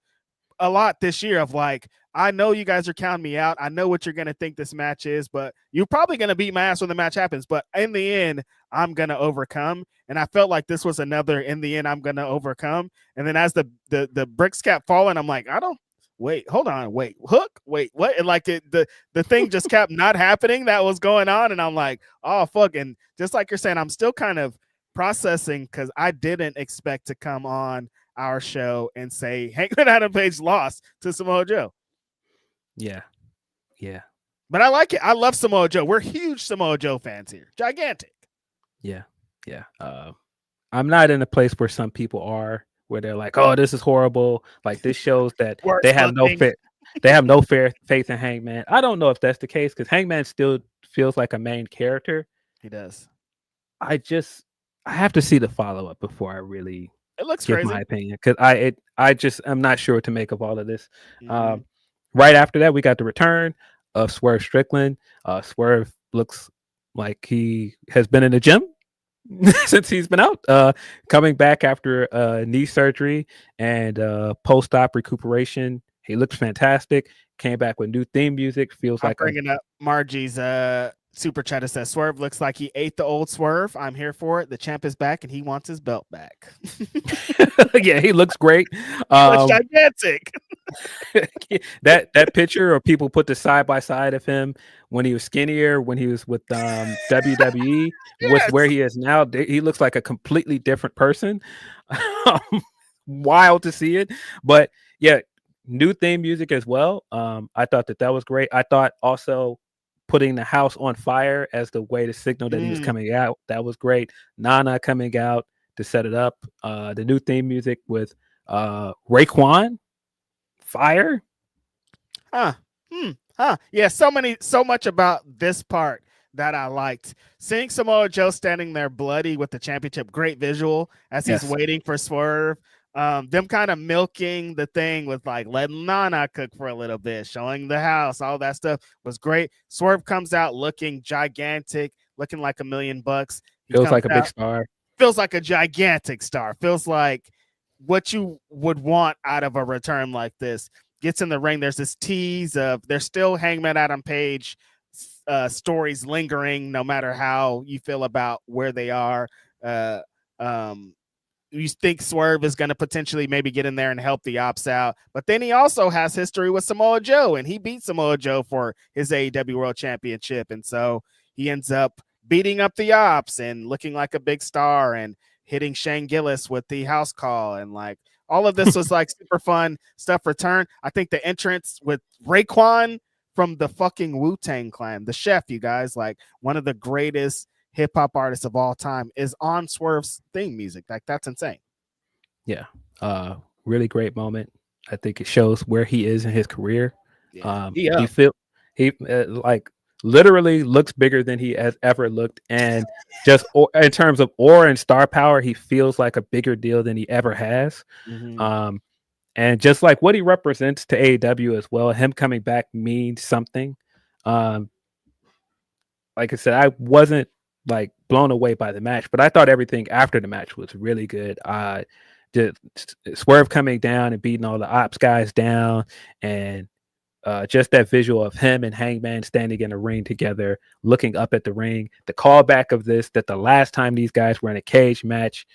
a lot this year of like, I know you guys are counting me out. I know what you're going to think this match is, but you're probably going to beat my ass when the match happens. But in the end, I'm going to overcome. And I felt like this was another, in the end, I'm going to overcome. And then as the bricks kept falling, I'm like, hold on, hook, wait, what? And like the thing just kept not happening that was going on. And I'm like, oh, fuck. And just like you're saying, I'm still kind of processing, because I didn't expect to come on our show and say Hangman Adam Page lost to Samoa Joe. Yeah. But I like it. I love Samoa Joe. We're huge Samoa Joe fans here. Gigantic. Yeah. I'm not in a place where some people are, where they're like, oh, this is horrible. Like, this shows that they have no faith in Hangman. I don't know if that's the case, because Hangman still feels like a main character. He does. I have to see the follow-up before I really give my opinion, because I'm not sure what to make of all of this. Mm-hmm. Right after that, we got the return of Swerve Strickland. Swerve looks like he has been in the gym since he's been out, coming back after knee surgery and post-op recuperation. He looks fantastic. Came back with new theme music. Feels like bringing up Margie's super chat. That says Swerve looks like he ate the old Swerve. I'm here for it. The champ is back and he wants his belt back. Yeah, he looks great. Looks gigantic. that picture, or people put the side by side of him when he was skinnier, when he was with WWE, yes, with where he is now, he looks like a completely different person. Wild to see it. But yeah, new theme music as well. I thought that was great. I thought also putting the house on fire as the way to signal that he was coming out, that was great. Nana coming out to set it up. The new theme music with Raekwon, fire. Yeah, so much about this part that I liked. Seeing Samoa Joe standing there bloody with the championship, great visual as he's waiting for Swerve. Them kind of milking the thing with like letting Nana cook for a little bit, showing the house, all that stuff was great. Swerve comes out looking gigantic, looking like $1 million. Feels like a big star. Feels like a gigantic star. Feels like what you would want out of a return like this. Gets in the ring. There's this tease of there's still Hangman Adam Page stories lingering, no matter how you feel about where they are. You think Swerve is going to potentially maybe get in there and help the Ops out. But then he also has history with Samoa Joe, and he beat Samoa Joe for his AEW World Championship. And so he ends up beating up the Ops and looking like a big star and hitting Shane Gillis with the house call. And like all of this was like super fun stuff. Return. I think the entrance with Raekwon from the fucking Wu-Tang Clan, the chef, you guys, like one of the greatest hip hop artists of all time, is on Swerve's theme music. Like that's insane. Yeah. Really great moment. I think it shows where he is in his career. He like literally looks bigger than he has ever looked, and just in terms of aura and star power, he feels like a bigger deal than he ever has. And just like what he represents to AEW as well, him coming back means something. Like I said, I wasn't like blown away by the match, but I thought everything after the match was really good. Just Swerve coming down and beating all the Ops guys down, and just that visual of him and Hangman standing in a ring together, looking up at the ring. The callback of this, that the last time these guys were in a cage match,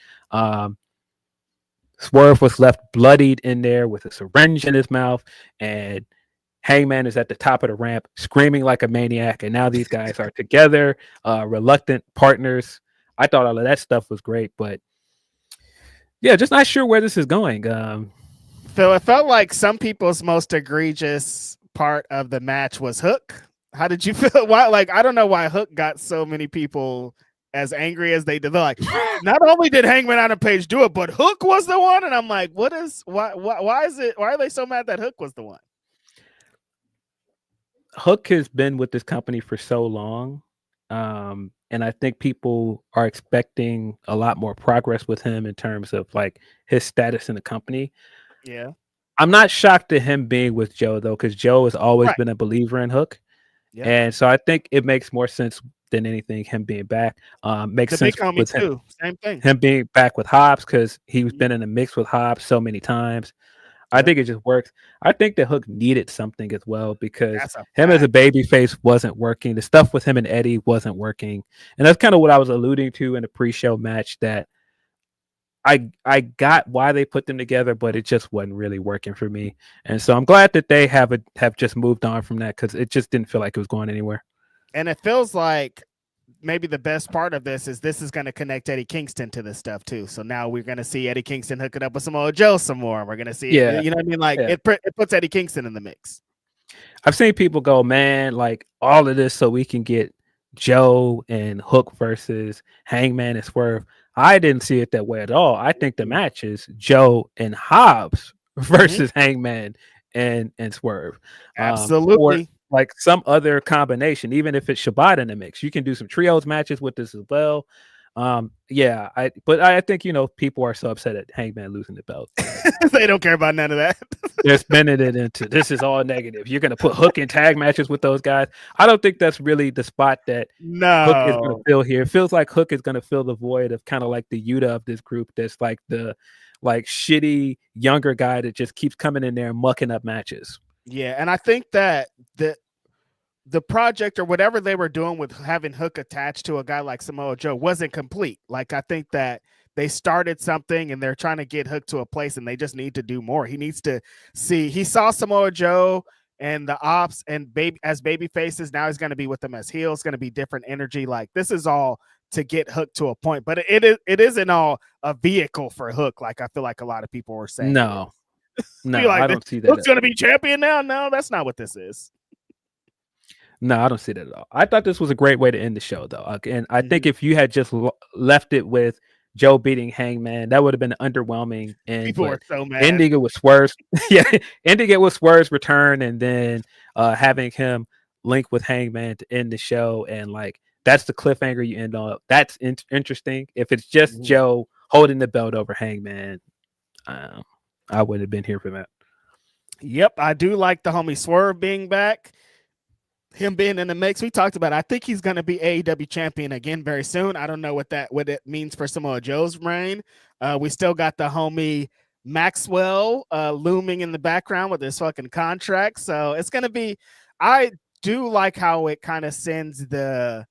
Swerve was left bloodied in there with a syringe in his mouth, and Hangman is at the top of the ramp screaming like a maniac, and now these guys are together, reluctant partners. I thought all of that stuff was great, but yeah, just not sure where this is going. Phil, it felt like some people's most egregious part of the match was Hook. How did you feel? Why? Like, I don't know why Hook got so many people as angry as they did. They're like, not only did Hangman Adam Page do it, but Hook was the one. And I'm like, why are they so mad that Hook was the one? Hook has been with this company for so long. And I think people are expecting a lot more progress with him in terms of like his status in the company. Yeah. I'm not shocked at him being with Joe though, because Joe has always been a believer in Hook. Yeah. And so I think it makes more sense than anything him being back. Makes sense with him, too. Same thing. Him being back with Hobbs, because he's been in a mix with Hobbs so many times. I think it just works. I think that Hook needed something as well, because him as a babyface wasn't working. The stuff with him and Eddie wasn't working. And that's kind of what I was alluding to in the pre-show match, that I got why they put them together, but it just wasn't really working for me. And so I'm glad that they have just moved on from that, because it just didn't feel like it was going anywhere. And it feels like maybe the best part of this is going to connect Eddie Kingston to this stuff too. So now we're going to see Eddie Kingston hook it up with Samoa Joe some more. We're going to see, you know what I mean? Like it puts Eddie Kingston in the mix. I've seen people go, man, like all of this so we can get Joe and Hook versus Hangman and Swerve. I didn't see it that way at all. I think the match is Joe and Hobbs versus Hangman and Swerve. Absolutely. Or like some other combination, even if it's Shabbat in the mix. You can do some trios matches with this as well. But I think, people are so upset at Hangman losing the belt. They don't care about none of that. They're spinning it into this is all negative. You're going to put Hook in tag matches with those guys. I don't think that's really the spot that Hook is going to fill here. It feels like Hook is going to fill the void of kind of like the Yuta of this group. That's like the shitty younger guy that just keeps coming in there and mucking up matches. Yeah, and I think that the project or whatever they were doing with having Hook attached to a guy like Samoa Joe wasn't complete. Like, I think that they started something and they're trying to get Hook to a place and they just need to do more. He needs to he saw Samoa Joe and the Ops and as baby faces. Now he's going to be with them as heels. It's going to be different energy. Like, this is all to get Hook to a point, but it isn't all a vehicle for Hook. Like, I feel like a lot of people were saying, no, like, I don't see that. Hook's going to be champion now. No, that's not what this is. No, I don't see that at all. I thought this was a great way to end the show, though. And I think if you had just left it with Joe beating Hangman, that would have been underwhelming. And people were so mad. Ending it with Swerve's, ending it with Swerve's return, and then having him link with Hangman to end the show, and like that's the cliffhanger you end on. That's interesting. If it's just Joe holding the belt over Hangman, I wouldn't have been here for that. Yep, I do like the homie Swerve being back. Him being in the mix, we talked about it. I think he's going to be AEW champion again very soon. I don't know what it means for Samoa Joe's reign. We still got the homie Maxwell looming in the background with his fucking contract. So it's gonna be. I do like how it kind of sends the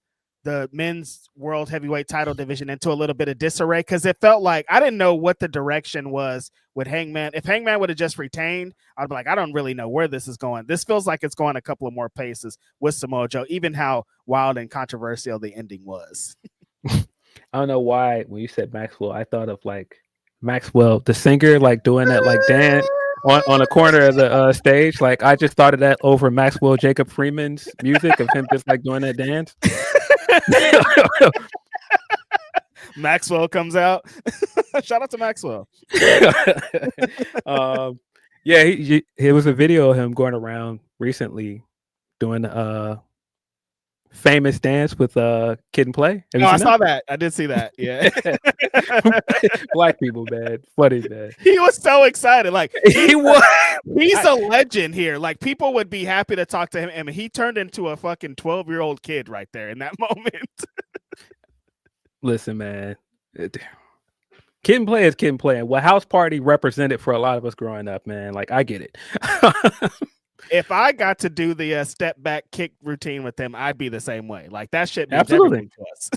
men's world heavyweight title division into a little bit of disarray, because it felt like I didn't know what the direction was with Hangman. If Hangman would have just retained, I'd be like, I don't really know where this is going. This feels like it's going a couple of more paces with Samoa Joe, even how wild and controversial the ending was. I don't know why when you said Maxwell, I thought of like Maxwell, the singer, like doing that like dance on a corner of the stage. Like I just thought of that over Maxwell Jacob Freeman's music of him just like doing that dance. Maxwell comes out. Shout out to Maxwell. Yeah, it was a video of him going around recently doing famous dance with Kid and Play. I saw that. I did see that. Yeah. Black people, man. Funny, man. He was so excited. Like he was. He's a legend here. Like people would be happy to talk to him, and he turned into a fucking 12-year-old kid right there in that moment. Listen, man. Kid and Play is Kid and Play, and what House Party represented for a lot of us growing up, man. Like I get it. If I got to do the step back kick routine with him, I'd be the same way. Like that shit means everything to us.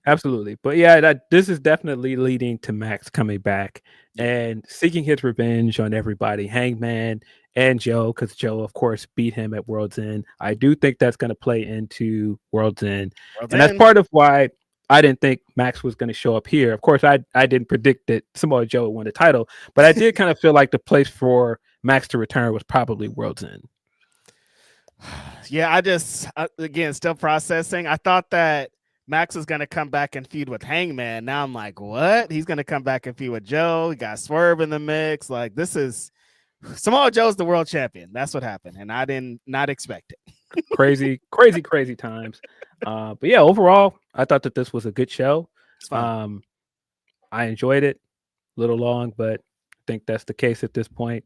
Absolutely. But yeah, this is definitely leading to Max coming back and seeking his revenge on everybody, Hangman and Joe, because Joe, of course, beat him at World's End. I do think that's going to play into World's End. That's part of why I didn't think Max was going to show up here. Of course, I didn't predict that Samoa Joe would win the title, but I did kind of feel like the place for Max to return was probably World's End. Yeah, I just, again, still processing. I thought that Max was going to come back and feud with Hangman. Now I'm like, what? He's going to come back and feud with Joe. He got Swerve in the mix. Like, this is Samoa Joe's the world champion. That's what happened. And I did not expect it. Crazy times. But yeah, overall, I thought that this was a good show. I enjoyed it. A little long, but I think that's the case at this point.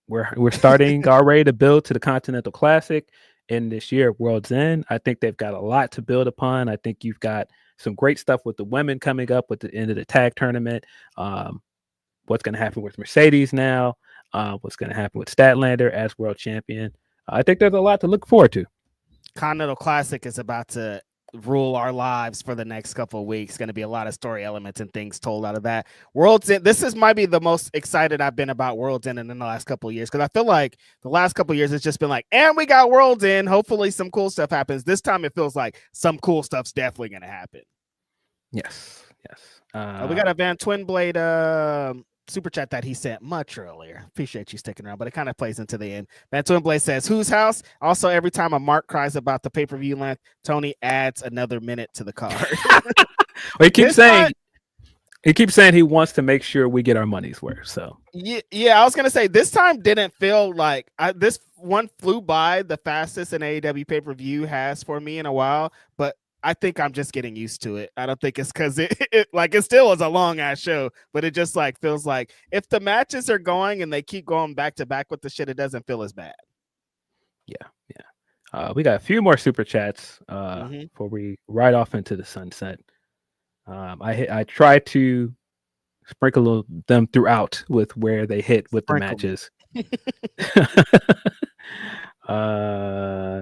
We're starting already to build to the Continental Classic in this year, World's End. I think they've got a lot to build upon. I think you've got some great stuff with the women coming up with the end of the tag tournament. What's going to happen with Mercedes now? What's going to happen with Statlander as world champion? I think there's a lot to look forward to. Continental Classic is about to rule our lives for the next couple of weeks. Going to be a lot of story elements and things told out of that. World's End. This might be the most excited I've been about World's End in the last couple of years, because I feel like the last couple of years it's just been like, and we got World's End. Hopefully some cool stuff happens. This time it feels like some cool stuff's definitely going to happen. Yes. We got a Van Twin Blade super chat that he sent much earlier. Appreciate you sticking around, but it kind of plays into the end. Van Twin Blade says, whose house? Also, every time a Mark cries about the pay-per-view length, Tony adds another minute to the card. He keeps saying he wants to make sure we get our money's worth. So yeah, I was gonna say this time didn't feel like this one flew by the fastest an AEW pay-per-view has for me in a while, but I think I'm just getting used to it. I don't think it's because it still is a long ass show, but it just like feels like if the matches are going and they keep going back to back with the shit, it doesn't feel as bad. Yeah. We got a few more super chats before we ride off into the sunset. I try to sprinkle them throughout with where they hit with the matches.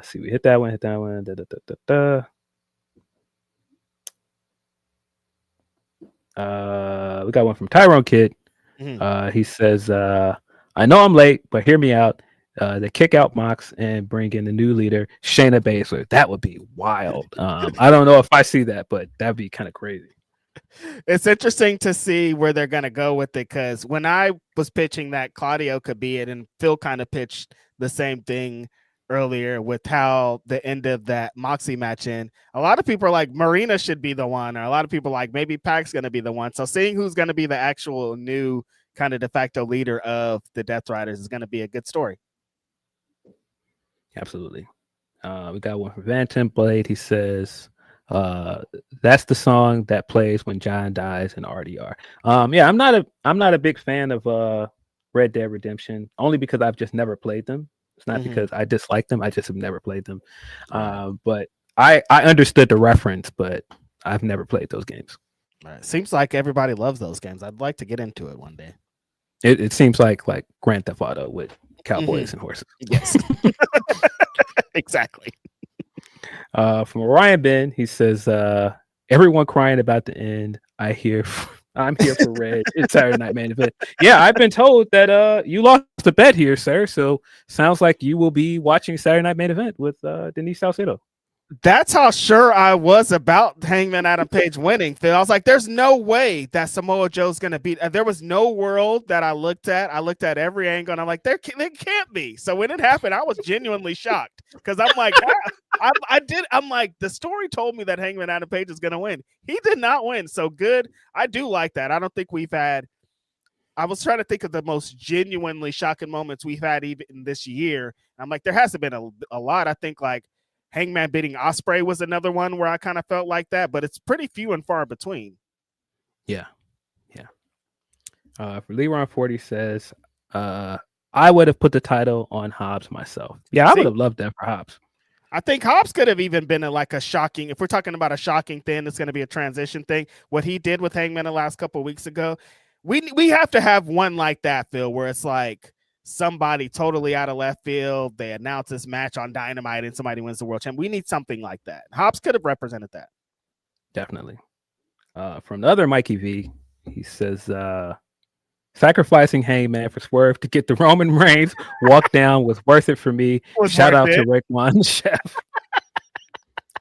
See, we hit that one. We got one from Tyrone Kid. He says, I know I'm late, but hear me out. They kick out Mox and bring in the new leader, Shayna Baszler. That would be wild. I don't know if I see that, but that'd be kind of crazy. It's interesting to see where they're going to go with it, because when I was pitching that Claudio could be it, and Phil kind of pitched the same thing earlier with how the end of that Moxie match in, a lot of people are like Marina should be the one, or a lot of people like maybe Pac's going to be the one. So seeing who's going to be the actual new kind of de facto leader of the Death Riders is going to be a good story. Absolutely. We got one from Van Blade. He says, that's the song that plays when John dies in RDR. Yeah, I'm not a big fan of Red Dead Redemption, only because I've just never played them. It's not because I dislike them. I just have never played them. But I understood the reference, but I've never played those games. Right. Seems like everybody loves those games. I'd like to get into it one day. It seems like Grand Theft Auto with cowboys and horses. Yes. Exactly. From Orion Ben, he says, everyone crying about the end. I'm here for Reg. It's Saturday Night Main Event. Yeah, I've been told that you lost the bet here, sir. So sounds like you will be watching Saturday Night Main Event with Denise Salcedo. That's how sure I was about Hangman Adam Page winning, Phil. I was like, there's no way that Samoa Joe's going to beat. There was no world that I looked at. I looked at every angle, and I'm like, there can't be. So when it happened, I was genuinely shocked because I'm like, I'm like, the story told me that Hangman Adam Page is going to win. He did not win. So good. I do like that. I don't think we've had. I was trying to think of the most genuinely shocking moments we've had even this year. I'm like, there hasn't been a lot. I think like Hangman beating Ospreay was another one where I kind of felt like that, but it's pretty few and far between. Yeah. For Leron 40 says, I would have put the title on Hobbs myself. Yeah, I would have loved that for Hobbs. I think Hobbs could have even been a shocking, if we're talking about a shocking thing, it's going to be a transition thing. What he did with Hangman the last couple of weeks ago, we have to have one like that, Phil, where it's like, somebody totally out of left field. They announce this match on Dynamite and somebody wins the world champ. We need something like that. Hobbs could have represented that. Definitely. From the other Mikey V, he says, sacrificing Hangman for Swerve to get the Roman Reigns walk down was worth it for me. Shout out to Rick One Chef.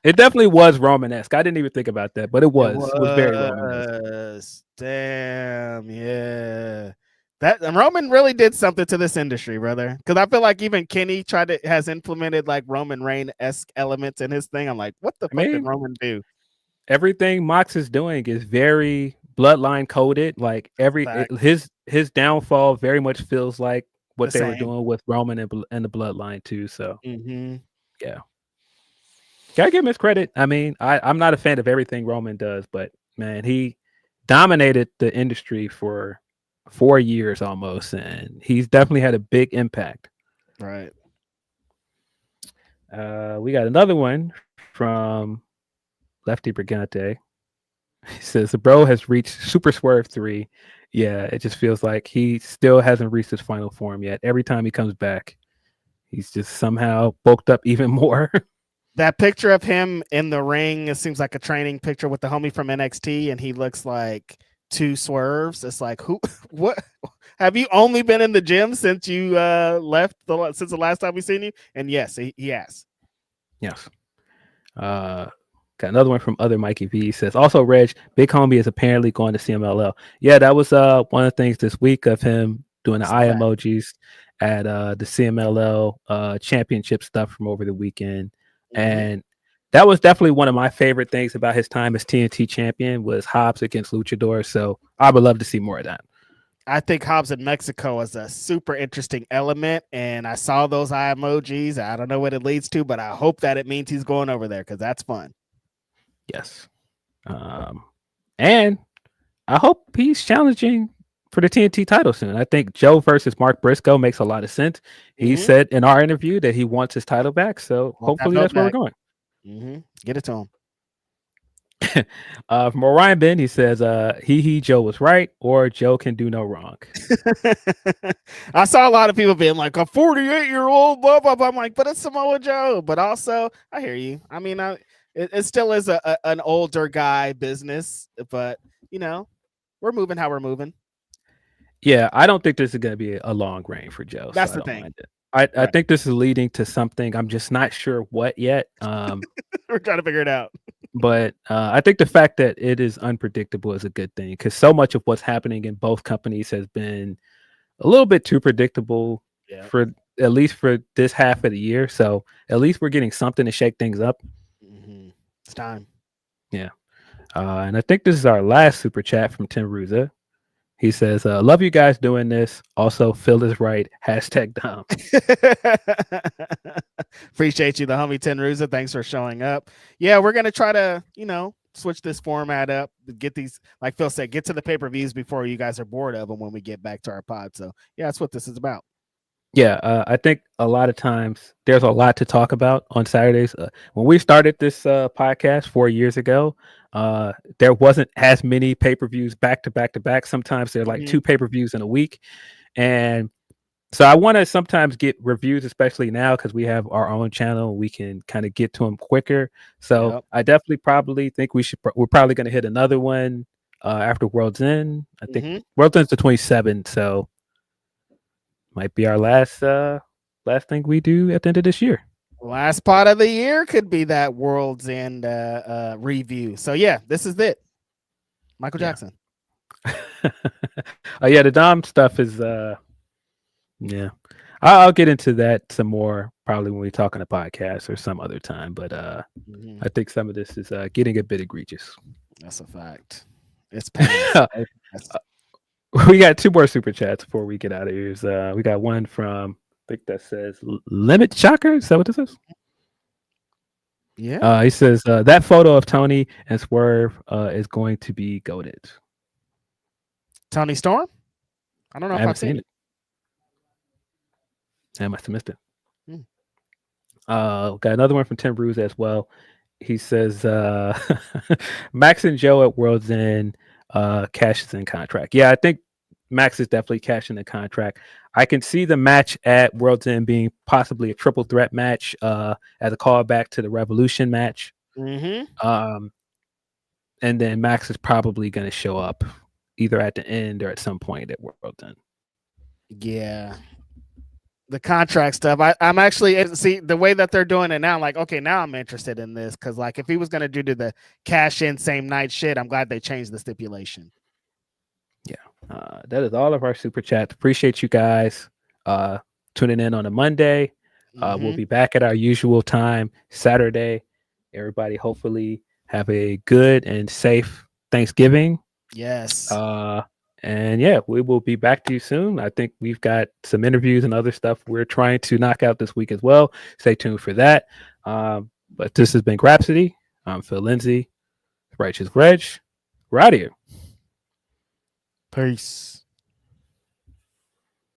It definitely was Roman-esque. I didn't even think about that, but it was very Roman-esque. Damn, yeah. That Roman really did something to this industry, brother. Because I feel like even Kenny has implemented like Roman Reign-esque elements in his thing. I'm like, what the fuck did Roman do? Everything Mox is doing is very bloodline coded. Like his downfall very much feels like what they were doing with Roman and the bloodline too. So yeah, gotta give him his credit. I mean, I'm not a fan of everything Roman does, but man, he dominated the industry for 4 years almost, and he's definitely had a big impact. Right. We got another one from Lefty Brigante. He says the bro has reached Super Swerve 3. Yeah, it just feels like he still hasn't reached his final form yet. Every time he comes back, he's just somehow bulked up even more. That picture of him in the ring, it seems like a training picture with the homie from NXT, and he looks like 2 swerves. It's like, what have you only been in the gym since you left since the last time we seen you? And yes, he has. Yes. Got another one from other Mikey V. He says, also Reg, Big Homie is apparently going to CMLL. Yeah, that was one of the things this week of him doing the eye emojis at the CMLL championship stuff from over the weekend. And that was definitely one of my favorite things about his time as TNT champion was Hobbs against Luchador. So I would love to see more of that. I think Hobbs in Mexico is a super interesting element, and I saw those eye emojis. I don't know what it leads to, but I hope that it means he's going over there because that's fun. Yes. And I hope he's challenging for the TNT title soon. I think Joe versus Mark Briscoe makes a lot of sense. He said in our interview that he wants his title back, so hopefully that's where we're going. Get it to him. From Orion Ben, he says, Joe was right, or Joe can do no wrong. I saw a lot of people being like, a 48-year-old, blah, blah, blah. I'm like, but it's Samoa Joe. But also, I hear you. I mean, it still is an older guy business, but, we're moving how we're moving. Yeah, I don't think this is going to be a long reign for Joe. That's the thing. I think this is leading to something. I'm just not sure what yet. We're trying to figure it out. But I think the fact that it is unpredictable is a good thing because so much of what's happening in both companies has been a little bit too predictable for at least for this half of the year. So at least we're getting something to shake things up. It's time. Yeah. And I think this is our last super chat from Tim Ruza. He says, love you guys doing this. Also, Phil is right. #Dom. Appreciate you, the homie Ten Ruza. Thanks for showing up. Yeah, we're going to try to, switch this format up. Get these, like Phil said, get to the pay-per-views before you guys are bored of them when we get back to our pod. So, yeah, that's what this is about. Yeah, I think a lot of times there's a lot to talk about on Saturdays. When we started this podcast 4 years ago, There wasn't as many pay-per-views back to back to back. Sometimes they're like 2 pay-per-views in a week. And so I want to sometimes get reviews, especially now because we have our own channel. We can kind of get to them quicker. So I definitely probably think we're probably going to hit another one after World's End. I think World's End's the 27th, so might be our last thing we do at the end of this year. Last part of the year could be that World's End review. So yeah, this is it. Michael Jackson. Oh yeah, the Dom stuff is yeah. I'll get into that some more probably when we talk on a podcast or some other time. But I think some of this is getting a bit egregious. That's a fact. It's we got 2 more super chats before we get out of here. We got one from I think that says Limit Shocker. Is that what this is? Yeah. He says that photo of Tony and Swerve is going to be goated. Tony Storm? I don't know if I've seen it. I must have missed it. Got another one from Tim Bruce as well. He says Max and Joe at World's End cashes in contract. Yeah, I think Max is definitely cashing the contract. I can see the match at World's End being possibly a triple threat match as a callback to the Revolution match. And then Max is probably going to show up either at the end or at some point at World's End. Yeah. The contract stuff. I'm actually see the way that they're doing it now. I'm like, okay, now I'm interested in this because, like, if he was gonna do the cash in same night shit, I'm glad they changed the stipulation. Yeah, that is all of our super chats. Appreciate you guys tuning in on a Monday. We'll be back at our usual time Saturday. Everybody, hopefully, have a good and safe Thanksgiving. Yes. And yeah, we will be back to you soon. I think we've got some interviews and other stuff we're trying to knock out this week as well. Stay tuned for that. But this has been Grapsody. I'm Phil Lindsey, Righteous Reg. We're out of here. Peace.